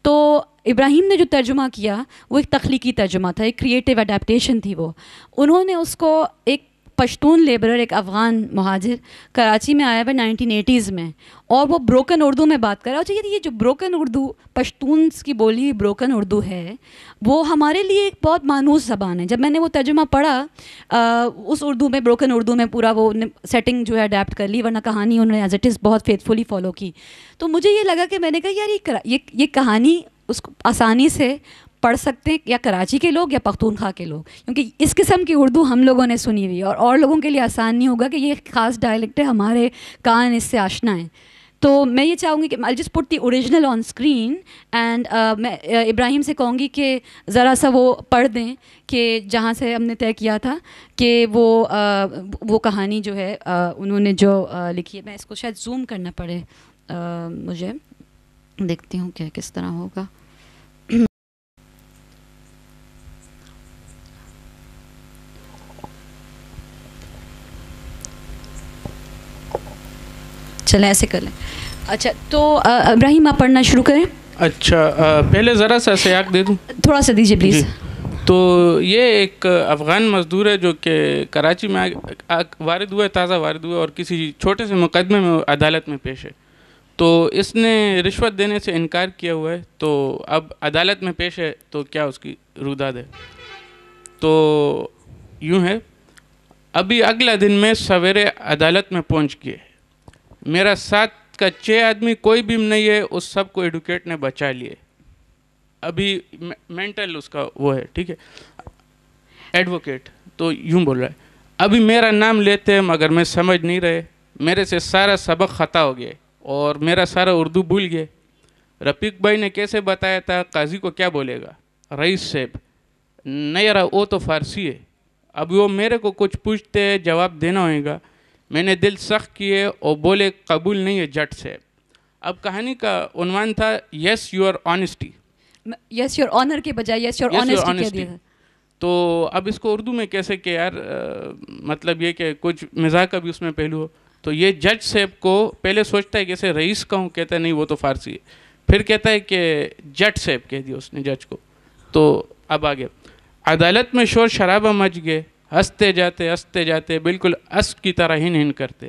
تو ابراہیم نے جو ترجمہ کیا وہ ایک تخلیقی ترجمہ تھا, ایک کریٹیو اڈیپٹیشن تھی. وہ انہوں نے اس کو ایک پشتون لیبرر, ایک افغان مہاجر کراچی میں آیا ہوا 1980s میں, اور وہ بروکن اردو میں بات کر رہا ہے. اور یہ جو بروکن اردو پشتونس کی بولی بروکن اردو ہے وہ ہمارے لیے ایک بہت مانوس زبان ہے. جب میں نے وہ ترجمہ پڑھا اس اردو میں, بروکن اردو میں, پورا وہ سیٹنگ جو ہے اڈیپٹ کر لی, ورنہ کہانی انہوں نے ایز اٹ از بہت فیتھفلی فالو کی. تو مجھے یہ لگا کہ میں نے کہا یار یہ کہانی اس کو آسانی سے پڑھ سکتے ہیں یا کراچی کے لوگ یا پختونخوا کے لوگ, کیونکہ اس قسم کی اردو ہم لوگوں نے سنی ہوئی ہے اور لوگوں کے لیے آسان نہیں ہوگا کہ یہ خاص ڈائلیکٹ ہے, ہمارے کان اس سے آشنا ہیں. تو میں یہ چاہوں گی کہ I'll just put the original on screen and میں ابراہیم سے کہوں گی کہ ذرا سا وہ پڑھ دیں کہ جہاں سے ہم نے طے کیا تھا کہ وہ کہانی جو ہے انہوں نے جو لکھی ہے. میں اس کو شاید زوم کرنا پڑے مجھے, دیکھتی ہوں کہ کس طرح ہوگا. چلیں ایسے کر لیں. اچھا تو ابراہیم آپ پڑھنا شروع کریں. اچھا پہلے ذرا سا سیاق دے دوں, تھوڑا سا دیجیے پلیز. تو یہ ایک افغان مزدور ہے جو کہ کراچی میں وارد ہوا ہے, تازہ وارد ہوا ہے اور کسی چھوٹے سے مقدمے میں عدالت میں پیش ہے. تو اس نے رشوت دینے سے انکار کیا ہوا ہے, تو اب عدالت میں پیش ہے تو کیا اس کی روداد ہے. تو یوں ہے, ابھی اگلا دن میں سویرے عدالت میں پہنچ گئے, میرا ساتھ کا 6 آدمی کوئی بھی نہیں ہے, اس سب کو ایڈوکیٹ نے بچا لیے. ابھی مینٹل اس کا وہ ہے, ٹھیک ہے, ایڈوکیٹ. تو یوں بول رہا ہے, ابھی میرا نام لیتے ہیں مگر میں سمجھ نہیں رہے, میرے سے سارا سبق خطا ہو گیا اور میرا سارا اردو بھول گئے. رفیق بھائی نے کیسے بتایا تھا, قاضی کو کیا بولے گا, رئیس صاحب نہیں رہا وہ تو فارسی ہے. اب وہ میرے کو کچھ پوچھتے ہیں, جواب دینا ہوئے گا. میں نے دل سخت کیے اور بولے قبول نہیں ہے جٹ سے. اب کہانی کا عنوان تھا yes your honesty, yes your owner کے بجائے یس یور آنیسٹی کہہ دیا. تو اب اس کو اردو میں کیسے کہ یار مطلب یہ کہ کچھ مزاح کا بھی اس میں پہلو ہو. تو یہ جج صاحب کو پہلے سوچتا ہے کہ اسے رئیس کہوں, کہتا ہے نہیں وہ تو فارسی ہے. پھر کہتا ہے کہ جٹ صاحب کہہ دیا اس نے جج کو. تو اب آگے عدالت میں شور شرابہ مچ گئے, ہنستے جاتے بالکل اسب کی طرح ہن کرتے.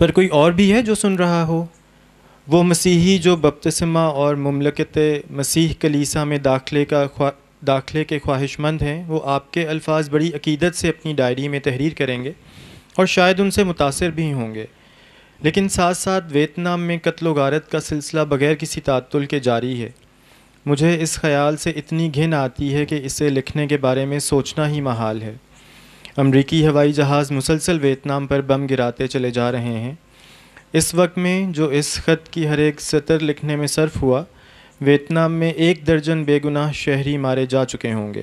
پر کوئی اور بھی ہے جو سن رہا ہو؟ وہ مسیحی جو بپتسمہ اور مملکت مسیح کلیسا میں داخلے کے خواہش مند ہیں، وہ آپ کے الفاظ بڑی عقیدت سے اپنی ڈائری میں تحریر کریں گے اور شاید ان سے متاثر بھی ہوں گے، لیکن ساتھ ساتھ ویتنام میں قتل و غارت کا سلسلہ بغیر کسی تعطل کے جاری ہے۔ مجھے اس خیال سے اتنی گھن آتی ہے کہ اسے لکھنے کے بارے میں سوچنا ہی محال ہے۔ امریکی ہوائی جہاز مسلسل ویتنام پر بم گراتے چلے جا رہے ہیں۔ اس وقت میں جو اس خط کی ہر ایک سطر لکھنے میں صرف ہوا، ویتنام میں 1 درجن بے گناہ شہری مارے جا چکے ہوں گے۔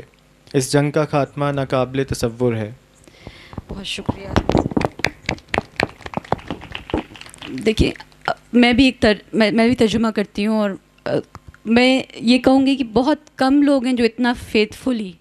اس جنگ کا خاتمہ ناقابل تصور ہے۔ بہت شکریہ۔ دیکھیے میں بھی میں بھی ترجمہ کرتی ہوں، اور میں یہ کہوں گی کہ بہت کم لوگ ہیں جو اتنا فیتھفلی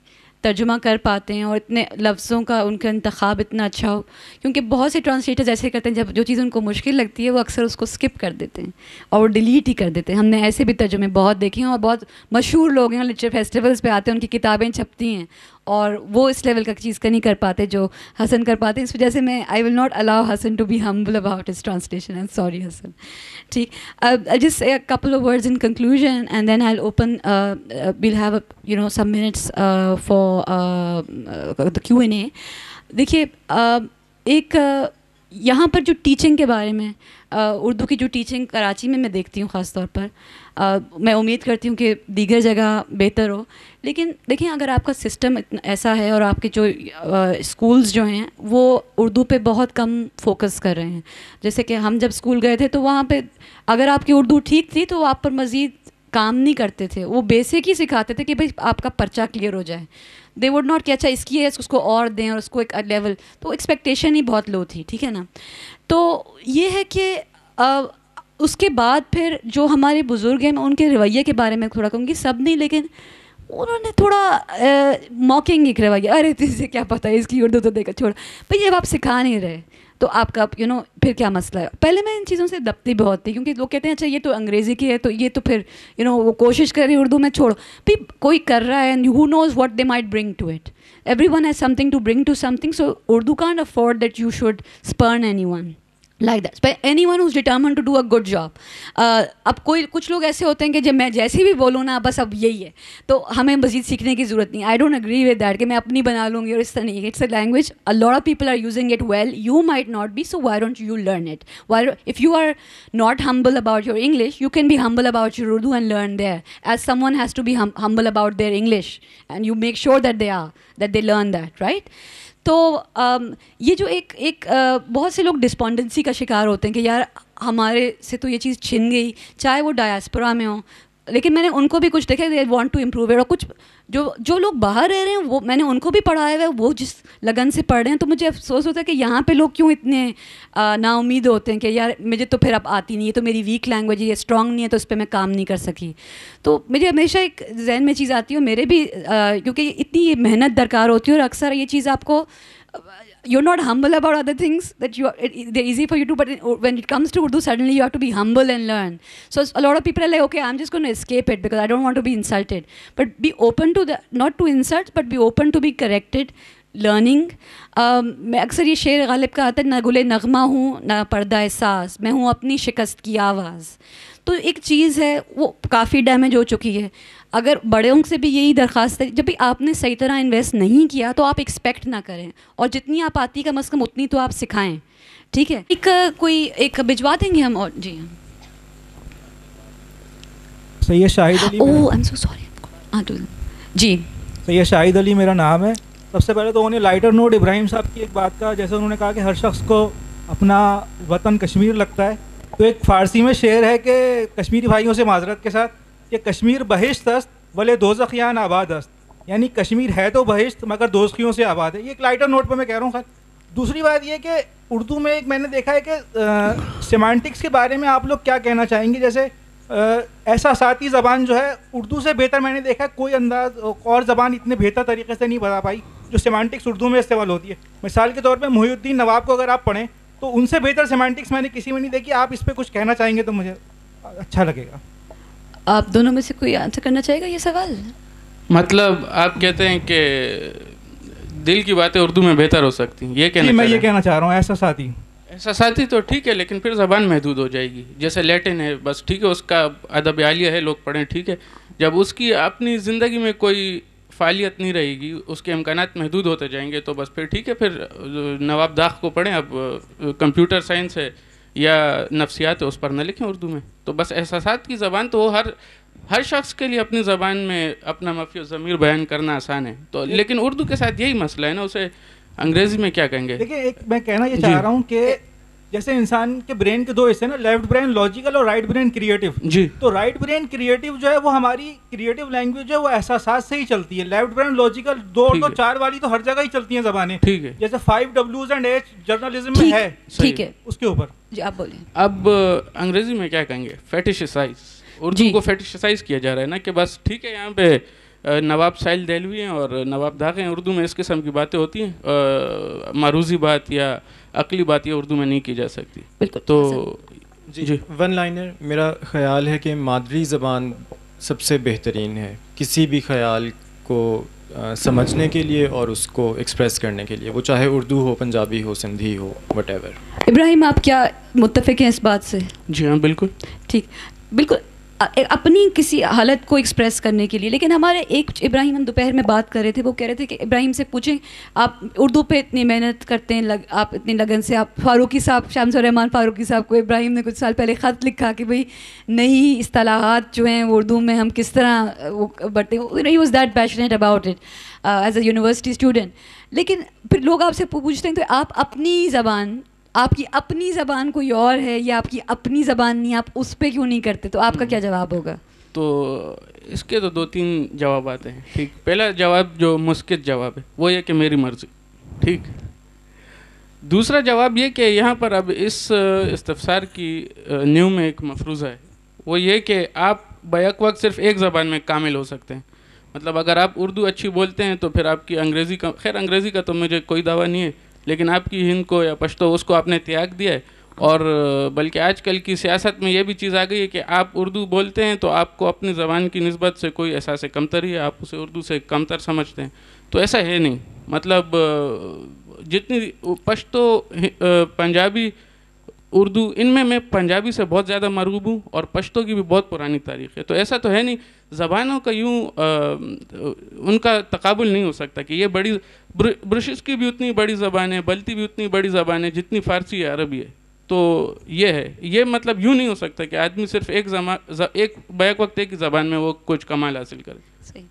ترجمہ کر پاتے ہیں اور اتنے لفظوں کا ان کا انتخاب اتنا اچھا ہو، کیونکہ بہت سے ٹرانسلیٹرز ایسے کرتے ہیں جب جو چیز ان کو مشکل لگتی ہے وہ اکثر اس کو اسکپ کر دیتے ہیں اور وہ ڈیلیٹ ہی کر دیتے ہیں۔ ہم نے ایسے بھی ترجمے بہت دیکھے ہیں، اور بہت مشہور لوگ ہیں، لٹریچر فیسٹیولز پہ آتے ہیں، ان کی کتابیں چھپتی ہیں، اور وہ اس لیول کا چیز کا نہیں کر پاتے جو حسن کر پاتے ہیں۔ اس وجہ سے میں I will not allow Hasan to be humble about his translation, and sorry Hasan. ٹھیک، just say a couple of words in conclusion and then I'll open we'll have some minutes for the Q&A. دیکھیے ایک یہاں پر جو ٹیچنگ کے بارے میں اردو کی جو ٹیچنگ کراچی میں دیکھتی ہوں خاص طور پر، میں امید کرتی ہوں کہ دیگر جگہ بہتر ہو، لیکن دیکھیں اگر آپ کا سسٹم ایسا ہے اور آپ کے جو اسکولز جو ہیں وہ اردو پہ بہت کم فوکس کر رہے ہیں، جیسے کہ ہم جب اسکول گئے تھے تو وہاں پہ اگر آپ کی اردو ٹھیک تھی تو آپ پر مزید کام نہیں کرتے تھے، وہ بیسک ہی سکھاتے تھے کہ بھائی آپ کا پرچہ کلیئر ہو جائے۔ دے وڈ ناٹ کہ اچھا اس کی ہے اس کو اور دیں اور اس کو ایک لیول، تو ایکسپیکٹیشن ہی بہت لو تھی، ٹھیک ہے نا۔ تو یہ ہے کہ اس کے بعد پھر جو ہمارے بزرگ ہیں، میں ان کے رویے کے بارے میں تھوڑا کہوں گی، سب نہیں لیکن انہوں نے تھوڑا موکنگ ایک رویہ، ارے تجھے کیا پتہ ہے اس کی اردو تو دیکھا چھوڑ بھائی، جب آپ سکھا نہیں رہے تو آپ کا پھر کیا مسئلہ ہے۔ پہلے میں ان چیزوں سے دبتی بہت تھی، کیونکہ لوگ کہتے ہیں اچھا یہ تو انگریزی کی ہے تو یہ تو پھر وہ کوشش کر رہی اردو میں چھوڑو، بھائی کوئی کر رہا ہے، who knows what they might bring to it, everyone has something to bring to something, so Urdu can't afford that you should spurn anyone like that, but anyone who's determined to do a good job. اب کچھ لوگ ایسے ہوتے ہیں کہ جب میں جیسے بھی بولوں نا بس اب یہی ہے تو ہمیں مزید سیکھنے کی ضرورت نہیں۔ I don't agree with that کہ میں اپنی بنا لوں گی اور اس طرح نہیں۔ It's a language, a lot of people are using it well, you might not be, so why don't you learn it? If you are not humble about your English, you can be humble about your Urdu and learn there, as someone has to be humble about their English, and you make sure that they learn that, right? تو یہ جو ایک بہت سے لوگ ڈسپونڈنسی کا شکار ہوتے ہیں کہ یار ہمارے سے تو یہ چیز چھن گئی، چاہے وہ ڈایاسپورا میں ہوں، لیکن میں نے ان کو بھی کچھ دیکھا، they want to improve it, اور کچھ جو لوگ باہر رہ رہے ہیں وہ میں نے ان کو بھی پڑھایا ہوا ہے، وہ جس لگن سے پڑھ رہے ہیں، تو مجھے افسوس ہوتا ہے کہ یہاں پہ لوگ کیوں اتنے نا امید ہوتے ہیں کہ یار مجھے تو پھر اب آتی نہیں ہے، تو میری ویک لینگویج ہے، یہ اسٹرانگ نہیں ہے، تو اس پہ میں کام نہیں کر سکی۔ تو مجھے ہمیشہ ایک ذہن میں چیز آتی ہے، میرے بھی کیونکہ اتنی محنت درکار ہوتی ہے، اور اکثر یہ چیز آپ کو you're not humble about other things that they're easy for you to, but when it comes to Urdu suddenly you have to be humble and learn. So a lot of people are like, okay, I'm just going to escape it because I don't want to be insulted, but be open to not to insults, but be open to be corrected, learning. میں اکثر یہ شعر غالب کا آتا ہے، نہ گلے نغمہ ہوں نہ پردہ احساس، میں ہوں اپنی شکست کی آواز۔ تو ایک چیز ہے وہ کافی ڈیمیج ہو چکی ہے۔ اگر بڑوں سے بھی یہی درخواست ہے، جب بھی آپ نے صحیح طرح انویسٹ نہیں کیا تو آپ ایکسپیکٹ نہ کریں، اور جتنی آپ آتی کم از کم اتنی تو آپ سکھائیں، ٹھیک ہے۔ ایک بھجوا دیں گے ہم، اور جی سید شاہد علی، جی سید شاہد علی میرا نام ہے۔ سب سے پہلے تو انہیں لائٹر نوٹ ابراہیم صاحب کی ایک بات کا، جیسے انہوں نے کہا کہ ہر شخص کو اپنا وطن کشمیر لگتا ہے، تو ایک فارسی میں شعر ہے کہ کشمیری بھائیوں سے معذرت کے ساتھ، کہ کشمیر بہشت است ولے دوزخ یان آباد است، یعنی کشمیر ہے تو بہشت مگر دوزخیوں سے آباد ہے۔ یہ ایک لائٹر نوٹ پہ میں کہہ رہا ہوں۔ خیر، دوسری بات یہ کہ اردو میں ایک میں نے دیکھا ہے کہ سیمانٹکس کے بارے میں آپ لوگ کیا کہنا چاہیں گے؟ جیسے احساساتی زبان جو ہے اردو سے بہتر میں نے دیکھا ہے کوئی انداز اور زبان اتنے بہتر طریقے سے نہیں بتا پائی جو سیمانٹکس اردو میں استعمال ہوتی ہے۔ مثال کے طور پہ محی الدین نواب کو اگر آپ پڑھیں تو ان سے بہتر سیمانٹکس میں نے کسی میں نہیں دیکھی۔ آپ اس پہ کچھ کہنا چاہیں گے تو مجھے اچھا لگے گا۔ آپ دونوں میں سے کوئی آنسر کرنا چاہے گا یہ سوال؟ مطلب آپ کہتے ہیں کہ دل کی باتیں اردو میں بہتر ہو سکتی ہیں، یہ کہنا میں یہ کہنا چاہ رہا ہوں، احساساتی احساساتی تو ٹھیک ہے لیکن پھر زبان محدود ہو جائے گی. جیسے لیٹن ہے بس ٹھیک ہے, اس کا ادب عالیہ ہے, لوگ پڑھیں ٹھیک ہے. جب اس کی اپنی زندگی میں کوئی فعالیت نہیں رہے گی, اس کے امکانات محدود ہوتے جائیں گے, تو بس پھر ٹھیک ہے, پھر نواب داغ کو پڑھیں. اب کمپیوٹر سائنس ہے یا نفسیات ہے, اس پر نہ لکھیں اردو میں. تو بس احساسات کی زبان تو وہ ہر شخص کے لیے اپنی زبان میں اپنا مفہوم ضمیر بیان کرنا آسان ہے. تو لیکن اردو کے ساتھ یہی مسئلہ ہے نا, اسے انگریزی میں کیا کہیں گے. دیکھیں ایک میں کہنا یہ چاہ رہا ہوں کہ جیسے انسان کے برین کے دو حصے نا, لیفٹ برین لاجیکل اور رائٹ برین کریٹو. جی, تو رائٹ برین کریٹو جو ہے وہ ہماری کریٹو لینگویج جو ہے وہ احساسات سے ہی چلتی ہے. لیفٹ برین لاجیکل 2 اور 2 4 والی تو ہر جگہ ہی چلتی ہیں زبانیں. ٹھیک ہے, جیسے 5 Ws اینڈ H جرنلزم میں ہے. ٹھیک ہے, اس کے اوپر جی آپ بولیں. اب انگریزی میں کیا کہیں گے, فیٹیشسائز. اردو کو فیٹیشسائز کیا جا رہا ہے نا, کہ بس ٹھیک ہے یہاں پہ نواب ساحل دہلوی ہیں اور نواب داغ ہیں, اردو میں اس قسم کی باتیں ہوتی ہیں, معروضی بات یا عقلی بات یہ اردو میں نہیں کی جا سکتی. بالکل. تو جی ون لائنر, میرا خیال ہے کہ مادری زبان سب سے بہترین ہے کسی بھی خیال کو سمجھنے کے لیے اور اس کو ایکسپریس کرنے کے لیے, وہ چاہے اردو ہو, پنجابی ہو, سندھی ہو, وٹ ایور. ابراہیم آپ کیا متفق ہیں اس بات سے؟ جی ہاں بالکل ٹھیک, بالکل اپنی کسی حالت کو ایکسپریس کرنے کے لیے. لیکن ہمارے ایک ابراہیم ہم دوپہر میں بات کر رہے تھے, وہ کہہ رہے تھے کہ ابراہیم سے پوچھیں آپ اردو پہ اتنی محنت کرتے ہیں, آپ اتنی لگن سے, آپ فاروقی صاحب, شمس الرحمان فاروقی صاحب کو ابراہیم نے کچھ سال پہلے خط لکھا کہ بھائی نئی اصطلاحات جو ہیں اردو میں ہم کس طرح وہ بڑھتے ہیں. He was that passionate about it as a university student. لیکن پھر لوگ آپ سے پوچھتے ہیں تو آپ اپنی زبان, آپ کی اپنی زبان کوئی اور ہے یا آپ کی اپنی زبان نہیں, آپ اس پہ کیوں نہیں کرتے؟ تو آپ کا کیا جواب ہوگا؟ تو اس کے تو 2-3 جوابات ہیں. ٹھیک, پہلا جواب جو مسکت جواب ہے وہ یہ کہ میری مرضی. ٹھیک, دوسرا جواب یہ کہ یہاں پر اب اس استفسار کی نیو میں ایک مفروضہ ہے, وہ یہ کہ آپ بیک وقت صرف ایک زبان میں کامل ہو سکتے ہیں. مطلب اگر آپ اردو اچھی بولتے ہیں تو پھر آپ کی انگریزی کا, خیر انگریزی کا تو مجھے کوئی دعویٰ نہیں ہے, لیکن آپ کی ہند کو یا پشتو اس کو آپ نے تیاگ دیا ہے. اور بلکہ آج کل کی سیاست میں یہ بھی چیز آ گئی ہے کہ آپ اردو بولتے ہیں تو آپ کو اپنی زبان کی نسبت سے کوئی احساس کمتری ہے, آپ اسے اردو سے کمتر سمجھتے ہیں. تو ایسا ہے نہیں. مطلب جتنی پشتو, پنجابی, اردو, ان میں پنجابی سے بہت زیادہ مرغوب ہوں اور پشتو کی بھی بہت پرانی تاریخ ہے. تو ایسا تو ہے نہیں, زبانوں کا یوں ان کا تقابل نہیں ہو سکتا کہ یہ بڑی برشش کی بھی اتنی بڑی زبان ہے, بلتی بھی اتنی بڑی زبان ہے جتنی فارسی یا عربی ہے. تو یہ ہے, یہ مطلب یوں نہیں ہو سکتا کہ آدمی صرف ایک بیک وقت ایک زبان میں وہ کچھ کمال حاصل کرے. صحیح,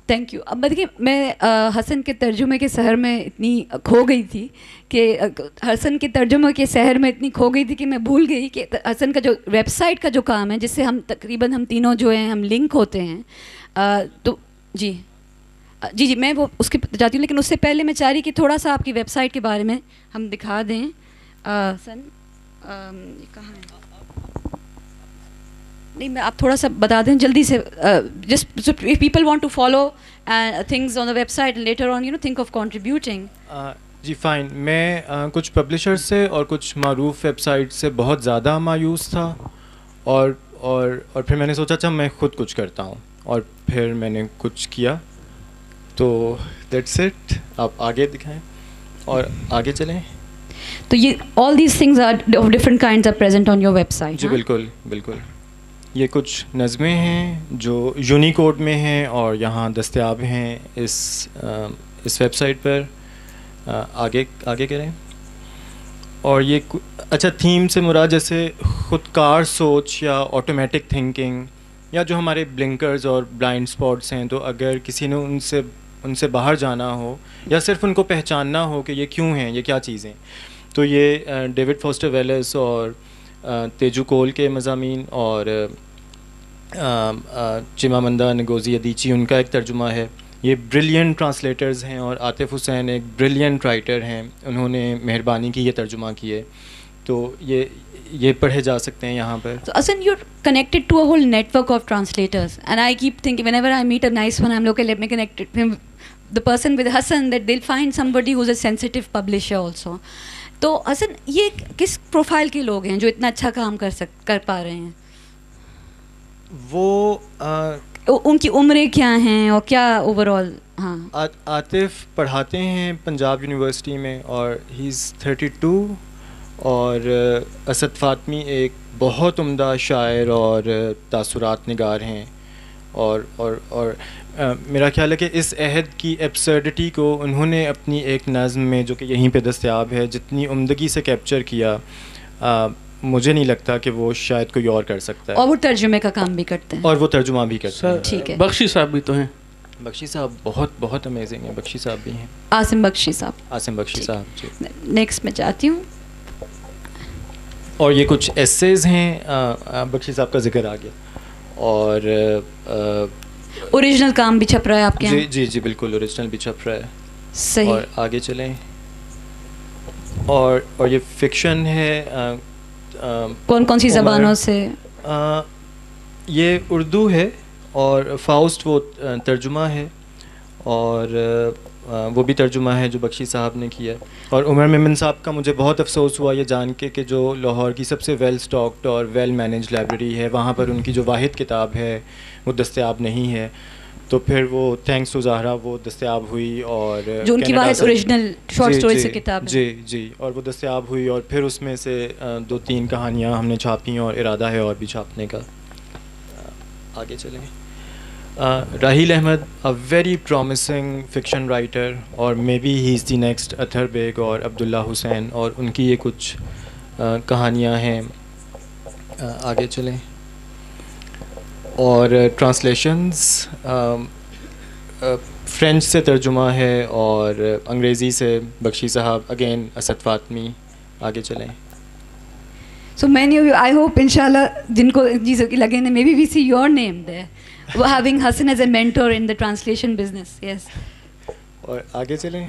تھینک یو. اب دیکھیے میں حسن کے ترجمے کے سحر میں اتنی کھو گئی تھی کہ حسن کے ترجمے کے سحر میں اتنی کھو گئی تھی کہ میں بھول گئی کہ حسن کا جو ویب سائٹ کا جو کام ہے جس سے ہم تقریباً ہم تینوں جو ہیں ہم لنک ہوتے ہیں. تو جی جی میں وہ اس کے جاتی ہوں, لیکن اس سے پہلے میں چاہ رہی کہ تھوڑا سا آپ کی ویب سائٹ کے بارے میں ہم دکھا دیں. حسن کہاں ہے؟ نہیں, میں آپ تھوڑا سا بتا دیں جلدی سے, just if people want to follow things on the website and later on think of contributing. جی فائن. میں کچھ پبلشر سے اور کچھ معروف ویب سائٹ سے بہت زیادہ مایوس تھا, اور پھر میں نے سوچا اچھا میں خود کچھ کرتا ہوں, اور پھر میں نے کچھ کیا. تو دیٹس اٹ. آپ آگے دکھائیں اور آگے چلیں. تو یہ all these things are of different kinds are present on your website. جی بالکل بالکل. یہ کچھ نظمیں ہیں جو یونیکوڈ میں ہیں اور یہاں دستیاب ہیں اس ویب سائٹ پر. آگے کریں. اور یہ اچھا تھیم سے مراد جیسے خودکار سوچ یا آٹومیٹک تھنکنگ یا جو ہمارے بلنکرز اور بلائنڈ اسپاٹس ہیں, تو اگر کسی نے ان سے باہر جانا ہو یا صرف ان کو پہچاننا ہو کہ یہ کیوں ہیں, یہ کیا چیزیں, تو یہ ڈیوڈ فاسٹر ویلس اور تیجو کول کے مضامین اور چمامندا نگوزی ادیچی ان کا ایک ترجمہ ہے. یہ بریلینٹ ٹرانسلیٹرز ہیں, اور عاطف حسین ایک بریلینٹ رائٹر ہیں, انہوں نے مہربانی کی یہ ترجمہ کیے. تو یہ پڑھے جا سکتے ہیں یہاں پر. So Hasan, you're connected to a whole network of translators, and I keep thinking whenever I meet a nice one, I'm like, okay, let me connect him, the person with Hasan, that they'll find somebody who's a sensitive publisher also. تو حسن یہ کس پروفائل کے لوگ ہیں جو اتنا اچھا کام کر پا رہے ہیں؟ وہ ان کی عمریں کیا ہیں اور کیا اوور آل؟ ہاں, عاطف پڑھاتے ہیں پنجاب یونیورسٹی میں, اور ہی از 32, اور اسد فاطمی ایک بہت عمدہ شاعر اور تاثرات نگار ہیں، اور میرا خیال ہے کہ اس عہد کی ایبسرڈٹی کو انہوں نے اپنی ایک نظم میں جو کہ یہیں پہ دستیاب ہے جتنی عمدگی سے کیپچر کیا، مجھے نہیں لگتا کہ وہ شاید کوئی اور کر سکتا ہے. اور وہ ترجمے کا کام بھی کرتے ہیں، اور وہ ترجمہ بھی کرتے ہیں. ٹھیک ہے. بخشی صاحب بھی تو ہیں. بخشی صاحب بہت بہت امیزنگ ہیں. بخشی صاحب بھی ہیں. عاصم بخشی صاحب. عاصم بخشی صاحب جی. نیکسٹ میں چاہتی ہوں. اور یہ کچھ ایسیز ہیں، بخشی صاحب کا ذکر آ گیا. اور اوریجنل کام بھی چھپ رہا ہے آپ کے جی جی جی بالکل اوریجنل بھی چھپ رہا ہے. صحیح. اور آگے چلیں. اور یہ فکشن ہے. کون کون سی زبانوں سے؟ یہ اردو ہے اور فاؤسٹ وہ ترجمہ ہے، اور وہ بھی ترجمہ ہے جو بخشی صاحب نے کیا. اور عمر میمن صاحب کا مجھے بہت افسوس ہوا یہ جان کے کہ جو لاہور کی سب سے ویل اسٹاکڈ اور ویل مینیج لائبریری ہے وہاں پر ان کی جو واحد کتاب ہے وہ دستیاب نہیں ہے. تو پھر وہ تھینکس ٹو زہرا وہ دستیاب ہوئی، اور جو ان کی واحد اوریجنل شارٹ اسٹوری سے کتاب ہے. جی جی، اور وہ دستیاب ہوئی، اور پھر اس میں سے 2-3 کہانیاں ہم نے چھاپیں اور ارادہ ہے اور بھی چھاپنے کا. آگے چلیں. Raheel Ahmad a very promising fiction writer اور maybe he is the next Athar Baig اور عبداللہ حسین، اور ان کی یہ کچھ کہانیاں ہیں. آگے چلیں. اور ٹرانسلیشنز فرینچ سے ترجمہ ہے اور انگریزی سے بخشی صاحب، اگین اسد فاطمی. آگے چلیں. So many of you, I hope inshallah جن کو چیزوں کی لگے maybe we see your name there, having Hassan as a mentor in the translation business. Yes. اور آگے چلیں.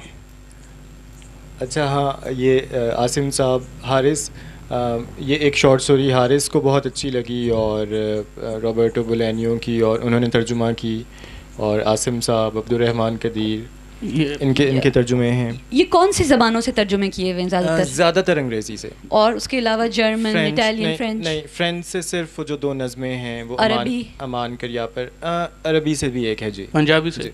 اچھا ہاں، یہ عاصم صاحب حارث، یہ ایک شارٹ سٹوری حارث کو بہت اچھی لگی، اور روبرٹو بولینیو کی، اور انہوں نے ترجمہ کی. اور عاصم صاحب، عبدالرحمن قدیر، ان کے ترجمے ہیں. یہ کون سی زبانوں سے ترجمے کیے ہوئے ہیں؟ زیادہ تر انگریزی سے. اور اس کے علاوہ جرمن، اٹالین، فرینچ؟ نہیں، فرینچ سے صرف جو 2 نظمیں ہیں وہ عربی، امان کریا پر. عربی سے بھی ایک ہے جی. پنجابی سے؟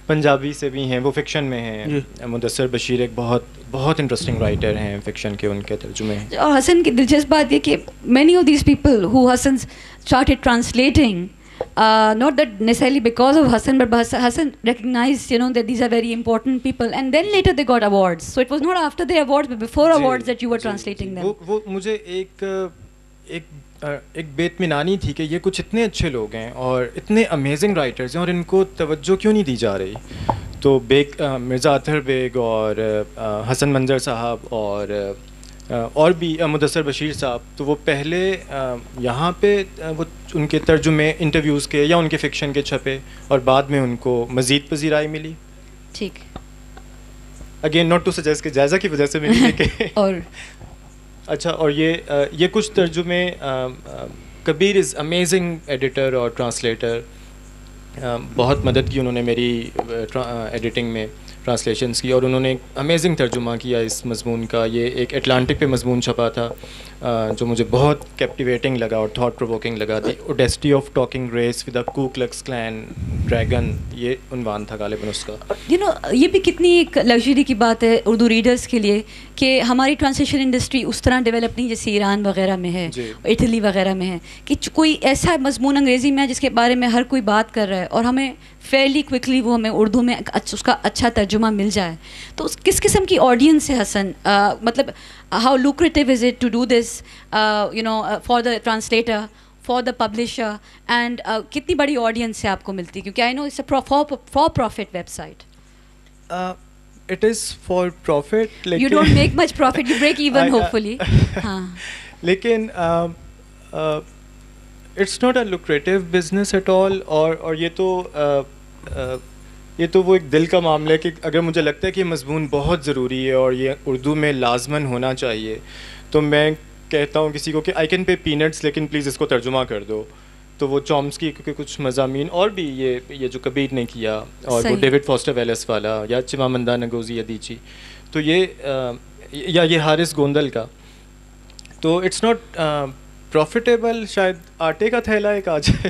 پنجابی سے بھی ہیں، وہ فکشن میں ہیں. مدثر بشیر ایک بہت بہت انٹرسٹنگ رائٹر ہیں فکشن کے، ان کے ترجمے ہیں. اور حسن کی دلچسپ بات یہ کہ many of these people who Hassan started translating, not that necessarily because of Hassan, but Hassan recognized, that these are very important people, and then later they got awards. So it was not after the awards but before awards that you were translating them. وہ مجھے ایک بے اطمینانی تھی کہ یہ کچھ اتنے اچھے لوگ ہیں اور اتنے امیزنگ رائٹرز ہیں اور ان کو توجہ کیوں نہیں دی جا رہی. تو مرزا اطہر بیگ اور حسن منظر صاحب اور بھی مدثر بشیر صاحب، تو وہ پہلے یہاں پہ وہ ان کے ترجمے انٹرویوز کے یا ان کے فکشن کے چھپے، اور بعد میں ان کو مزید پذیرائی ملی. ٹھیک. اگین ناٹ ٹو سجیسٹ کہ جائزہ کی وجہ سے ملی کہ اور اچھا. اور یہ کچھ ترجمے، کبیر از امیزنگ ایڈیٹر اور ٹرانسلیٹر، بہت مدد کی انہوں نے میری ایڈیٹنگ میں، ٹرانسلیشنس کی، اور انہوں نے امیزنگ ترجمہ کیا اس مضمون کا. یہ ایک اٹلانٹک پہ مضمون چھپا تھا جو مجھے بہت کیپٹیویٹنگ لگا اور تھاٹ پرووکنگ لگا. The audacity of talking race with a Ku Klux clean dragon, یہ عنوان تھا غالباً اس کا. یہ بھی کتنی ایک لگژری کی بات ہے اردو ریڈرس کے لیے کہ ہماری ٹرانسلیشن انڈسٹری اس طرح ڈیولپ نہیں جیسے ایران وغیرہ میں ہے، اٹلی وغیرہ میں ہے، کہ کوئی ایسا مضمون انگریزی میں ہے جس کے بارے میں ہر کوئی بات کر رہا ہے اور ہمیں فیئرلی کوئکلی وہ ہمیں اردو میں اس کا اچھا ترجمہ مل جائے. تو کس قسم کی آڈینس ہے حسن؟ مطلب how lucrative is it to do this for the translator, for the publisher, and کتنی بڑی آڈینس سے آپ کو ملتی؟ کیونکہ I know it's for profit website. It is for profit. You don't make much profit, you break even hopefully. لیکن it's not a lucrative business at all. اور یہ تو وہ ایک دل کا معاملہ ہے کہ اگر مجھے لگتا ہے کہ یہ مضمون بہت ضروری ہے اور یہ اردو میں لازماً ہونا چاہیے، تو میں کہتا ہوں کسی کو کہ آئی کین پے پینٹس لیکن پلیز اس کو ترجمہ کر دو. تو وہ چومسکی کے کچھ مضامین، اور بھی یہ جو کبیر نے کیا، اور وہ ڈیوڈ فاسٹر ویلس والا، یا چمامندا نگوزی ادیچی، تو یہ حارث گوندل کا، تو اٹس ناٹ پروفیٹیبل. شاید آٹے کا تھیلا ایک آ جائے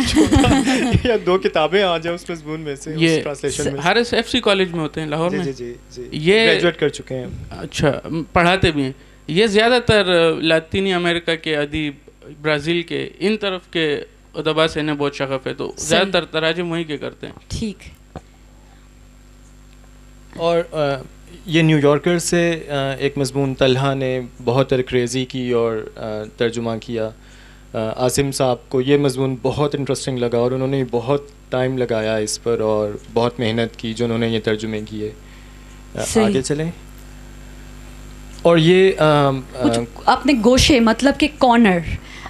یا 2 کتابیں آ جائیں اس مضمون میں سے، اس ٹرانسلیشن میں. حارث ایف سی کالج میں ہوتے ہیں لاہور میں. جی یہ گریجویٹ کر چکے ہیں. اچھا، پڑھاتے بھی ہیں. یہ زیادہ تر لاطینی امریکہ کے ادیب، برازیل کے ان طرف کے ادبا سے انہیں بہت شغف ہے، تو زیادہ تر تراجم وہیں کے کرتے ہیں. ٹھیک. اور یہ نیو یارکر سے ایک مضمون طلحہ نے بہت کریزی کی اور ترجمہ کیا. عاصم صاحب کو یہ مضمون بہت انٹرسٹنگ لگا اور انہوں نے بہت ٹائم لگایا اس پر اور بہت محنت کی جو انہوں نے یہ ترجمے کیے. آگے چلیں. اور یہ اپنے گوشے مطلب کہ کارنر،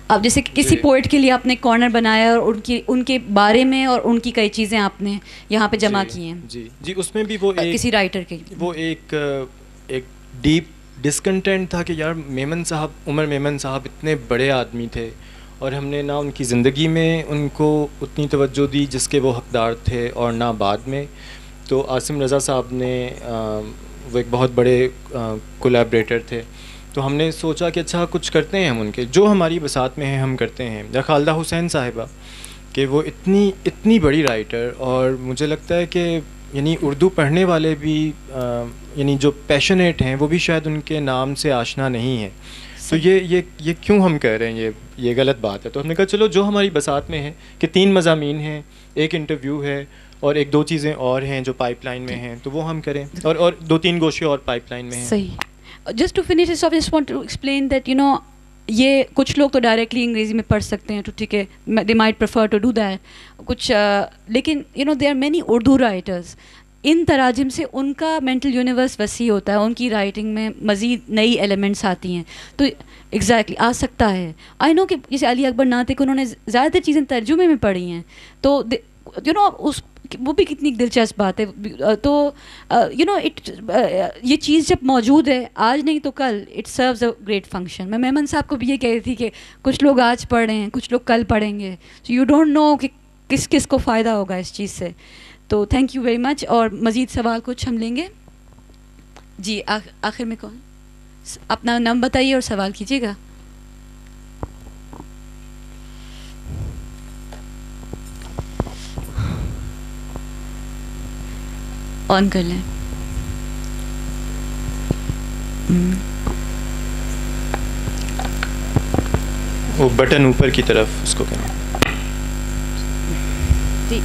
اب جیسے کسی پوئٹ کے لیے آپ نے کارنر بنایا اور ان کے بارے میں اور ان کی کئی چیزیں آپ نے یہاں پہ جمع کی ہیں. جی اس میں بھی وہ کسی رائٹر کے وہ ایک ڈیپ ڈسکنٹینٹ تھا کہ یار میمن صاحب، عمر میمن صاحب اتنے بڑے آدمی تھے اور ہم نے نہ ان کی زندگی میں ان کو اتنی توجہ دی جس کے وہ حقدار تھے اور نہ بعد میں. تو عاصم رضا صاحب نے وہ ایک بہت بڑے کولیبریٹر تھے، تو ہم نے سوچا کہ اچھا کچھ کرتے ہیں ہم ان کے جو ہماری بساط میں ہیں ہم کرتے ہیں. یا خالدہ حسین صاحبہ کہ وہ اتنی بڑی رائٹر، اور مجھے لگتا ہے کہ یعنی اردو پڑھنے والے بھی یعنی جو پیشنیٹ ہیں وہ بھی شاید ان کے نام سے آشنا نہیں ہیں. تو یہ کیوں ہم کہہ رہے ہیں یہ غلط بات ہے. تو ہم نے کہا چلو جو ہماری بساط میں ہے کہ 3 مضامین ہیں، ایک انٹرویو ہے اور 1-2 چیزیں اور ہیں جو پائپ لائن میں ہیں، تو وہ ہم کریں، اور 2-3 گوشے اور پائپ لائن میں ہیں. صحیح. Just to finish this off just want to explain that you know یہ کچھ لوگ تو ڈائریکٹلی انگریزی میں پڑھ سکتے ہیں، تو ٹھیک ہے، they might prefer to do that کچھ، لیکن you know there are many Urdu writers. ان تراجم سے ان کا مینٹل یونیورس وسیع ہوتا ہے، ان کی رائٹنگ میں مزید نئی ایلیمنٹس آتی ہیں، تو ایگزیکٹلی آ سکتا ہے. آئی نو کہ جیسے علی اکبر ناطق انہوں نے زیادہ تر چیزیں ترجمے میں پڑھی ہیں، تو یو نو وہ بھی کتنی دلچسپ بات ہے. تو یو نو یہ چیز جب موجود ہے آج نہیں تو کل، it serves a great function. میں میمن صاحب کو بھی یہ کہہ رہی تھی کہ کچھ لوگ آج پڑھ رہے ہیں، کچھ لوگ کل پڑھیں گے، سو یو ڈونٹ نو کہ کس کو فائدہ ہوگا اس چیز سے. تو تھینک یو ویری مچ. اور مزید سوال کچھ ہم لیں گے. جی آخر میں کون اپنا نام بتائیے اور سوال کیجیے گا. آن کر لیں. وہ بٹن اوپر کی طرف اس کو کریں. جی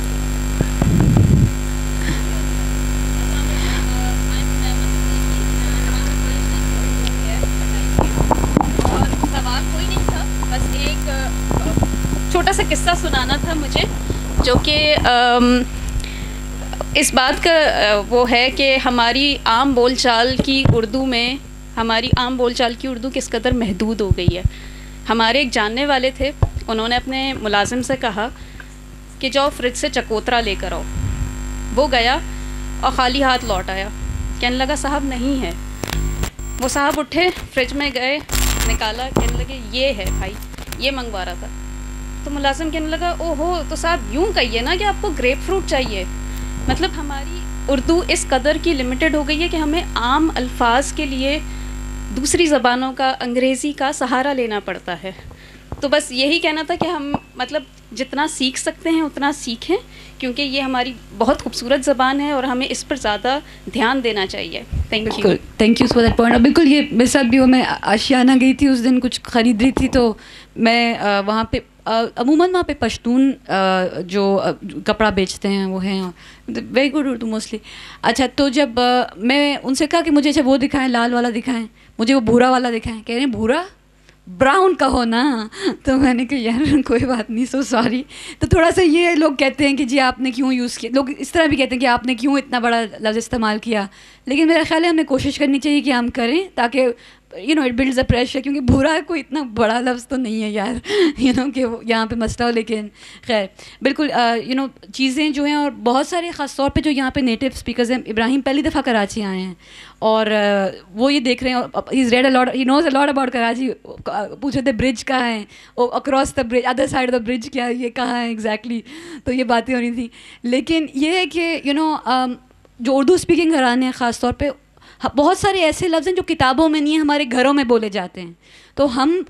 سوال کوئی نہیں تھا، بس ایک چھوٹا سا قصہ سنانا تھا مجھے، جو کہ اس بات کا وہ ہے کہ ہماری عام بول چال کی اردو کس قدر محدود ہو گئی ہے. ہمارے ایک جاننے والے تھے، انہوں نے اپنے ملازم سے کہا کہ جاؤ فریج سے چکوترا لے کر آؤ. وہ گیا اور خالی ہاتھ لوٹ آیا. کہنے لگا صاحب نہیں ہے. وہ صاحب اٹھے، فریج میں گئے، نکالا، کہنے لگے یہ ہے بھائی، یہ منگوا رہا تھا. تو ملازم کہنے لگا او ہو، تو صاحب یوں کہیے نا کہ آپ کو گریپ فروٹ چاہیے. مطلب ہماری اردو اس قدر کی لمیٹڈ ہو گئی ہے کہ ہمیں عام الفاظ کے لیے دوسری زبانوں کا، انگریزی کا سہارا لینا پڑتا ہے. تو بس یہی کہنا تھا کہ ہم مطلب جتنا سیکھ سکتے ہیں اتنا سیکھیں، کیونکہ یہ ہماری بہت خوبصورت زبان ہے اور ہمیں اس پر زیادہ دھیان دینا چاہیے. Thank you for that point. بالکل یہ میرے ساتھ بھی ہو. میں آشیانہ گئی تھی اس دن، کچھ خرید رہی تھی، تو میں وہاں پہ عموماً وہاں پہ پشتون جو کپڑا بیچتے ہیں وہ ہیں، ویری گڈ اردو موسٹلی. اچھا، تو جب میں ان سے کہا کہ مجھے اچھا وہ دکھائیں، لال والا دکھائیں، مجھے وہ بھورا والا دکھائیں. کہہ رہے ہیں بھورا، براؤن کا ہو نا. تو میں نے کہا یار کوئی بات نہیں، سو سوری. تو تھوڑا سا یہ لوگ کہتے ہیں کہ جی آپ نے کیوں یوز کیا، لوگ اس طرح بھی کہتے ہیں کہ آپ نے کیوں اتنا بڑا لفظ استعمال کیا. لیکن میرا خیال ہے ہمیں کوشش کرنی چاہیے کہ ہم کریں، تاکہ you know it builds a pressure, کیونکہ بھورا کوئی اتنا بڑا لفظ تو نہیں ہے یار، یو نو کہ یہاں پہ مسئلہ ہو. لیکن خیر بالکل یو نو چیزیں جو ہیں، اور بہت سارے خاص طور پہ جو یہاں پہ نیٹو اسپیکرز ہیں. ابراہیم پہلی دفعہ کراچی آئے ہیں اور وہ یہ دیکھ رہے ہیں، he read a lot, he knows a lot about Karachi. پوچھے تھے برج کہاں ہے، across the bridge, other side the bridge کیا ہے، یہ کہاں ہے ایگزیکٹلی. تو یہ باتیں ہو رہی تھیں. لیکن یہ ہے کہ یو نو جو اردو اسپیکنگ گھرانے ہیں خاص طور پہ، بہت سارے ایسے لفظ ہیں جو کتابوں میں نہیں ہیں، ہمارے گھروں میں بولے جاتے ہیں. تو ہم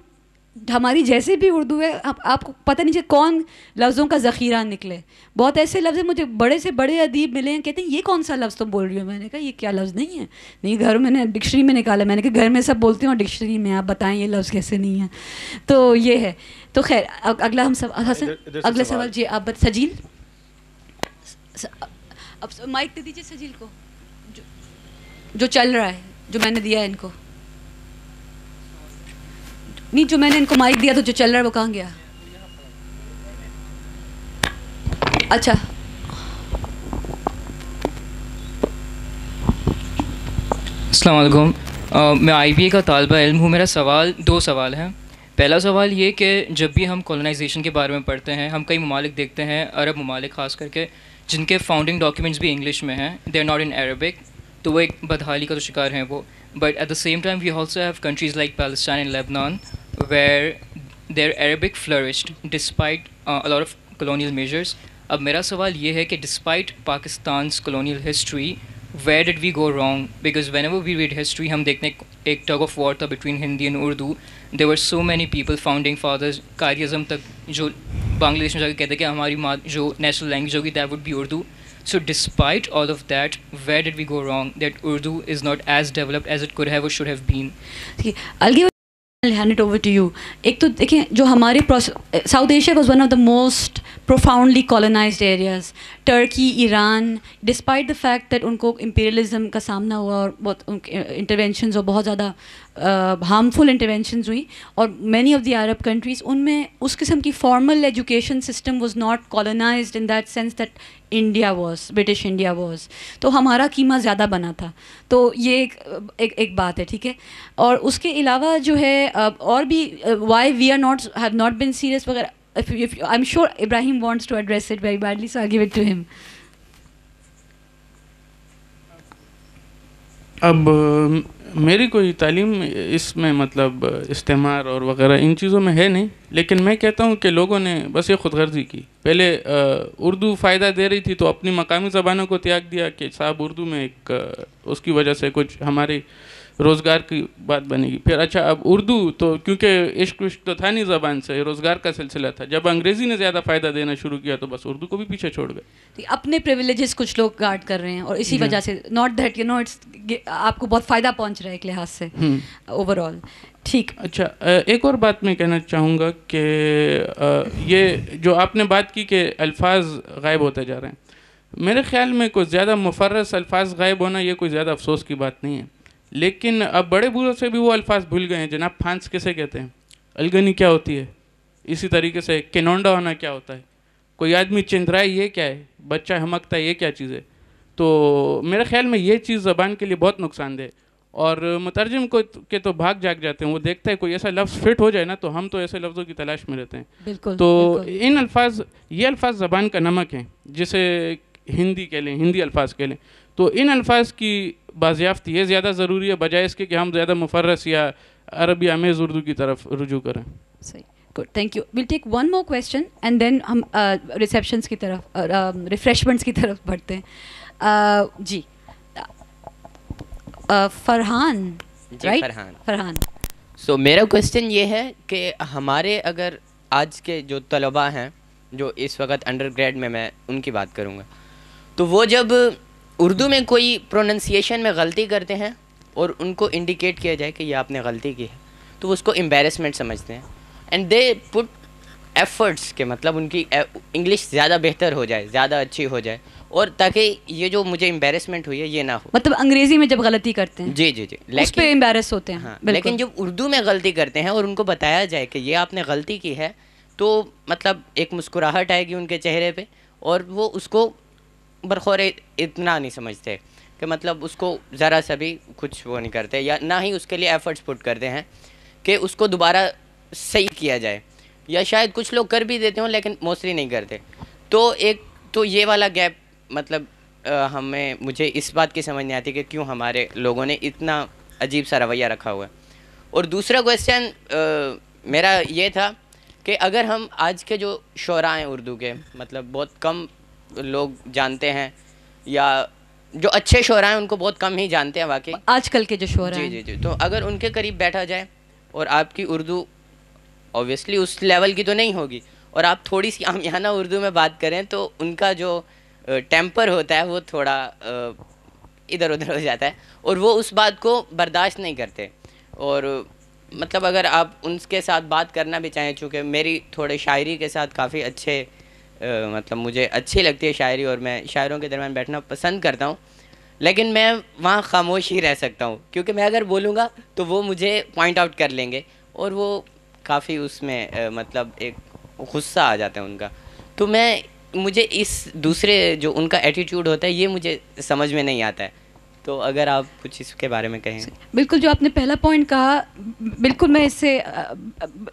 ہماری جیسے بھی اردو ہے آپ کو پتہ نہیں چلے کون لفظوں کا ذخیرہ نکلے. بہت ایسے لفظ ہیں مجھے بڑے سے بڑے ادیب ملے ہیں کہتے ہیں یہ کون سا لفظ تم بول رہی ہو. میں نے کہا یہ کیا لفظ نہیں ہے, نہیں گھر میں نے ڈکشنری میں نکالا. میں نے کہا گھر میں سب بولتے ہیں اور ڈکشنری میں آپ بتائیں یہ لفظ کیسے نہیں ہے. تو یہ ہے. تو خیر اگلا ہم سب حسن اگلا سوال جی آپ سجیل, اب مائک دے دیجیے سجیل کو جو چل رہا ہے, جو میں نے دیا ہے ان کو. نہیں جو میں نے ان کو مائک دیا تو جو چل رہا ہے وہ کہاں گیا؟ اچھا السلام علیکم. میں آئی بی اے کا طالبہ علم ہوں. میرا سوال 2 سوال ہیں. پہلا سوال یہ کہ جب بھی ہم کولونائزیشن کے بارے میں پڑھتے ہیں, ہم کئی ممالک دیکھتے ہیں, عرب ممالک خاص کر کے, جن کے فاؤنڈنگ ڈاکیومنٹس بھی انگلش میں ہیں, they are not in Arabic, تو وہ ایک بدحالی کا تو شکار ہیں وہ. But at the same time we also have countries like Palestine and Lebanon where their Arabic flourished despite a lot of colonial measures. اب میرا سوال یہ ہے کہ despite پاکستان's colonial history, where did we go wrong? Because whenever we read history ہم دیکھتے ہیں ایک tug of war تھا between Hindi and Urdu. There were so many people, founding fathers, Quaid Azam تک, جو بنگلہ دیش میں جا کے کہتے ہیں کہ ہماری جو نیشنل لینگویج ہوگی that would be Urdu. So despite all of that, where did we go wrong that Urdu is not as developed as it could have or should have been? I'll hand it over to you. ایک تو دیکھیں جو ہمارے South Asia was one of the most profoundly colonized areas. Turkey, Iran, despite the fact that ان کو امپیریلزم کا سامنا ہوا اور بہت انٹروینشنز اور بہت زیادہ ہارمفل انٹروینشنز ہوئی, اور many of the Arab countries ان میں اس قسم کی formal education system was not colonised in that sense that India was, British India was. تو ہمارا قیمہ زیادہ بنا تھا. تو یہ ایک بات ہے, ٹھیک ہے. اور اس کے علاوہ جو ہے اور بھی why we are not have not been serious وغیرہ. I'm sure Ibrahim wants to address it very badly, so I'll give it to him. اب میری کوئی تعلیم اس میں مطلب استعمار اور وغیرہ ان چیزوں میں ہے نہیں, لیکن میں کہتا ہوں کہ لوگوں نے بس یہ خود غرضی کی. پہلے اردو فائدہ دے رہی تھی تو اپنی مقامی زبانوں کو تیاگ دیا کہ صاحب اردو میں ایک اس کی وجہ سے کچھ ہماری روزگار کی بات بنے گی. پھر اچھا اب اردو تو کیونکہ عشق وشق تو تھا نہیں زبان سے, روزگار کا سلسلہ تھا. جب انگریزی نے زیادہ فائدہ دینا شروع کیا تو بس اردو کو بھی پیچھے چھوڑ گئے. اپنے پریویلیجز کچھ لوگ گارڈ کر رہے ہیں اور اسی وجہ سے not that you know it's آپ کو بہت فائدہ پہنچ رہا ہے ایک لحاظ سے اوور آل. ٹھیک. اچھا ایک اور بات میں کہنا چاہوں گا کہ یہ جو آپ نے بات کی کہ الفاظ غائب ہوتے جا رہے ہیں, میرے خیال میں کوئی زیادہ مفرس الفاظ غائب ہونا یہ کوئی زیادہ افسوس کی بات نہیں ہے. لیکن اب بڑے بوڑھوں سے بھی وہ الفاظ بھول گئے ہیں. جناب پھانس کسے کہتے ہیں, الگنی کیا ہوتی ہے, اسی طریقے سے کنونڈا ہونا کیا ہوتا ہے, کوئی آدمی چندرائے یہ کیا ہے, بچہ ہمکتا ہے یہ کیا چیز ہے. تو میرے خیال میں یہ چیز زبان کے لیے بہت نقصان دہ. اور مترجم کو کے تو بھاگ جاگ جاتے ہیں, وہ دیکھتا ہے کوئی ایسا لفظ فٹ ہو جائے نا, تو ہم تو ایسے لفظوں کی تلاش میں رہتے ہیں. بالکل. تو ان الفاظ, یہ الفاظ زبان کا نمک ہیں, جسے ہندی کہہ لیں, ہندی الفاظ کہہ لیں. تو ان الفاظ کی بازیافتی یہ زیادہ ضروری ہے بجائے اس کے کہ ہم زیادہ مفرس یا عربی آمیز اردو کی طرف رجوع کریں. صحیح. Good, thank you. Well take one more question and then ہم ریسیپشنس کی طرف, ریفریشمنٹس کی طرف بڑھتے ہیں. جی فرحان. جی فرحان. سو میرا کویسچن یہ ہے کہ ہمارے اگر آج کے جو طلباء ہیں جو اس وقت انڈر گریڈ میں ان کی بات کروں گا, تو وہ جب اردو میں کوئی پروننسیشن میں غلطی کرتے ہیں اور ان کو انڈیکیٹ کیا جائے کہ یہ آپ نے غلطی کی ہے, تو وہ اس کو امبیرسمنٹ سمجھتے ہیں. اینڈ دے پٹ ایفرٹس کہ مطلب ان کی انگلش زیادہ بہتر ہو جائے, زیادہ اچھی ہو جائے, اور تاکہ یہ جو مجھے امبیرسمنٹ ہوئی ہے یہ نہ ہو. مطلب انگریزی میں جب غلطی کرتے ہیں جی جی جی اس پہ امبیرس ہوتے ہیں. ہاں, لیکن جب اردو میں غلطی کرتے ہیں اور ان کو بتایا جائے کہ یہ آپ نے غلطی کی ہے, تو مطلب ایک مسکراہٹ آئے گی ان کے چہرے پہ, اور وہ اس کو برخور اتنا نہیں سمجھتے کہ مطلب اس کو ذرا سا بھی کچھ وہ نہیں کرتے, یا نہ ہی اس کے لیے ایفرٹس پٹ کرتے ہیں کہ اس کو دوبارہ صحیح کیا جائے, یا شاید کچھ لوگ کر بھی دیتے ہوں لیکن موسٹلی نہیں کرتے. تو ایک تو یہ والا گیپ مطلب مجھے اس بات کی سمجھ نہیں آتی کہ کیوں ہمارے لوگوں نے اتنا عجیب سا رویہ رکھا ہوا ہے. اور دوسرا کویسچن میرا یہ تھا کہ اگر ہم آج کے جو شعراء ہیں اردو کے, مطلب بہت کم لوگ جانتے ہیں, یا جو اچھے شعراء ہیں ان کو بہت کم ہی جانتے ہیں واقعی آج کل کے جو شعراء ہیں. جی جی جی. تو اگر ان کے قریب بیٹھا جائے اور آپ کی اردو obviously اس لیول کی تو نہیں ہوگی, اور آپ تھوڑی سی عامیانہ اردو میں بات کریں تو ان کا جو ٹیمپر ہوتا ہے وہ تھوڑا ادھر ادھر ہو جاتا ہے, اور وہ اس بات کو برداشت نہیں کرتے. اور مطلب اگر آپ ان کے ساتھ بات کرنا بھی چاہیں, چونکہ میری تھوڑے شاعری کے ساتھ کافی اچھے مطلب مجھے اچھی لگتی ہے شاعری, اور میں شاعروں کے درمیان بیٹھنا پسند کرتا ہوں, لیکن میں وہاں خاموش ہی رہ سکتا ہوں, کیونکہ میں اگر بولوں گا تو وہ مجھے پوائنٹ آؤٹ کر لیں گے, اور وہ کافی اس میں مطلب ایک غصہ آ جاتا ہے ان کا. تو مجھے اس دوسرے جو ان کا ایٹیٹیوڈ ہوتا ہے یہ مجھے سمجھ میں نہیں آتا ہے. تو اگر آپ کچھ اس کے بارے میں کہیں. بالکل, جو آپ نے پہلا پوائنٹ کہا, بالکل میں اس سے,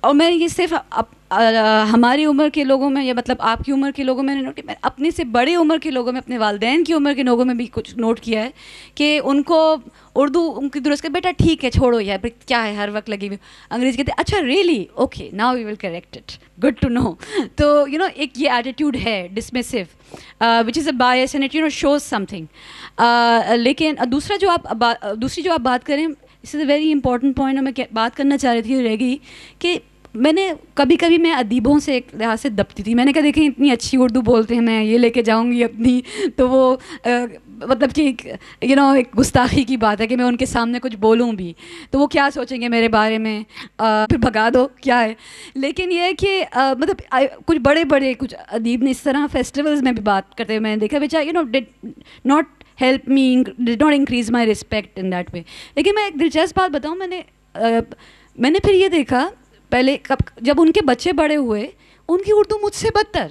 اور میں یہ صرف ہماری عمر کے لوگوں میں یا مطلب آپ کی عمر کے لوگوں میں نے نوٹ کیا, میں اپنے سے بڑے عمر کے لوگوں میں, اپنے والدین کی عمر کے لوگوں میں بھی کچھ نوٹ کیا ہے کہ ان کو اردو ان کی درست کر, بیٹا ٹھیک ہے چھوڑو یار کیا ہے ہر وقت لگی ہوئی. انگریزی کہتے ہیں اچھا really okay now we will correct it, good to know. تو یو نو ایک یہ ایٹیٹیوڈ ہے dismissive which is a bias and it you know shows something. لیکن دوسری جو آپ بات کریں, اس is a very important point, اور میں بات کرنا چاہ رہی تھی رہ گئی کہ میں نے کبھی میں ادیبوں سے ایک لحاظ سے دبتی تھی. میں نے کہا دیکھیں اتنی اچھی اردو بولتے ہیں, میں یہ لے کے جاؤں گی اپنی, تو وہ مطلب کہ یو نو ایک گستاخی کی بات ہے کہ میں ان کے سامنے کچھ بولوں بھی تو وہ کیا سوچیں گے میرے بارے میں, پھر بھگا دو کیا ہے. لیکن یہ ہے کہ مطلب کچھ بڑے کچھ ادیب نے اس طرح فیسٹیولز میں بھی بات کرتے ہوئے میں نے دیکھا, بیچا you know did not help me, did not increase my respect in that way. لیکن میں ایک دلچسپ بات بتاؤں, میں نے پھر یہ دیکھا پہلے جب ان کے بچے بڑے ہوئے, ان کی اردو مجھ سے بدتر.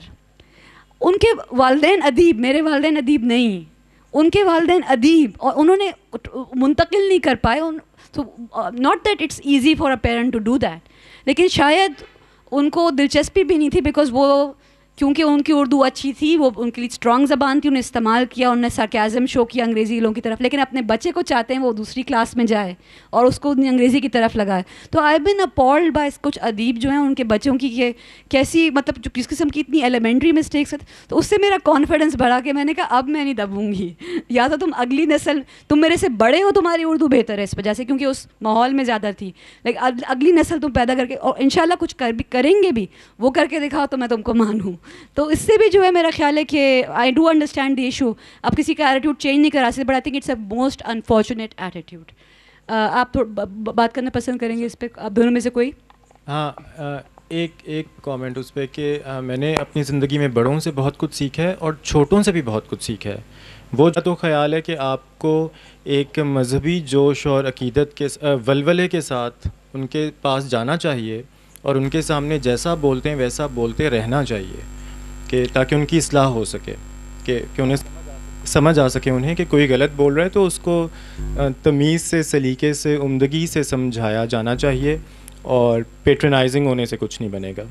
ان کے والدین ادیب, میرے والدین ادیب نہیں, ان کے والدین ادیب, اور انہوں نے منتقل نہیں کر پائے. Not that it's easy for a parent to do that, لیکن شاید ان کو دلچسپی بھی نہیں تھی, بیکاز وہ کیونکہ ان کی اردو اچھی تھی, وہ ان کے لیے اسٹرانگ زبان تھی, انہیں استعمال کیا, انہوں نے سارکیزم شو کیا انگریزی لوگوں کی طرف. لیکن اپنے بچے کو چاہتے ہیں وہ دوسری کلاس میں جائے اور اس کو انگریزی کی طرف لگائے. تو آئی بن اپالڈ بائی کچھ ادیب جو ہیں ان کے بچوں کی یہ کیسی مطلب جو کس قسم کی اتنی ایلیمنٹری مسٹیکس. تو اس سے میرا کانفیڈنس بڑھا کہ میں نے کہا اب میں نہیں دبوں گی, یا تو تم اگلی نسل, تم میرے سے بڑے ہو, تمہاری اردو بہتر ہے اس وجہ سے کیونکہ اس ماحول میں زیادہ تھی, لیکن اگلی نسل تم پیدا کر کے, اور انشاءاللہ کچھ کریں گے بھی, وہ کر کے دکھاؤ تو میں تم کو مانوں. تو اس سے بھی جو ہے میرا خیال ہے کہ I do understand the issue. آپ کسی کا ایٹیٹیوڈ چینج نہیں کرا سکتے, but I think it's a most unfortunate attitude. آپ بات کرنا پسند کریں گے اس پہ, آپ دونوں میں سے کوئی؟ ہاں, ایک کامنٹ اس پہ کہ میں نے اپنی زندگی میں بڑوں سے بہت کچھ سیکھا ہے اور چھوٹوں سے بھی بہت کچھ سیکھا ہے. وہ تو خیال ہے کہ آپ کو ایک مذہبی جوش اور عقیدت کے ولولے کے ساتھ ان کے پاس جانا چاہیے, اور ان کے سامنے جیسا بولتے ہیں ویسا بولتے رہنا چاہیے, کہ تاکہ ان کی اصلاح ہو سکے, کہ انہیں سمجھ آ سکے انہیں کہ کوئی غلط بول رہا ہے تو اس کو تمیز سے, سلیقے سے, عمدگی سے سمجھایا جانا چاہیے, اور پیٹرنائزنگ ہونے سے کچھ نہیں بنے گا.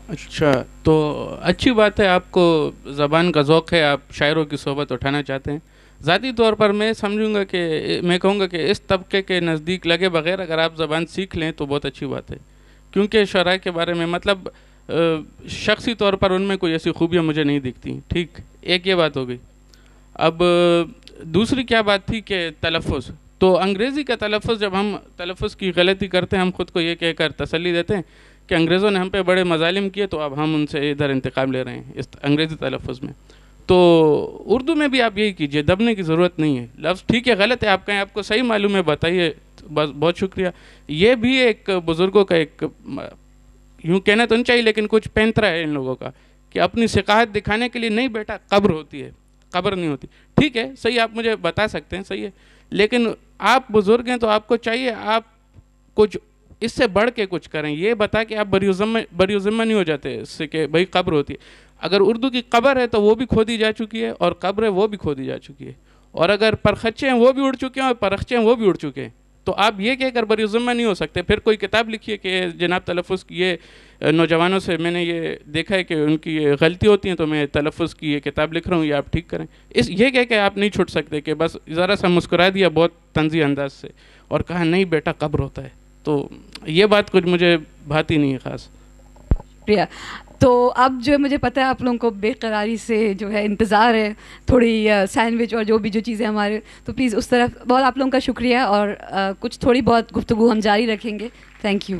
اچھا, تو اچھی بات ہے, آپ کو زبان کا ذوق ہے, آپ شاعروں کی صحبت اٹھانا چاہتے ہیں. ذاتی طور پر میں سمجھوں گا کہ میں کہوں گا کہ اس طبقے کے نزدیک لگے بغیر اگر آپ زبان سیکھ لیں تو بہت اچھی بات ہے, کیونکہ شعراء کے بارے میں مطلب شخصی طور پر ان میں کوئی ایسی خوبیاں مجھے نہیں دکھتی. ٹھیک, ایک یہ بات ہو گئی. اب دوسری کیا بات تھی کہ تلفظ. تو انگریزی کا تلفظ, جب ہم تلفظ کی غلطی کرتے ہیں ہم خود کو یہ کہہ کر تسلی دیتے ہیں کہ انگریزوں نے ہم پہ بڑے مظالم کیے تو اب ہم ان سے ادھر انتقام لے رہے ہیں اس انگریزی تلفظ میں. تو اردو میں بھی آپ یہی کیجئے, دبنے کی ضرورت نہیں ہے. لفظ ٹھیک ہے غلط ہے, آپ کہیں آپ کو صحیح معلوم ہے بتائیے, بس بہت شکریہ. یہ بھی ایک بزرگوں کا ایک یوں کہنا تو نہیں چاہیے لیکن کچھ پینترا ہے ان لوگوں کا کہ اپنی ثقافت دکھانے کے لیے نہیں بیٹا قبر ہوتی ہے, قبر نہیں ہوتی. ٹھیک ہے, صحیح, آپ مجھے بتا سکتے ہیں, صحیح ہے, لیکن آپ بزرگ ہیں تو آپ کو چاہیے آپ کچھ اس سے بڑھ کے کچھ کریں. یہ بتا کہ آپ بری ذمہ نہیں ہو جاتے اس سے کہ بھائی قبر ہوتی ہے. اگر اردو کی قبر ہے تو وہ بھی کھودی جا چکی ہے, اور قبر ہے وہ بھی کھودی جا چکی ہے, اور اگر پرخچے ہیں وہ بھی اڑ چکے ہیں, اور پرخچے ہیں وہ بھی اڑ چکے ہیں. تو آپ یہ کہہ کر بری ذمہ نہیں ہو سکتے. پھر کوئی کتاب لکھیے کہ جناب تلفظ کی یہ نوجوانوں سے میں نے یہ دیکھا ہے کہ ان کی یہ غلطی ہوتی ہیں تو میں تلفظ کی یہ کتاب لکھ رہا ہوں, یہ آپ ٹھیک کریں. یہ کہہ کے آپ نہیں چھوٹ سکتے کہ بس ذرا سا مسکرا دیا بہت طنزی انداز سے اور کہا نہیں بیٹا قبر ہوتا ہے. تو یہ بات کچھ مجھے بھاتی نہیں ہے خاص. شکریہ. تو اب جو ہے مجھے پتہ ہے آپ لوگوں کو بے قراری سے جو ہے انتظار ہے تھوڑی سینڈوچ اور جو بھی جو چیزیں ہمارے, تو پلیز اس طرف بہت آپ لوگوں کا شکریہ, اور کچھ تھوڑی بہت گفتگو ہم جاری رکھیں گے. Thank you.